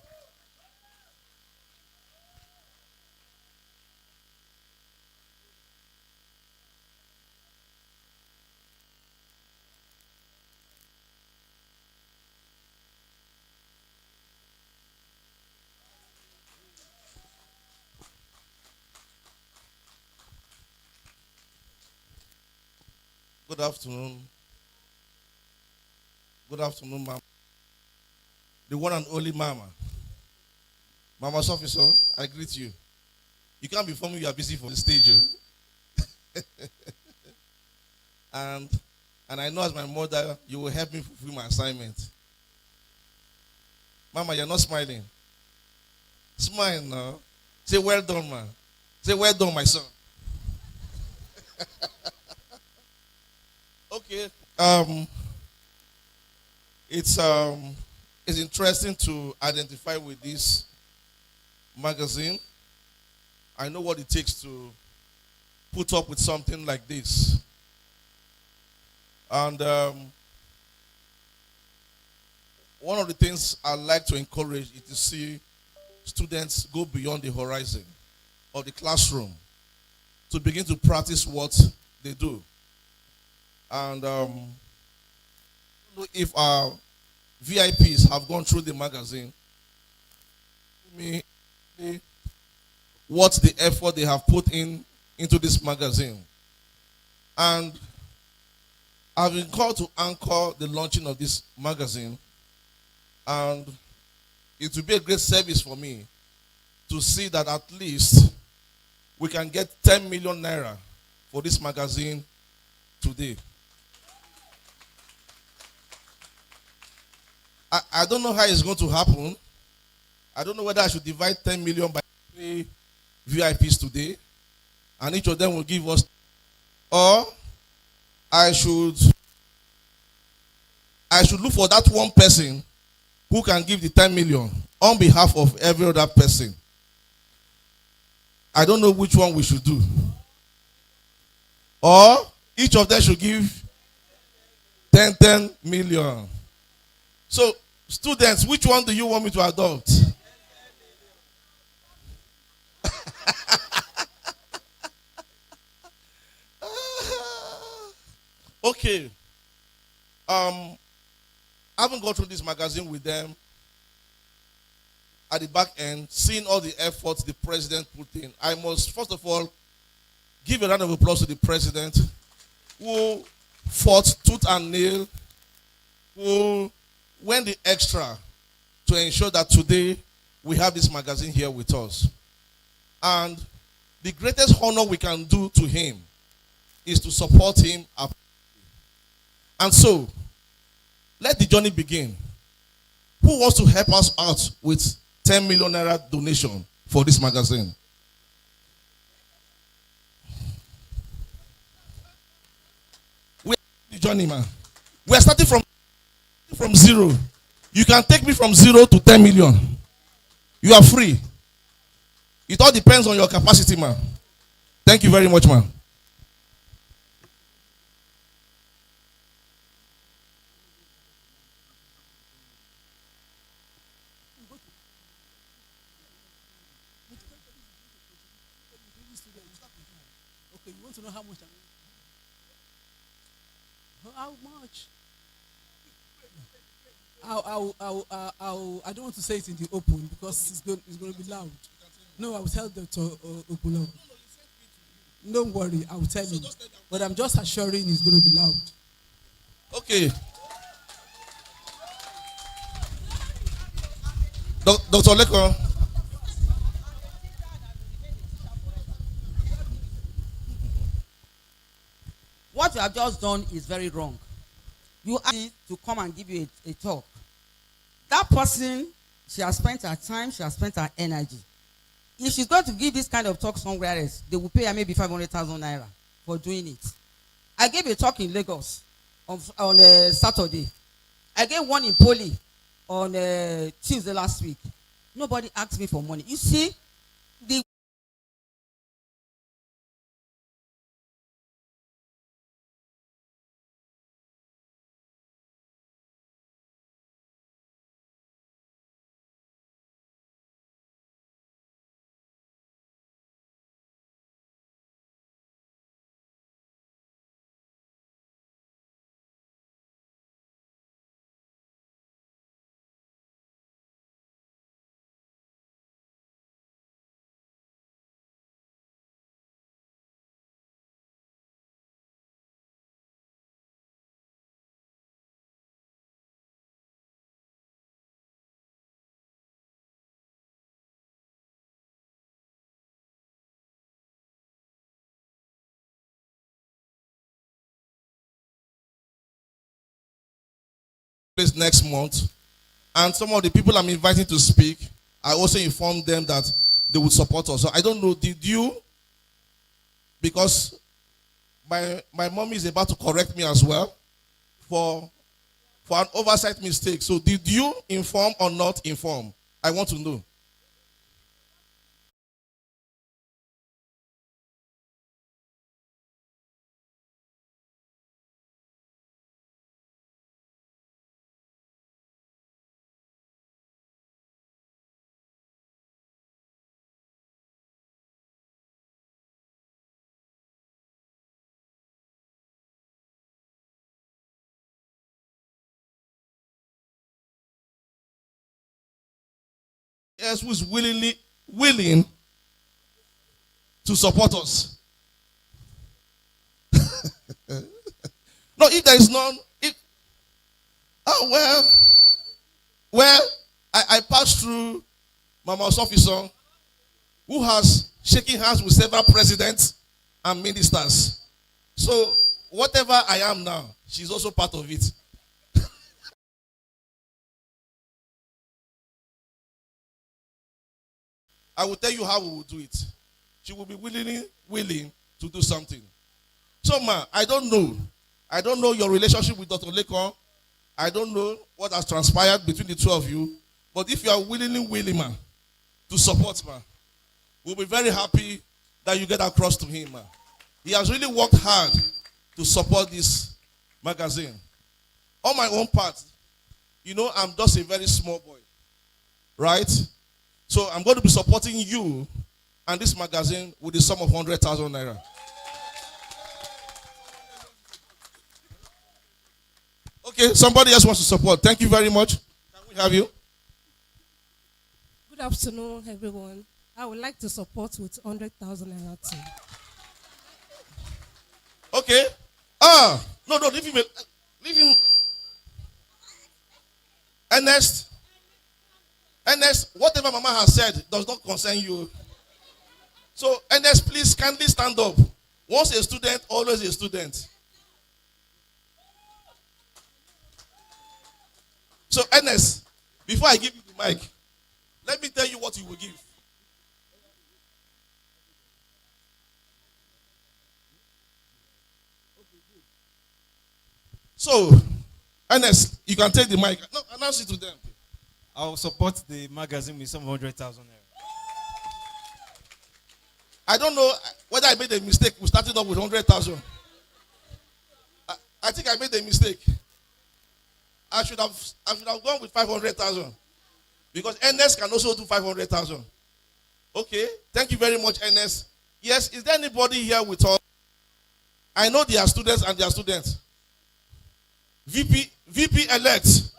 J: Good afternoon. Good afternoon, ma'am. The one and only Mama. Mama's officer, I greet you. You can't be forming you are busy for the stage. And and I know as my mother, you will help me fulfill my assignment. Mama, you're not smiling. Smile now. Say, well done, man. Say, well done, my son. Okay. It's it's interesting to identify with this magazine. I know what it takes to put up with something like this. And one of the things I like to encourage is to see students go beyond the horizon of the classroom to begin to practice what they do. And if our VIPs have gone through the magazine, me what the effort they have put in into this magazine. And I've been called to anchor the launching of this magazine, and it will be a great service for me to see that at least we can get 10 million naira for this magazine today. I don't know how it's going to happen. I don't know whether I should divide 10 million by 3 VIPs today, and each of them will give us, or I should look for that one person who can give the 10 million on behalf of every other person. I don't know which one we should do. Or each of them should give 10 million. So, students, which one do you want me to adopt? Okay. I haven't gone through this magazine with them at the back end, seeing all the efforts the president put in. I must, first of all, give a round of applause to the president who fought tooth and nail, who went the extra to ensure that today we have this magazine here with us. And the greatest honor we can do to him is to support him. And so, let the journey begin. Who wants to help us out with 10 million naira donation for this magazine? We are the journey, man. We are starting from zero. You can take me from 0 to 10 million. You are free. It all depends on your capacity, man. Thank you very much, man.
I: Okay, you want to know how much? How much? I don't want to say it in the open because it's going to be loud. No, I will tell them to open up. Don't worry, I will tell him. But I'm just assuring it's going to be loud.
J: Okay. Dr. Leko.
C: What you have just done is very wrong. You asked me to come and give you a talk. That person, she has spent her time, she has spent her energy. If she's going to give this kind of talk somewhere else, they will pay her maybe 500,000 naira for doing it. I gave a talk in Lagos on Saturday. I gave one in Poli on Tuesday last week. Nobody asked me for money. You see, the
J: place next month. And some of the people I'm inviting to speak, I also informed them that they would support us. So I don't know, did you? Because my mom is about to correct me as well for an oversight mistake. So did you inform or not inform? I want to know. Yes, who's willing to support us? No, if there is none, well, I passed through Mama's officer, who has shaking hands with several presidents and ministers. So whatever I am now, she's also part of it. I will tell you how we will do it. She will be willing to do something. So, ma, I don't know. I don't know your relationship with Dr. Lekon. I don't know what has transpired between the two of you. But if you are willing, ma, to support, ma, we'll be very happy that you get across to him, ma. He has really worked hard to support this magazine. On my own part, I'm just a very small boy. Right? So I'm going to be supporting you and this magazine with the sum of 100,000 naira. Okay, somebody else wants to support. Thank you very much. Can we have you?
K: Good afternoon, everyone. I would like to support with 100,000 naira too.
J: Okay. No, leave him. Leave him. Ernest, whatever Mama has said does not concern you. So, Ernest, please kindly stand up. Once a student, always a student. So, Ernest, before I give you the mic, let me tell you what you will give. So, Ernest, you can take the mic. No, announce it to them.
L: I will support the magazine with some 100,000 naira.
J: I don't know whether I made a mistake. We started off with 100,000. I think I made a mistake. I should have gone with 500,000 because Ernest can also do 500,000. Okay, thank you very much, Ernest. Yes, is there anybody here with us? I know they are students and they are students. VP elect.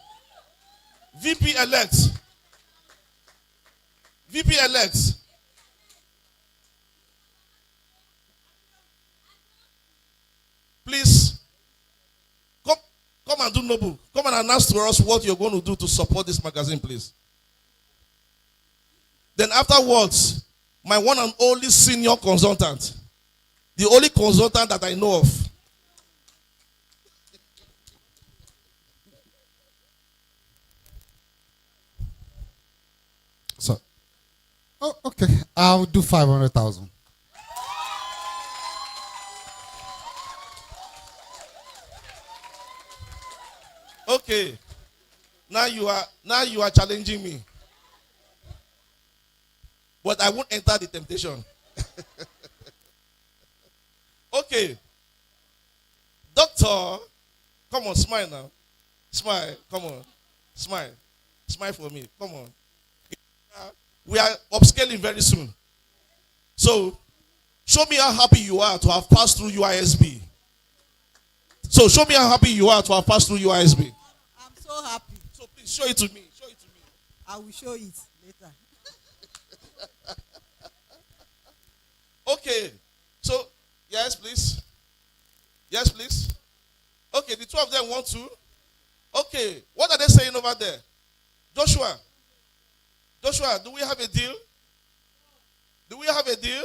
J: VP elect. VP elect. Please come and do noble. Come and announce to us what you're going to do to support this magazine, please. Then afterwards, my one and only senior consultant, the only consultant that I know of.
M: So, okay, I'll do 500,000.
J: Okay. Now you are challenging me. But I won't enter the temptation. Okay. Doctor, come on, smile now. Smile, come on. Smile. Smile for me. Come on. We are upscaling very soon. So, show me how happy you are to have passed through Uisb. So, show me how happy you are to have passed through Uisb.
C: I'm so happy.
J: So, please show it to me. Show it to me.
C: I will show it later.
J: Okay. So, yes, please. Yes, please. Okay, the two of them want to. Okay, what are they saying over there? Joshua, do we have a deal? Do we have a deal?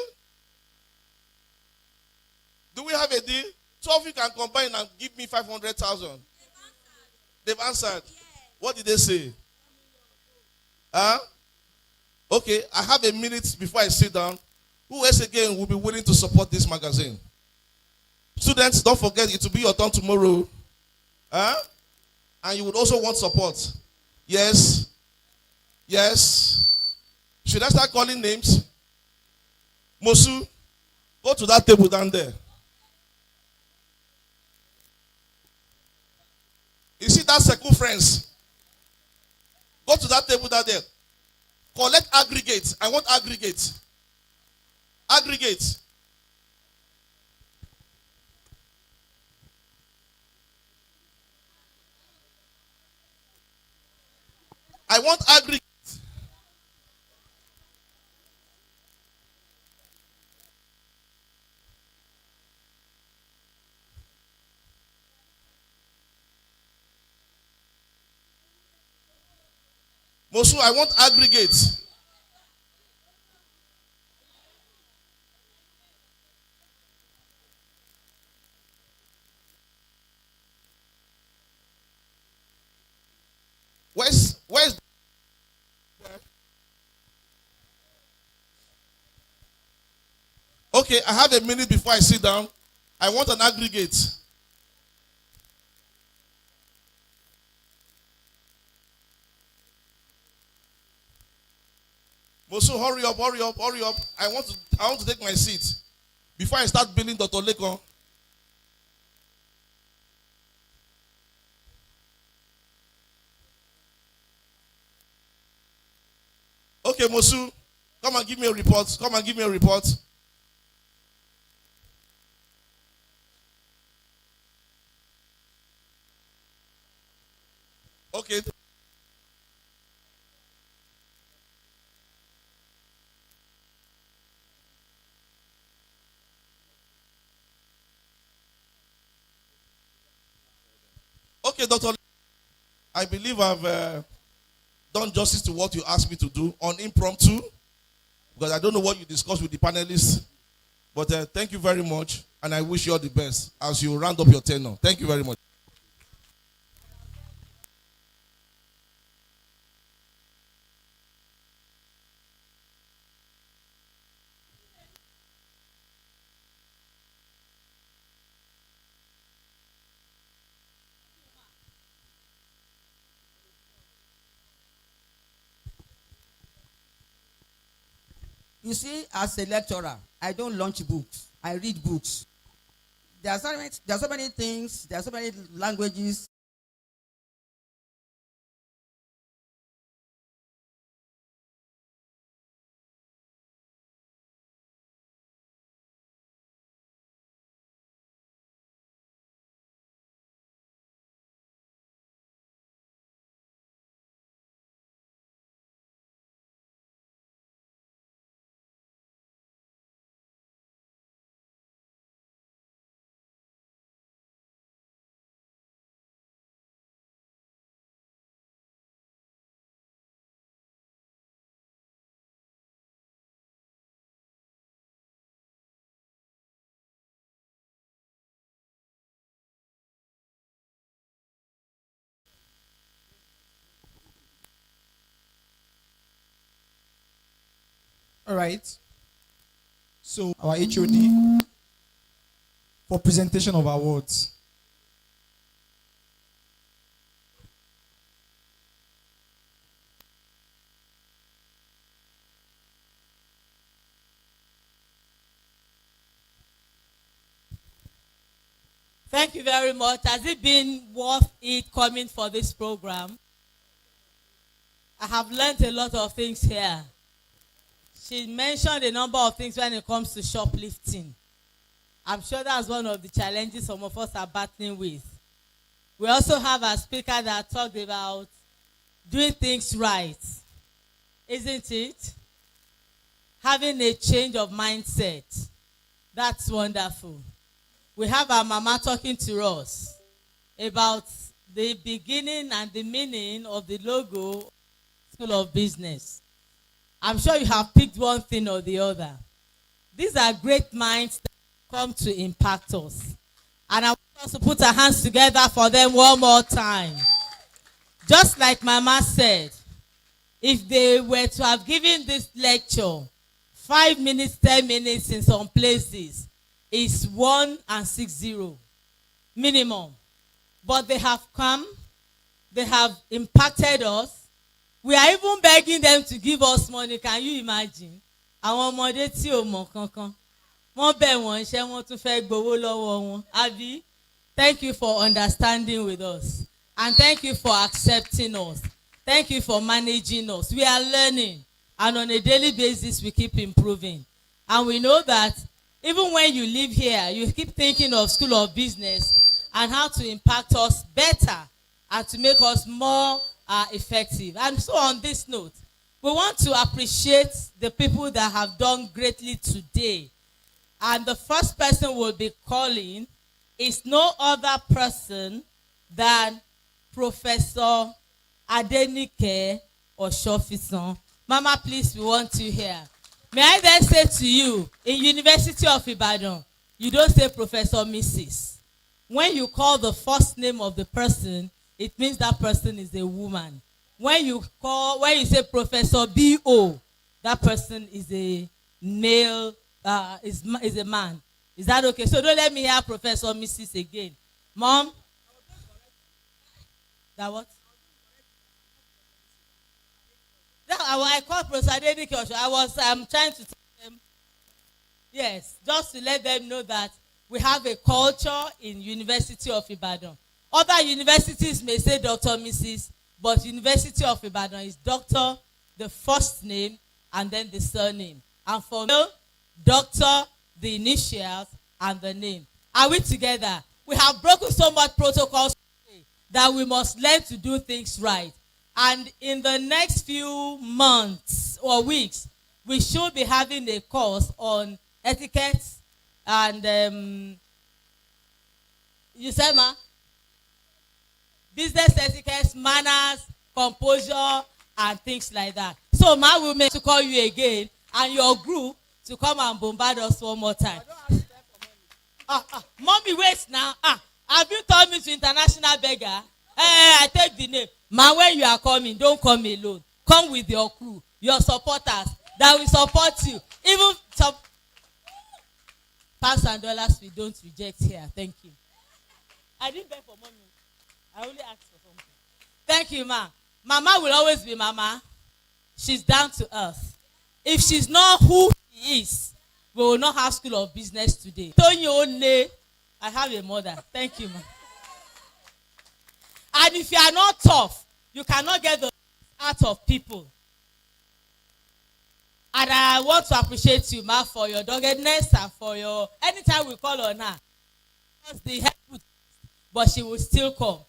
J: Do we have a deal? Two of you can combine and give me 500,000. They've answered. Yes. What did they say? Huh? Okay, I have a minute before I sit down. Who else again will be willing to support this magazine? Students, don't forget it will be your turn tomorrow. Huh? And you would also want support. Yes. Yes. Should I start calling names? Mosu, go to that table down there. You see that circumference? Go to that table down there. Collect aggregate. I want aggregate. Aggregate. I want aggregate. Mosu, I want aggregate. Where's Okay, I have a minute before I sit down. I want an aggregate. Mosu, hurry up, hurry up, hurry up. I want to take my seat before I start billing Dr. Lekon. Okay, Mosu, come and give me a report. Come and give me a report. Okay. Okay, Doctor. I believe I've done justice to what you asked me to do on impromptu, because I don't know what you discussed with the panelists. But thank you very much, and I wish you all the best as you round up your tenure. Thank you very much.
C: You see, as a lecturer, I don't launch books. I read books. There are so many things, there are so many languages.
A: All right. So our HOD for presentation of awards.
E: Thank you very much. Has it been worth it coming for this program? I have learned a lot of things here. She mentioned a number of things when it comes to shoplifting. I'm sure that's one of the challenges some of us are battling with. We also have a speaker that talked about doing things right, isn't it? Having a change of mindset. That's wonderful. We have our mama talking to us about the beginning and the meaning of the logo School of Business. I'm sure you have picked one thing or the other. These are great minds that come to impact us. And I want us to put our hands together for them one more time. Just like Mama said, if they were to have given this lecture 5 minutes, 10 minutes in some places, it's 160 minimum. But they have come, they have impacted us. We are even begging them to give us money. Can you imagine? Àwọn ọmọdé tí ò mọ̀ kankan. Wọ́n bẹ̀ wọ́n iṣẹ́ wọn tún fẹ́ gbowó lọ́wọ́ wọn. Abi, thank you for understanding with us. And thank you for accepting us. Thank you for managing us. We are learning. And on a daily basis, we keep improving. And we know that even when you live here, you keep thinking of School of Business and how to impact us better and to make us more effective. And so on this note, we want to appreciate the people that have done greatly today. And the first person we'll be calling is no other person than Professor Adenike Oshofisan. Mama, please, we want you here. May I then say to you, in University of Ibadan, you don't say Professor Mrs. When you call the first name of the person, it means that person is a woman. When you say Professor B.O., that person is a male, is a man. Is that okay? So don't let me hear Professor Mrs. again. Mom? That what? I called Professor Adenike Osho. I'm trying to tell them, yes, just to let them know that we have a culture in University of Ibadan. Other universities may say Dr. Mrs., but University of Ibadan is Doctor, the first name, and then the surname. And for male, Doctor, the initials, and the name. Are we together? We have broken so much protocols that we must learn to do things right. And in the next few months or weeks, we should be having a course on etiquette and you said, ma? Business etiquette, manners, composure, and things like that. So, ma, will make to call you again and your group to come and bombard us one more time. Mommy, wait now. Have you turned me to international beggar? I take the name. Ma, when you are coming, don't come alone. Come with your crew, your supporters that will support you. Even some pounds and dollars we don't reject here. Thank you. I didn't beg for money. I only asked for something. Thank you, ma. Mama will always be mama. She's down to earth. If she's not who she is, we will not have School of Business today. Tony only, I have a mother. Thank you, ma. And if you are not tough, you cannot get the out of people. And I want to appreciate you, ma, for your doggedness and for your, anytime we call on her, but she will still come.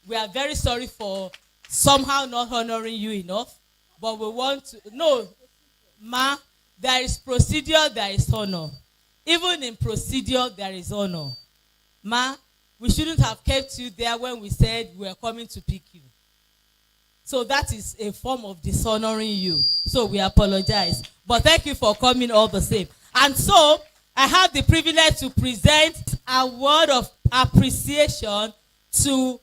E: We are very sorry for somehow not honoring you enough, but we want to, no, ma, there is procedure, there is honor. Even in procedure, there is honor. Ma, we shouldn't have kept you there when we said we were coming to pick you. So that is a form of dishonoring you. So we apologize. But thank you for coming all the same. And so I have the privilege to present a word of appreciation to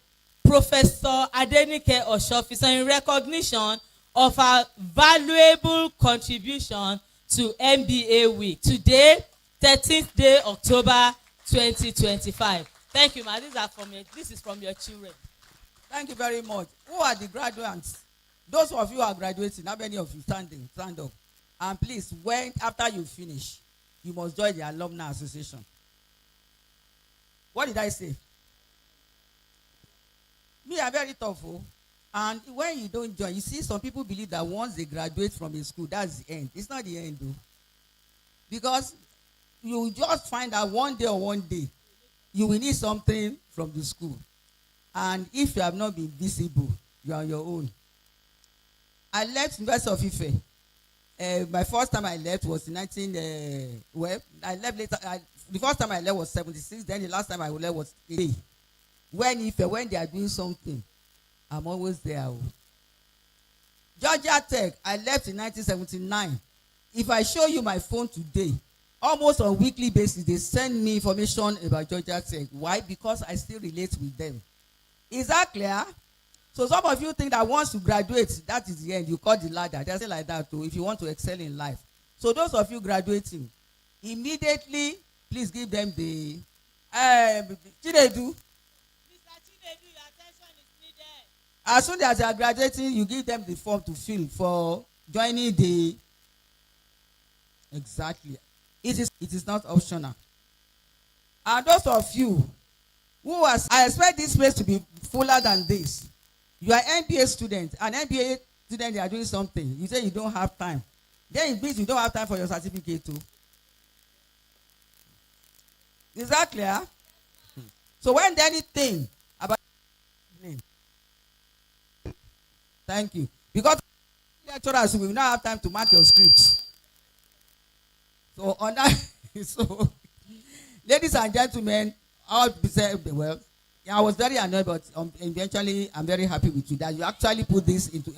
E: Professor Adenike Oshofisan in recognition of her valuable contribution to MBA Week. Today, 13th day, October 2025. Thank you, ma. This is from your children.
C: Thank you very much. Who are the graduates? Those of you who are graduating, how many of you standing? Stand up. And please, after you finish, you must join the Alumni Association. What did I say? Me, I'm very tough. And when you don't join, you see, some people believe that once they graduate from a school, that's the end. It's not the end, though. Because you just find out one day, you will need something from the school. And if you have not been visible, you are on your own. I left University of Ife. My first time I left was in I left later. The first time I left was 76. Then the last time I left was 80. When they are doing something, I'm always there. Georgia Tech, I left in 1979. If I show you my phone today, almost on a weekly basis, they send me information about Georgia Tech. Why? Because I still relate with them. Is that clear? So some of you think that once you graduate, that is the end. You cut the ladder. They say like that too, if you want to excel in life. So those of you graduating, immediately, please give them the Chinedu. As soon as they are graduating, you give them the form to fill for joining the. Exactly. It is not optional. And those of you who I expect this place to be fuller than this. You are MBA student, an MBA student, they are doing something. You say you don't have time. Then it means you don't have time for your certificate too. Is that clear? So when anything about thank you. Because lecturers will not have time to mark your scripts. So on that, so ladies and gentlemen, all said well. Yeah, I was very annoyed, but eventually I'm very happy with you that you actually put this into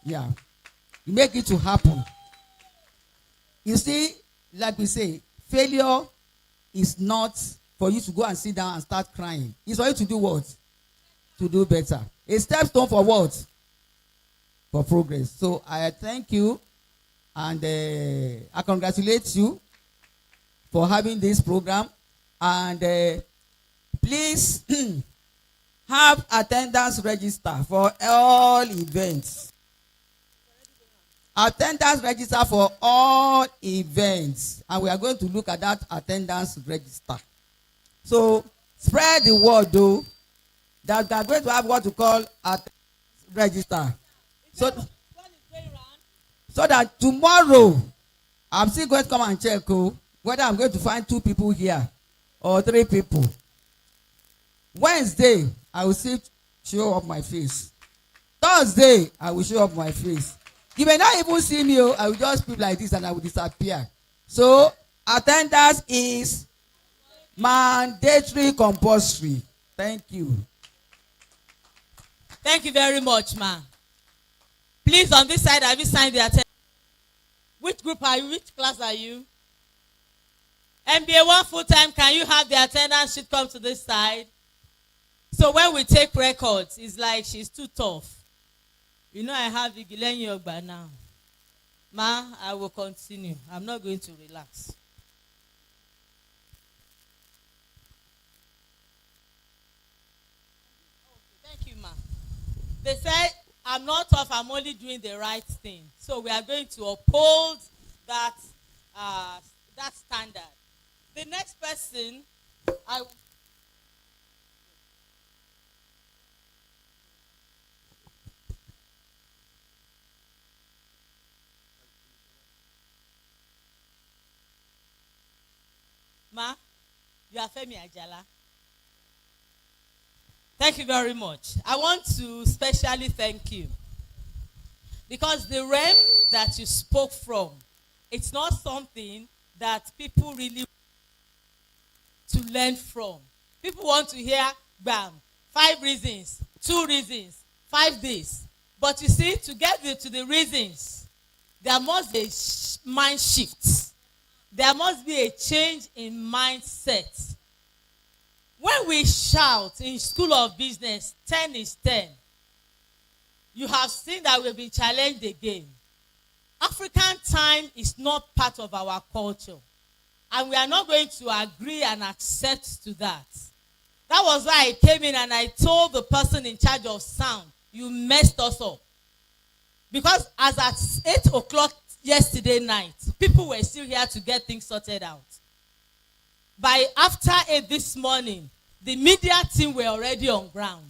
C: you make it to happen. You see, like we say, failure is not for you to go and sit down and start crying. It's for you to do what? To do better. A stepstone for what? For progress. So I thank you and I congratulate you for having this program. And please have attendance register for all events. Attendance register for all events. And we are going to look at that attendance register. So spread the word though that we are going to have what we call attendance register. So that tomorrow I'm still going to come and check whether I'm going to find 2 people here or 3 people. Wednesday, I will still show up my face. Thursday, I will show up my face. You may not even see me. I will just speak like this and I will disappear. So, attendance is mandatory compulsory. Thank you.
E: Thank you very much, ma. Please, on this side, have you signed the attendance? Which group are you? Which class are you? MBA 1 full-time, can you have the attendance sheet come to this side? So when we take records, it's like she's too tough. You know I have Igilenyi Ogba now. Ma, I will continue. I'm not going to relax. Thank you, ma. They said, I'm not tough, I'm only doing the right thing. So we are going to uphold that, that standard. The next person, Ma, you are Femi Ajala. Thank you very much. I want to specially thank you because the realm that you spoke from, it's not something that people really to learn from. People want to hear, bam, 5 reasons, 2 reasons, 5 days. But you see, to get to the reasons, there must be a mind shift. There must be a change in mindset. When we shout in School of Business, 10 is 10, you have seen that we've been challenged again. African time is not part of our culture. And we are not going to agree and accept to that. That was why I came in and I told the person in charge of sound, you messed us up. Because as at 8 o'clock yesterday night, people were still here to get things sorted out. By after 8 this morning, the media team were already on ground.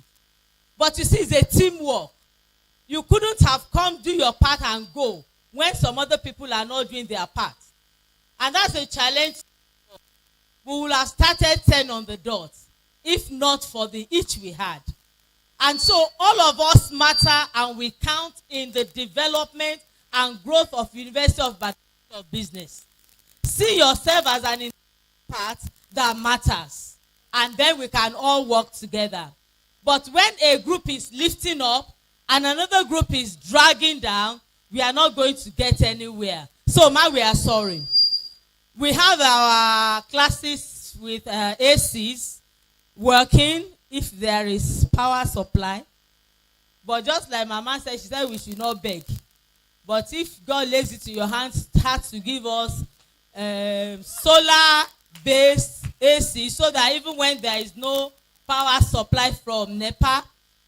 E: But you see, it's a teamwork. You couldn't have come do your part and go when some other people are not doing their part. And that's a challenge. We would have started 10 on the dot, if not for the itch we had. And so all of us matter and we count in the development and growth of University of Business. See yourself as an part that matters. And then we can all work together. But when a group is lifting up and another group is dragging down, we are not going to get anywhere. So, ma, we are sorry. We have our classes with ACs working if there is power supply. But just like Mama said, she said we should not beg. But if God lays it in your hands, start to give us solar-based AC, so that even when there is no power supply from NEPA,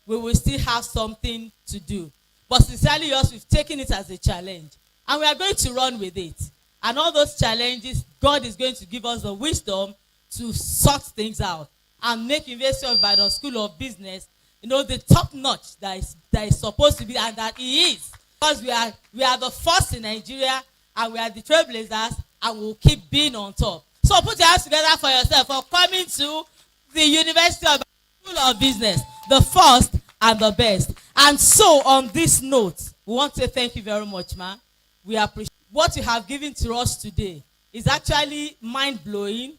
E: we will still have something to do. But sincerely yours, we've taken it as a challenge. And we are going to run with it. And all those challenges, God is going to give us the wisdom to sort things out and make University of Ibadan School of Business, the top notch that is supposed to be, and that it is. Because we are the first in Nigeria, and we are the trailblazers, and we'll keep being on top. So put your hands together for yourself for coming to the University of School of Business, the first and the best. And so on this note, we want to say thank you very much, ma. We appreciate what you have given to us today. Is actually mind-blowing,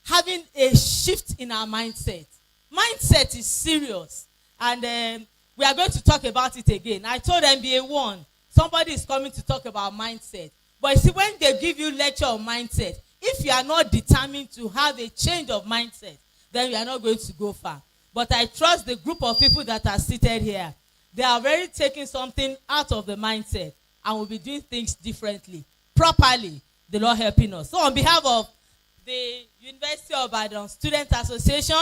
E: having a shift in our mindset. Mindset is serious. And we are going to talk about it again. I told MBA 1, somebody is coming to talk about mindset. But you see, when they give you lecture on mindset, if you are not determined to have a change of mindset, then you are not going to go far. But I trust the group of people that are seated here. They are already taking something out of the mindset and will be doing things differently, properly. The Lord helping us. So on behalf of the University of Ibadan Student Association,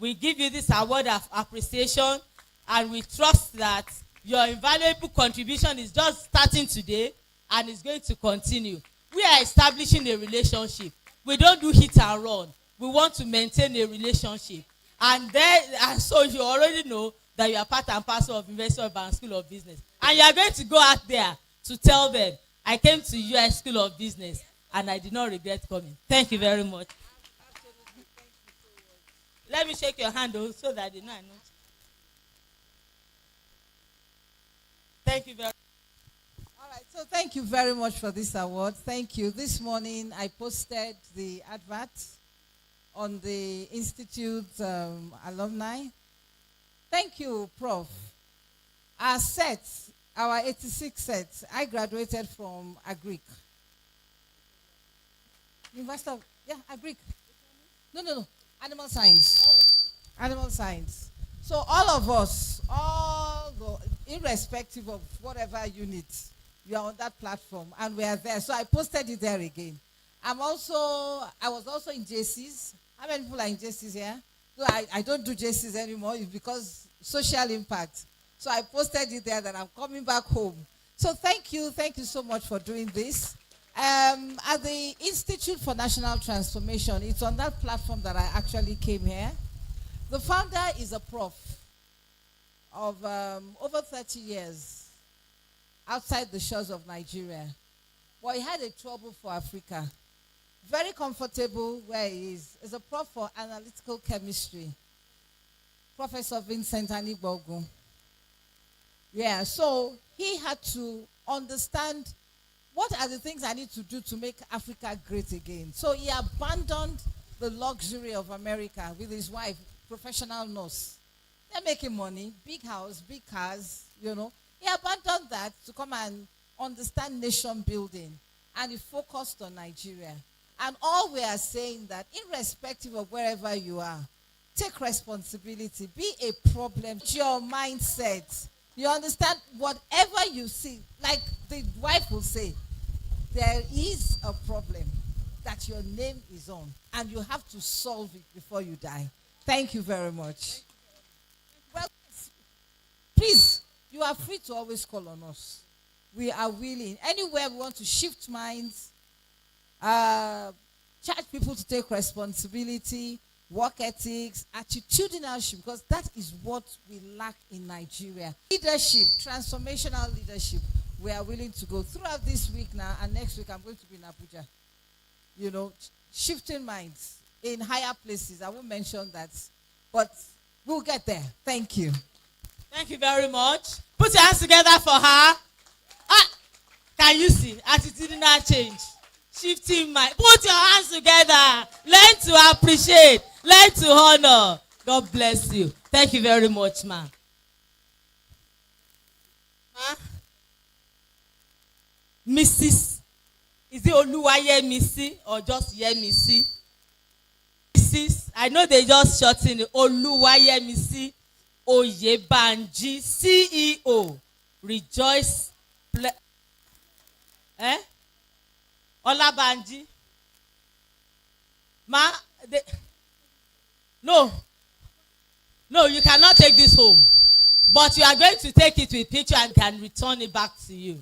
E: we give you this award of appreciation, and we trust that your invaluable contribution is just starting today and is going to continue. We are establishing a relationship. We don't do hit and run. We want to maintain a relationship. And so you already know that you are part and parcel of University of Ibadan School of Business. And you are going to go out there to tell them, I came to US School of Business and I did not regret coming. Thank you very much. Let me shake your hand so that they know I know. Thank you very much.
G: All right, so thank you very much for this award. Thank you. This morning I posted the advert on the Institute alumni. Thank you, Prof. Our set, our 86 sets, I graduated from Agric. University of, Agric. No. Animal science. Animal science. So all of us, irrespective of whatever unit, we are on that platform and we are there. So I posted it there again. I was also in JCs. How many people are in JCs here? So I don't do JCs anymore because social impact. So I posted it there that I'm coming back home. So thank you so much for doing this. At the Institute for National Transformation, it's on that platform that I actually came here. The founder is a prof of over 30 years outside the shores of Nigeria. But he had a trouble for Africa. Very comfortable where he is. He's a prof for analytical chemistry. Professor Vincent Anigbogun. Yeah, so he had to understand what are the things I need to do to make Africa great again. So he abandoned the luxury of America with his wife, professional nurse. They're making money, big house, big cars, He abandoned that to come and understand nation building. And he focused on Nigeria. And all we are saying that irrespective of wherever you are, take responsibility, be a problem, your mindset. You understand? Whatever you see, like the wife will say, there is a problem that your name is on, and you have to solve it before you die. Thank you very much. Well, please, you are free to always call on us. We are willing. Anywhere we want to shift minds, charge people to take responsibility, work ethics, attitudinalship, because that is what we lack in Nigeria. Leadership, transformational leadership. We are willing to go throughout this week now, and next week I'm going to be in Abuja. Shifting minds in higher places. I won't mention that, but we'll get there. Thank you.
E: Thank you very much. Put your hands together for her. Can you see? Attitudinal change. Shifting mind. Put your hands together. Learn to appreciate. Learn to honor. God bless you. Thank you very much, ma. Mrs. Is it Oluwaye Missy or just Yemisi? Mrs. I know they just shorten it. Oluwaye Missy Oyebanji, CEO, Rejoice. Olabanji. No, you cannot take this home. But you are going to take it with picture and can return it back to you.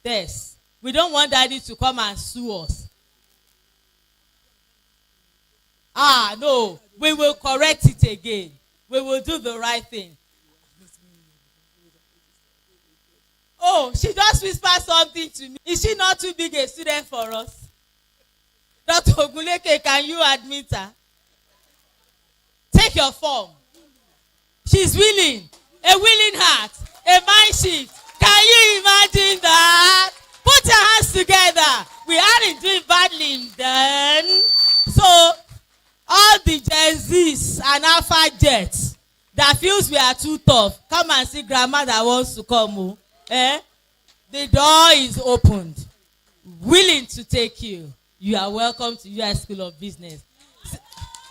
E: Yes. We don't want daddy to come and sue us. No. We will correct it again. We will do the right thing. Oh, she just whispered something to me. Is she not too big a student for us? Dr. Oguleke, can you admit her? Take your form. She's willing. A willing heart. A mind shift. Can you imagine that? Put your hands together. We aren't doing badly then. So, all the Gen Zs and Alpha Jets that feels we are too tough, come and see grandma that wants to come. The door is opened. Willing to take you. You are welcome to US School of Business.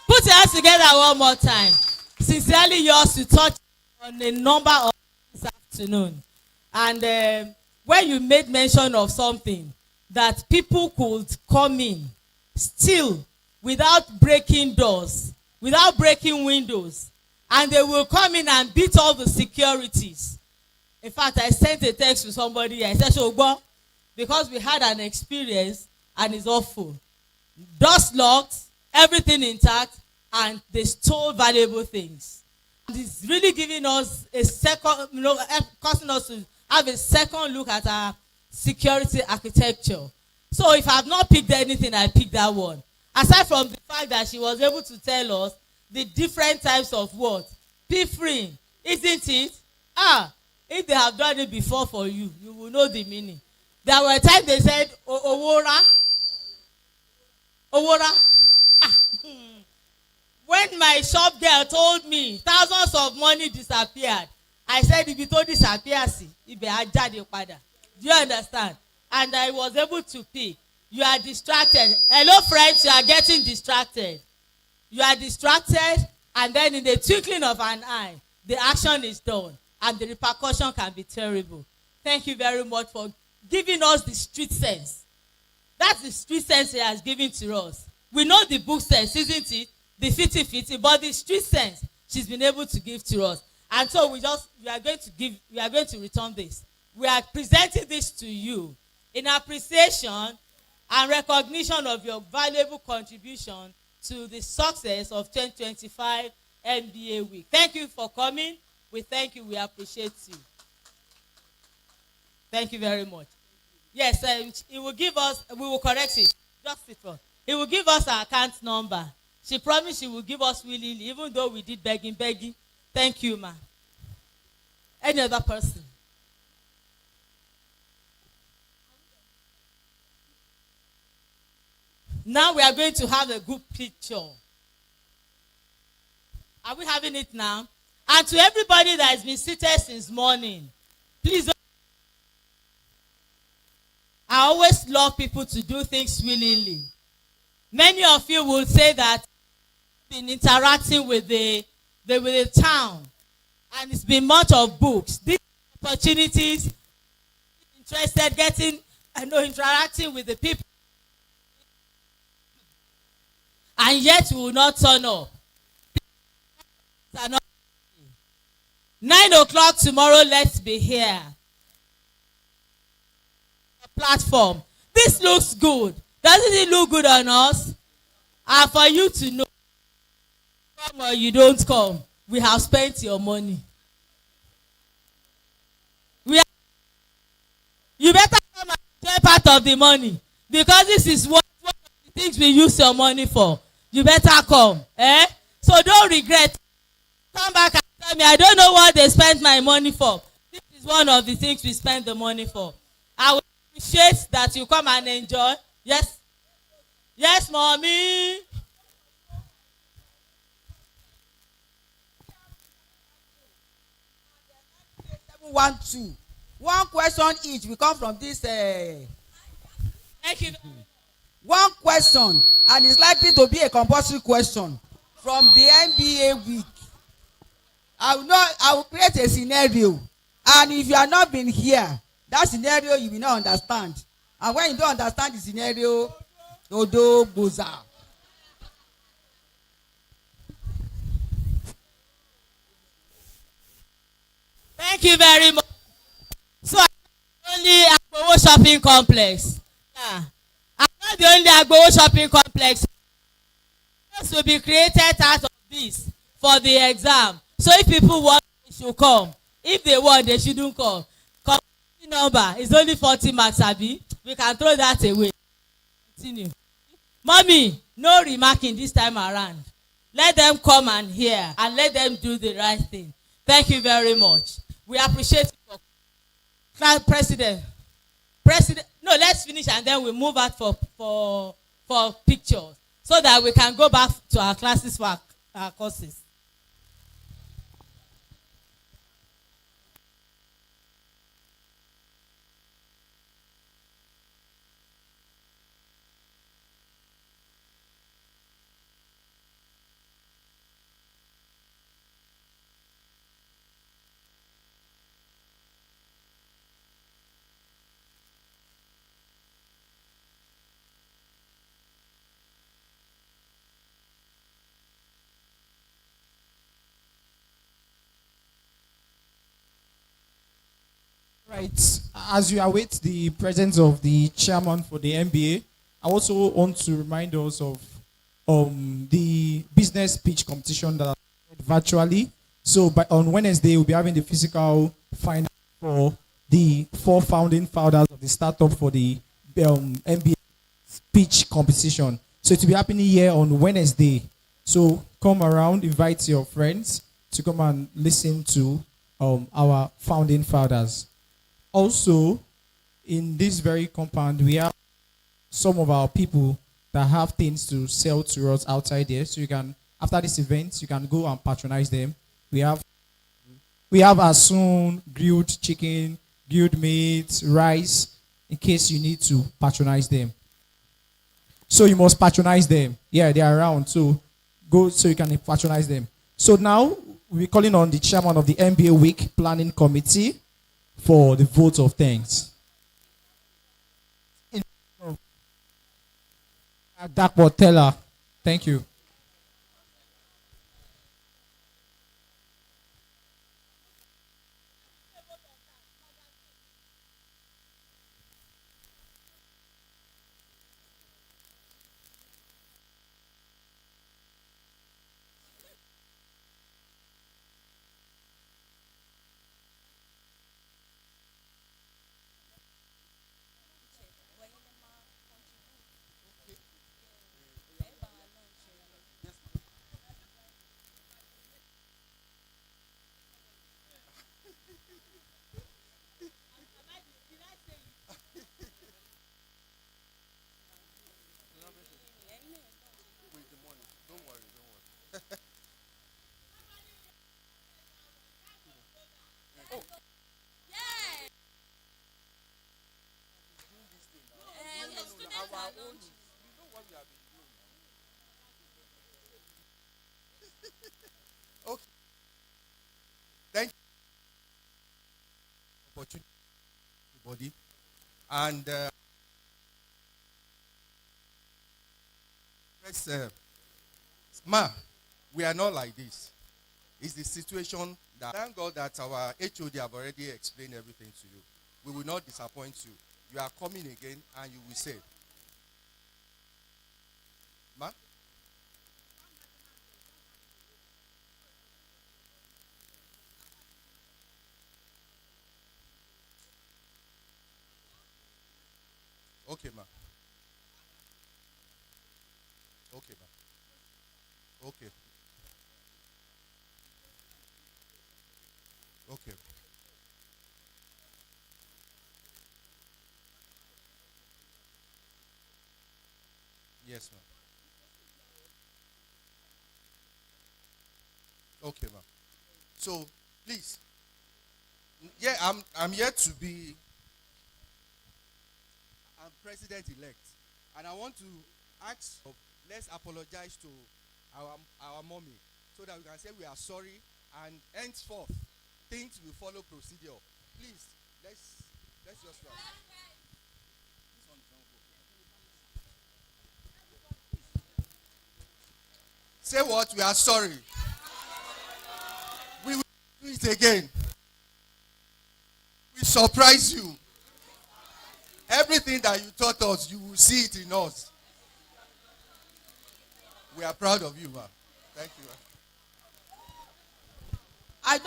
E: Put your hands together one more time. Sincerely yours to touch on a number of this afternoon. And when you made mention of something that people could come in still without breaking doors, without breaking windows, and they will come in and beat all the securities. In fact, I sent a text to somebody. I said, Shogbo, because we had an experience and it's awful. Doors locked, everything intact, and they stole valuable things. And it's really giving us a second, causing us to have a second look at our security architecture. So if I have not picked anything, I picked that one. Aside from the fact that she was able to tell us the different types of what? Piffering, isn't it? If they have done it before for you, you will know the meaning. There were times they said, Owora. When my shop girl told me thousands of money disappeared, I said, if you told disappear, if you had jade pada. Do you understand? And I was able to pick. You are distracted. Hello, friends, you are getting distracted. You are distracted, and then in the twinkling of an eye, the action is done, and the repercussion can be terrible. Thank you very much for giving us the street sense. That's the street sense he has given to us. We know the book sense, isn't it? The fitty, but the street sense she's been able to give to us. And so we are going to return this. We are presenting this to you in appreciation and recognition of your valuable contribution to the success of 2025 MBA Week. Thank you for coming. We thank you. We appreciate you. Thank you very much. Yes, he will give us, we will correct it. Just sit on. He will give us our account number. She promised she will give us willingly, even though we did begging. Thank you, ma. Any other person? Now we are going to have a good picture. Are we having it now? And to everybody that has been seated since morning, please don't. I always love people to do things willingly. Many of you will say that you've been interacting with the town, and it's been much of books. These opportunities, interested, interacting with the people, and yet we will not turn up. 9 o'clock tomorrow, let's be here. Platform. This looks good. Doesn't it look good on us? And for you to know, come or you don't come, we have spent your money. You better come and enjoy part of the money, because this is one of the things we use your money for. You better come. So don't regret. Come back and tell me, I don't know what they spent my money for. This is one of the things we spend the money for. I will appreciate that you come and enjoy. Yes? Yes, mommy.
C: One question each will come from this.
E: Thank you.
C: One question, and it's likely to be a compulsory question from the MBA week. I will create a scenario, and if you are not been here, that scenario you will not understand, and when you don't understand the scenario, odo gboza.
E: Thank you very much. So I'm only Agbowo shopping complex. Yeah. I'm not the only Agbowo shopping complex. This will be created out of this for the exam. So if people want, they should come. If they want, they shouldn't come. Community number is only 40 marks, abi. We can throw that away. Continue. Mommy, no remarking this time around. Let them come and hear, and let them do the right thing. Thank you very much. We appreciate you. President. No, let's finish and then we move out for pictures so that we can go back to our classes for our courses.
A: Right. As you await the presence of the chairman for the MBA, I also want to remind us of the business pitch competition that virtually. So on Wednesday, we'll be having the physical final for the 4 founding founders of the startup for the MBA pitch competition. So it will be happening here on Wednesday. So come around, invite your friends to come and listen to our founding fathers. Also, in this very compound, we have some of our people that have things to sell to us outside there. So you can, after this event, you can go and patronize them. We have Asun, grilled chicken, grilled meat, rice, in case you need to patronize them. So you must patronize them. Yeah, they are around. So go so you can patronize them. So now we're calling on the chairman of the MBA Week Planning Committee for the vote of thanks. Dr. Teller, thank you.
N: Okay. Thank you for opportunity, everybody. And we are not like this. It's the situation that, thank God that our HOD have already explained everything to you. We will not disappoint you. You are coming again and you will say, Ma? Okay, ma. Okay, ma. Okay. Okay. Yes, ma'am. Okay, ma'am. So, please. Yeah, I'm here to be. I'm president-elect, and I want to ask. Let's apologize to our mommy, so that we can say we are sorry and henceforth, things will follow procedure. Please, let's just rise. Say what? We are sorry. We will do it again. We surprise you. Everything that you taught us, you will see it in us. We are proud of you, man. Thank you.
C: I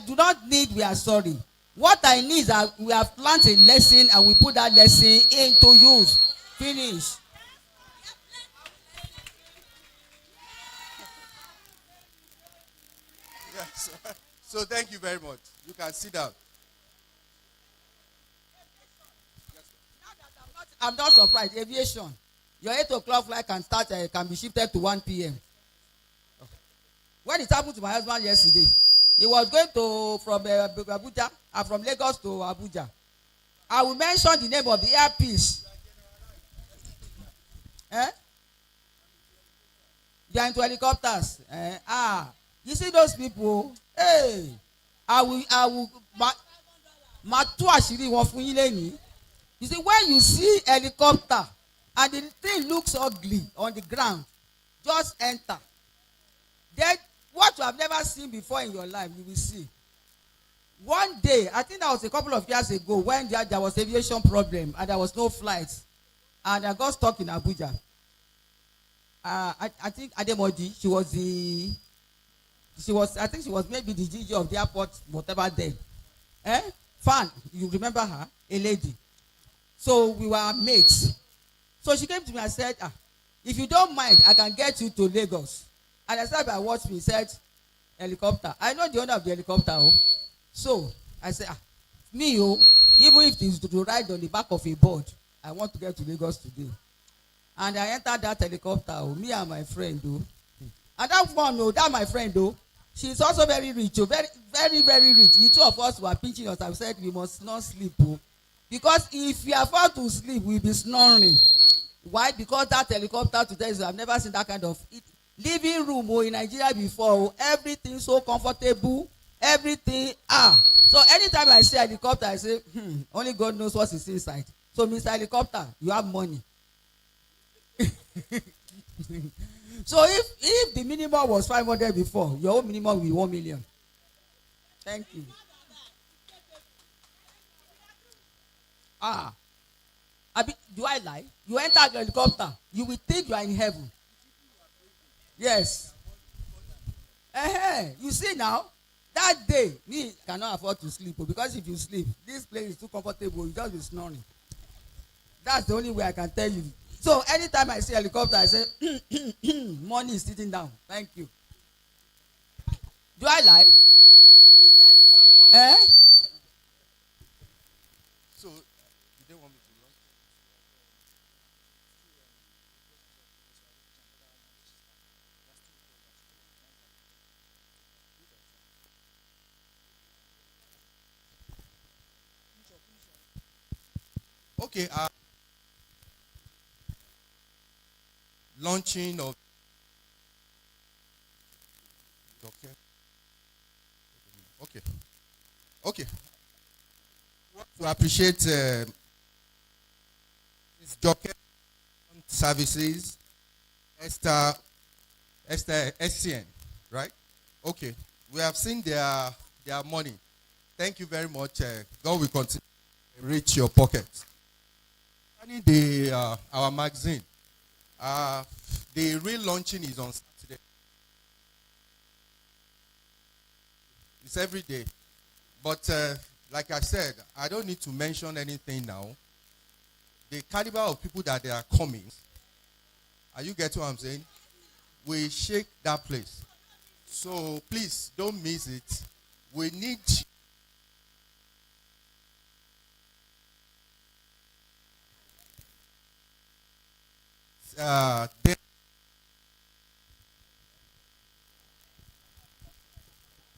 C: do not need we are sorry. What I need is that we have learned a lesson and we put that lesson into use. Finish.
N: Yes. So thank you very much. You can sit down.
C: I'm not surprised. Aviation. Your 8 o'clock flight can be shifted to 1 p.m. When it happened to my husband yesterday, he was going from Abuja, from Lagos to Abuja. I will mention the name of the airpiece. They are into helicopters. You see those people? Hey, I will. Matu àṣírí wọn fún yín lẹ́yìn. You see, when you see helicopter and the thing looks ugly on the ground, just enter. Then what you have never seen before in your life, you will see. One day, I think that was a couple of years ago, when there was aviation problem and there was no flights, and I got stuck in Abuja. I think Ademoji, I think she was maybe the GG of the airport, whatever day. Fan, you remember her? A lady. So we were mates. So she came to me and said, if you don't mind, I can get you to Lagos. And I said, I watched me, said, helicopter. I know the owner of the helicopter. So I said, me, even if it is to ride on the back of a board, I want to get to Lagos today. And I entered that helicopter, me and my friend. And that one, that my friend, she's also very rich, very, very, very rich. The two of us were pinching us and said, we must not sleep. Because if we are found to sleep, we'll be snoring. Why? Because that helicopter today, I've never seen that kind of living room in Nigeria before. Everything so comfortable. Everything. So anytime I see helicopter, I say, only God knows what is inside. So Mr. Helicopter, you have money. So if the minimum was 500 before, your own minimum will be 1 million. Thank you. Do I lie? You enter the helicopter, you will think you are in heaven. Yes. You see now, that day, me cannot afford to sleep, because if you sleep, this place is too comfortable, you just be snoring. That's the only way I can tell you. So anytime I see helicopter, I say, money is sitting down. Thank you. Do I lie?
N: So, you don't want me to launch? Okay, launching of okay. To appreciate this jockey services, Esther SCN, right? Okay, we have seen their money. Thank you very much. God will continue to reach your pockets. Our magazine. The real launching is on Saturday. It's every day. But like I said, I don't need to mention anything now. The caliber of people that they are coming, are you getting what I'm saying? We shake that place. So please don't miss it. We need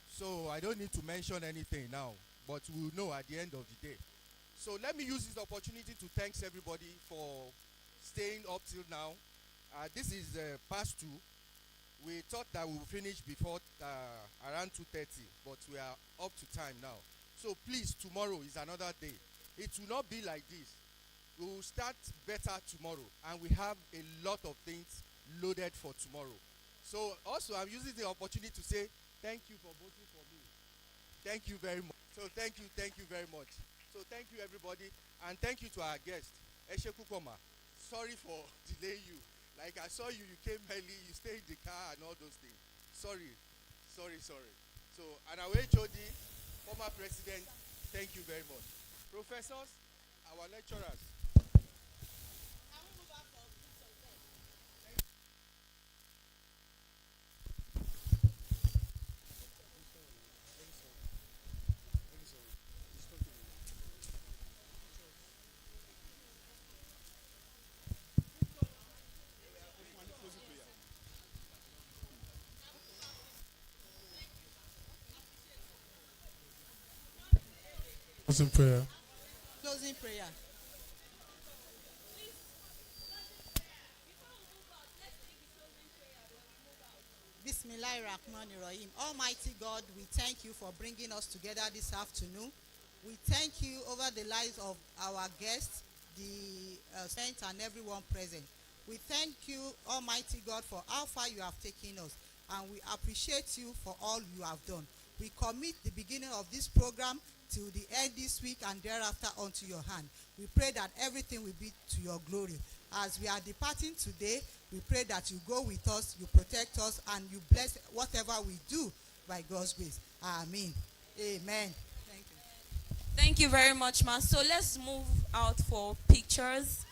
N: so I don't need to mention anything now, but we'll know at the end of the day. So let me use this opportunity to thank everybody for staying up till now. This is past 2. We thought that we would finish before around 2:30, but we are up to time now. So please, tomorrow is another day. It will not be like this. We will start better tomorrow, and we have a lot of things loaded for tomorrow. So also, I'm using the opportunity to say thank you for voting for me. Thank you very much. So thank you very much. So thank you everybody, and thank you to our guest, Eshe Kukoma. Sorry for delaying you. Like I saw you, you came early, you stayed in the car and all those things. Sorry. So, and our HOD, former president, thank you very much. Professors, our lecturers.
O: Closing prayer.
C: Closing prayer. Bismillahirrahmanirrahim. Almighty God, we thank you for bringing us together this afternoon. We thank you over the lives of our guests, the saints, and everyone present. We thank you, Almighty God, for how far you have taken us, and we appreciate you for all you have done. We commit the beginning of this program to the end this week and thereafter unto your hand. We pray that everything will be to your glory. As we are departing today, we pray that you go with us, you protect us, and you bless whatever we do by God's grace. Amen. Amen. Thank you.
B: Thank you very much, ma. So let's move out for pictures.